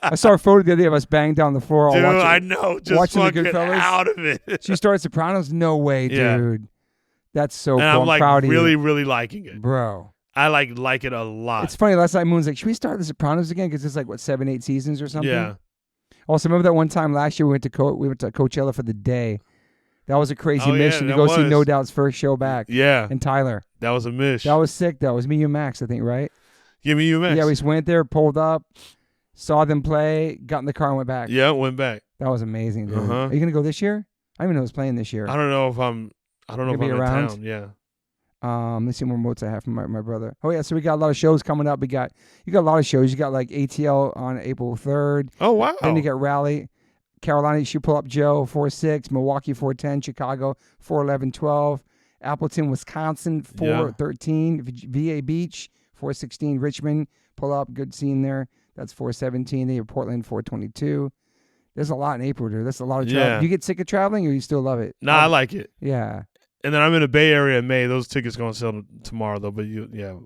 I saw a photo the other day of us banging down the floor. Dude, watching, I know. Just watching fucking the Goodfellas. Out of it. She started Sopranos? No way, dude. Yeah. That's so and cool. I'm like proud of really, you. really liking it. Bro. I like it a lot. It's funny. Last night Moon's like, should we start the Sopranos again? Because it's like, what, 7, 8 seasons or something? Yeah. Also, remember that one time last year we went to Coachella for the day? That was a crazy mission to go see No Doubt's first show back. Yeah. And Tyler. That was a mish. That was sick, though. It was me and Max, I think, right? Yeah, me and Max. Yeah, we just went there, pulled up, saw them play, got in the car and went back. Yeah, went back. That was amazing, dude. Are you going to go this year? I don't even know who's playing this year. I don't know if I'm in around. town. Yeah. Let's see what more notes I have from my brother. Oh, yeah, so we got a lot of shows coming up. You got a lot of shows. You got like ATL on April 3rd. Oh, wow. Then you got Raleigh. Carolina, you should pull up Joe, 4-6. Milwaukee, 4-10. Chicago, 4-11-12. Appleton, Wisconsin, 4-13. VA Beach, 4-16. Richmond, pull up. Good scene there. That's 4-17. Then you have Portland, 4-22. There's a lot in April, dude. That's a lot of travel. Yeah. Do you get sick of traveling or you still love it? Nah, I like it. Yeah. And then I'm in the Bay Area in May. Those tickets going to sell tomorrow, though. But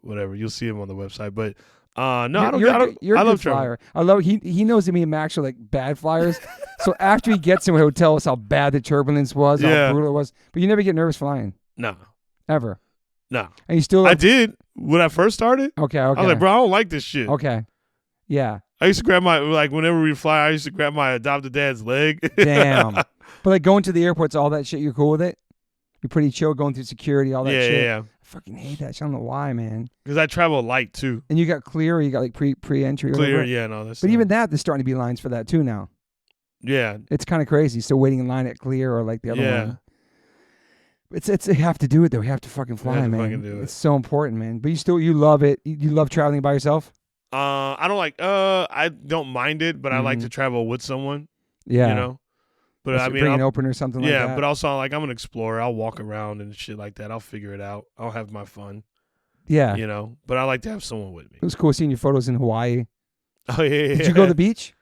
whatever. You'll see them on the website. But you're a good flyer. I love he knows that me and Max are like bad flyers. So after he gets in, he'll tell us how bad the turbulence was, how brutal it was. But you never get nervous flying. No. Ever. No. And you still I did when I first started. Okay. I was like, bro, I don't like this shit. Okay. Yeah. I used to grab whenever we fly, I used to grab my adopted dad's leg. Damn. But like going to the airports, all that shit, you're cool with it? You're pretty chill going through security, all that shit? Yeah. I fucking hate that shit. I don't know why, man. Because I travel light, too. And you got clear or you got like pre-entry? Clear, or yeah, no. But even that, there's starting to be lines for that, too, now. Yeah. It's kind of crazy. Still waiting in line at clear or like the other one. It's you have to do it, though. You have to fucking fly, man. Fucking do it. It's so important, man. But you love it. You love traveling by yourself? I don't like, I don't mind it, but I like to travel with someone. Yeah. You know? But I mean, bring an open or something like that. Yeah, but also like I'm an explorer. I'll walk around and shit like that. I'll figure it out. I'll have my fun. Yeah. You know, but I like to have someone with me. It was cool seeing your photos in Hawaii. Oh, yeah. Did you go to the beach?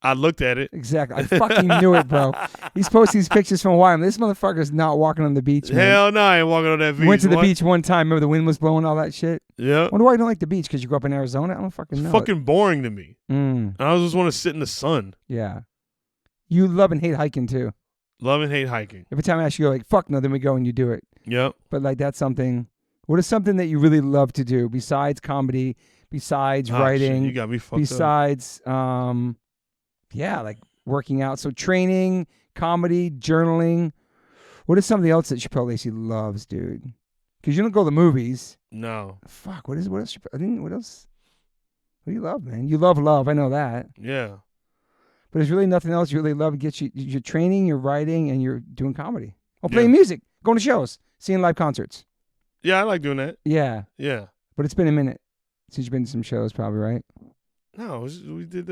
I looked at it. Exactly. I fucking knew it, bro. He's posting these pictures from Hawaii. This motherfucker's not walking on the beach, man. Hell no, I ain't walking on that beach. Went to the beach one time. Remember the wind was blowing, all that shit? Yeah. Wonder why you don't like the beach? Because you grew up in Arizona? I don't fucking know. It's fucking boring to me. And I just want to sit in the sun. Yeah. You love and hate hiking, too. Love and hate hiking. Every time I ask you, go like, fuck no, then we go and you do it. Yep. But like that's something. What is something that you really love to do besides comedy, besides writing? Shit, you got me fucked besides, like working out. So training, comedy, journaling. What is something else that Shapel Lacey loves, dude? Because you don't go to the movies. No. Fuck. What else? What else? What do you love, man? You love love. I know that. Yeah. But there's really nothing else you really love. It gets you. You're training, you're writing, and you're doing comedy. Oh, playing music, going to shows, seeing live concerts. Yeah, I like doing that. Yeah. Yeah. But it's been a minute. Since you've been to some shows, probably, right? No, we did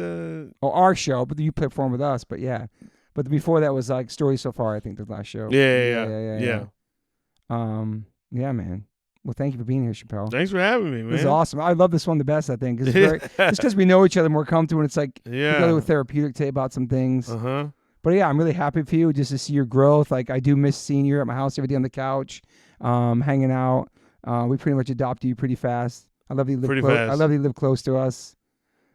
our show, but you performed with us. But yeah, but before that was like Stories So Far. I think the last show. Yeah. Yeah, man. Well, thank you for being here, Shapel. Thanks for having me, man. This is awesome. I love this one the best, I think. It's just because we know each other more comfortable, and it's like we go with therapeutic to about some things. But yeah, I'm really happy for you just to see your growth. Like, I do miss seeing you at my house every day on the couch, hanging out. We pretty much adopted you pretty fast. I love that you live close. I love that you live close to us.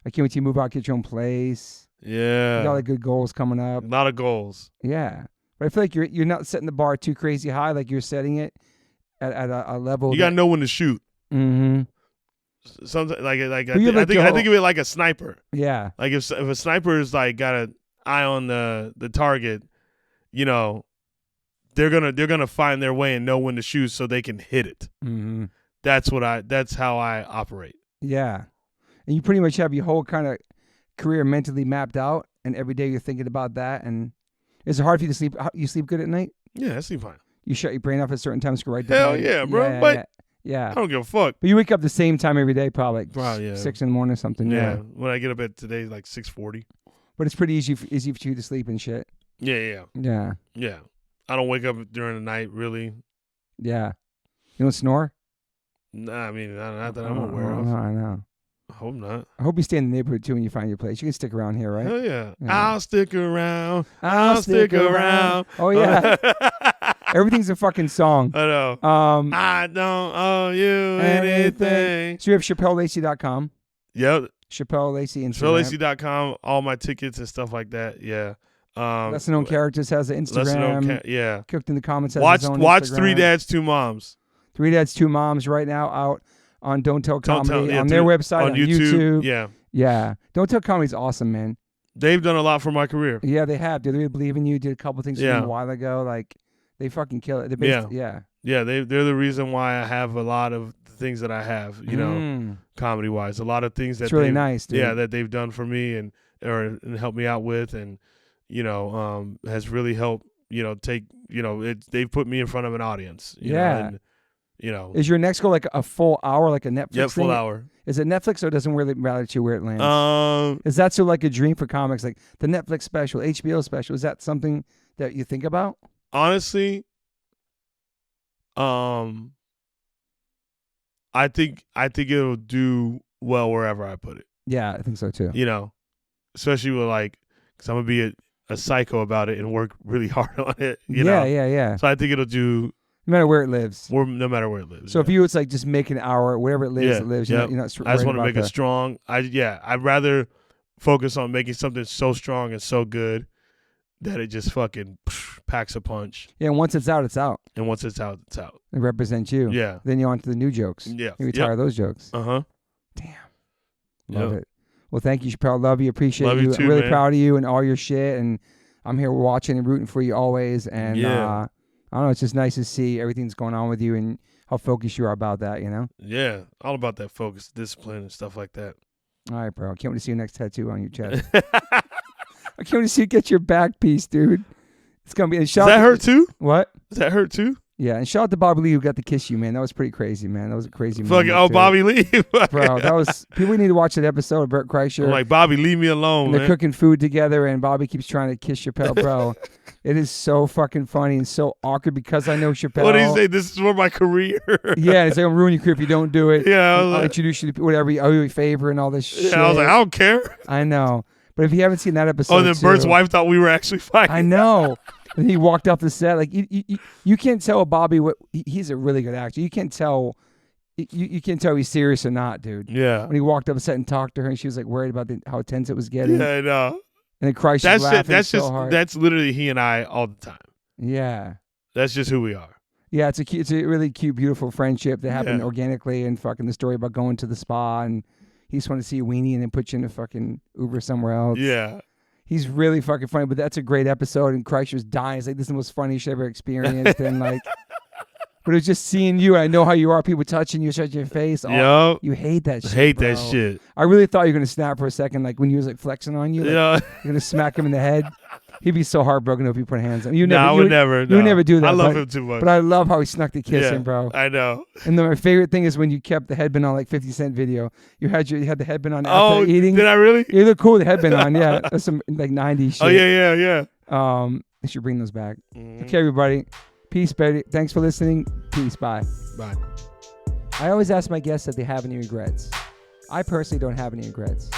I can't wait till you move out, get your own place. Yeah. You got like good goals coming up. A lot of goals. Yeah. But I feel like you're not setting the bar too crazy high. Like, you're setting it at a level. You got to know when to shoot. Mm-hmm. Sometimes, I think of it like a sniper. Yeah. Like if a sniper is like got an eye on the target, you know, they're gonna find their way and know when to shoot so they can hit it. Mm-hmm. That's how I operate. Yeah. And you pretty much have your whole kind of career mentally mapped out, and every day you're thinking about that. And is it hard for you to sleep? You sleep good at night? Yeah, I sleep fine. You shut your brain off at certain times to go right Hell down. yeah, bro. But yeah. I don't give a fuck. But you wake up the same time every day, probably yeah. 6 in the morning or something. Yeah. When I get up at today, like 6:40. But it's pretty easy for you to sleep and shit. Yeah. I don't wake up during the night, really. Yeah. You don't snore? Nah, I mean, not that I'm aware of. I know. I hope not. I hope you stay in the neighborhood, too, when you find your place. You can stick around here, right? Hell yeah. I'll stick around. I'll stick around. Oh, yeah. Everything's a fucking song. I know. I don't owe you anything. So you have ShapelLacey.com. Yep. Shapel Lacey Instagram. ShapelLacey.com. All my tickets and stuff like that. Yeah. Lesser Known Characters has an Instagram. Yeah. Cooked in the Comments has his own Watch Instagram. 3 Dads, 2 Moms. 3 Dads, 2 Moms right now out on Don't Tell Comedy on their website, on YouTube. Yeah. Don't Tell Comedy's awesome, man. They've done a lot for my career. Yeah, they have. Did they really believe in you? Did a couple things a while ago. Like, they fucking kill it. Yeah, they're the reason why I have a lot of the things that I have, you know, comedy-wise. A lot of things that it's really nice, dude. Yeah, that they've done for me and helped me out with, and, you know, has really helped, you know, they've put me in front of an audience. You know, and, you know. Is your next goal like a full hour, like a Netflix thing? Full hour. Is it Netflix, or doesn't really matter to you where it lands? Is that so like a dream for comics, like the Netflix special, HBO special? Is that something that you think about? Honestly, I think it'll do well wherever I put it. Yeah, I think so too. You know, especially with because I'm gonna be a psycho about it and work really hard on it. You know? Yeah. So I think it'll do. No matter where it lives. No matter where it lives. So if you, it's like just make an hour, wherever it lives, it lives. You're not I just want to make it strong. I'd rather focus on making something so strong and so good that it just fucking packs a punch. Yeah, and once it's out, it's out. And once it's out, it's out. It represents you. Yeah. Then you're on to the new jokes. Yeah. You retire those jokes. Uh-huh. Damn. Love it. Well, thank you, Shapel. Love you. Appreciate you. Too, I'm really man. Proud of you and all your shit. And I'm here watching and rooting for you always. And I don't know, it's just nice to see everything's going on with you and how focused you are about that, you know? Yeah. All about that focus, discipline, and stuff like that. All right, bro. I can't wait to see your next tattoo on your chest. I can't wait to see you get your back piece, dude. It's going to be a shot. Does that hurt too? What? Does that hurt too? Yeah, and shout out to Bobby Lee who got to kiss you, man. That was pretty crazy, man. That was a crazy moment. Oh, Bobby Lee. Bro, that was... People need to watch that episode of Bert Kreischer. I'm like, Bobby, leave me alone, and man. They're cooking food together, and Bobby keeps trying to kiss Shapel, bro. It is so fucking funny and so awkward because I know Shapel. What do you say? This is for my career. Yeah, it's like, I'm ruining your career if you don't do it. Yeah. I'll introduce you to whatever, I owe you a favor and all this shit. Yeah, I was like, I don't care. I know. But if you haven't seen that episode, oh, then Bert's wife thought we were actually fighting. I know. And he walked off the set. Like, you can't tell Bobby what... He's a really good actor. You can't tell... You can't tell he's serious or not, dude. Yeah. When he walked up the set and talked to her, and she was like worried about how tense it was getting. Yeah, I know. And then Kreischer was laughing so hard. That's literally he and I all the time. Yeah. That's just who we are. Yeah, it's a really cute, beautiful friendship that happened organically, and fucking the story about going to the spa, and he just wanted to see a weenie and then put you in a fucking Uber somewhere else. Yeah. He's really fucking funny, but that's a great episode, and Kreischer's dying. It's like, this is the most funny shit I've ever experienced, and like... But it was just seeing you. I know how you are. People touching you, touching your face. Yep. You hate that shit. Hate bro. that shit. I really thought you were going to snap for a second, like when he was like flexing on you. Like, you're going to smack him in the head. He'd be so heartbroken if you put hands on him. I would never. You would never do that. I love him too much. But I love how he snuck the kiss in, bro. I know. And then my favorite thing is when you kept the headband on, like 50 Cent video. You had the headband on after eating. Did I really? You look cool with the headband on. Yeah, that's some like 90s shit. Oh yeah. I should bring those back. Okay, everybody. Peace, baby. Thanks for listening. Peace. Bye. Bye. I always ask my guests if they have any regrets. I personally don't have any regrets.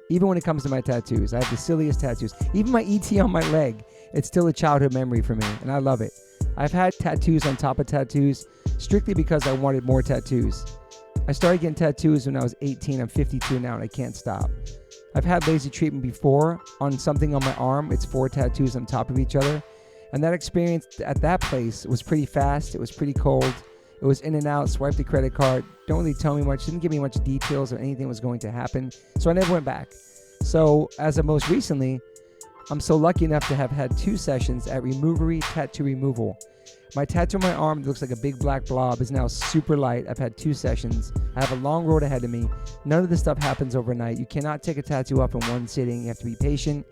Even when it comes to my tattoos, I have the silliest tattoos. Even my ET on my leg, it's still a childhood memory for me, and I love it. I've had tattoos on top of tattoos strictly because I wanted more tattoos. I started getting tattoos when I was 18. I'm 52 now, and I can't stop. I've had laser treatment before on something on my arm. It's 4 tattoos on top of each other. And that experience at that place was pretty fast. It was pretty cold. It was in and out, swiped the credit card. Don't really tell me much. Didn't give me much details of anything was going to happen. So I never went back. So as of most recently, I'm so lucky enough to have had 2 sessions at Removery Tattoo Removal. My tattoo on my arm that looks like a big black blob is now super light. I've had 2 sessions. I have a long road ahead of me. None of this stuff happens overnight. You cannot take a tattoo up in one sitting. You have to be patient.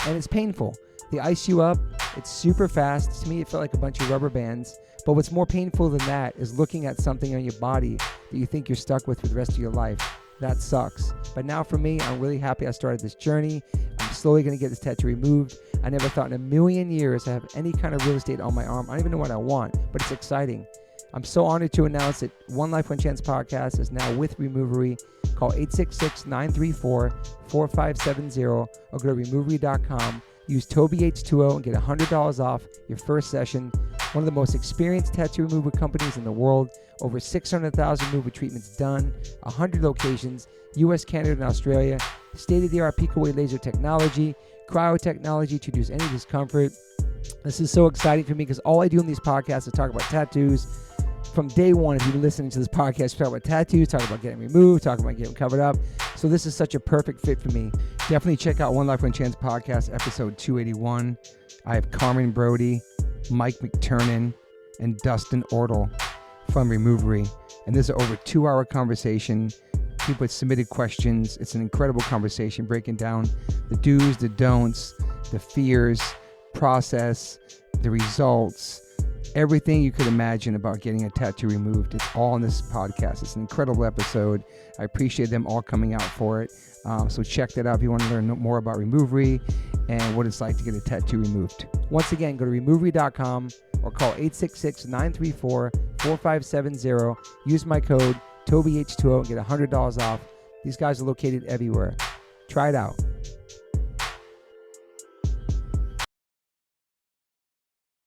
And it's painful. They ice you up. It's super fast. To me, it felt like a bunch of rubber bands. But what's more painful than that is looking at something on your body that you think you're stuck with for the rest of your life. That sucks. But now for me, I'm really happy I started this journey. I'm slowly going to get this tattoo removed. I never thought in a million years I have any kind of real estate on my arm. I don't even know what I want, but it's exciting. I'm so honored to announce that One Life, One Chance podcast is now with Removery. Call 866-934-4570 or go to removery.com. Use TobyH20 and get $100 off your first session. One of the most experienced tattoo removal companies in the world. Over 600,000 removal treatments done. 100 locations. US, Canada, and Australia. State-of-the-art peak-away laser technology. Cryotechnology to reduce any discomfort. This is so exciting for me because all I do in these podcasts is talk about tattoos. From day one, if you've been listening to this podcast, talk about tattoos, talk about getting removed, talk about getting covered up. So this is such a perfect fit for me. Definitely check out One Life, One Chance podcast, episode 281. I have Carmen Brody, Mike McTurnan, and Dustin Ortle from Removery. And this is over 2-hour conversation. People had submitted questions. It's an incredible conversation breaking down the do's, the don'ts, the fears, process, the results, everything you could imagine about getting a tattoo removed. It's all in this podcast. It's an incredible episode. I appreciate them all coming out for it. So check that out if you want to learn more about Removery and what it's like to get a tattoo removed. Once again, go to removery.com or call 866-934-4570. Use my code TobyH20 and get $100 off. These guys are located everywhere. Try it out.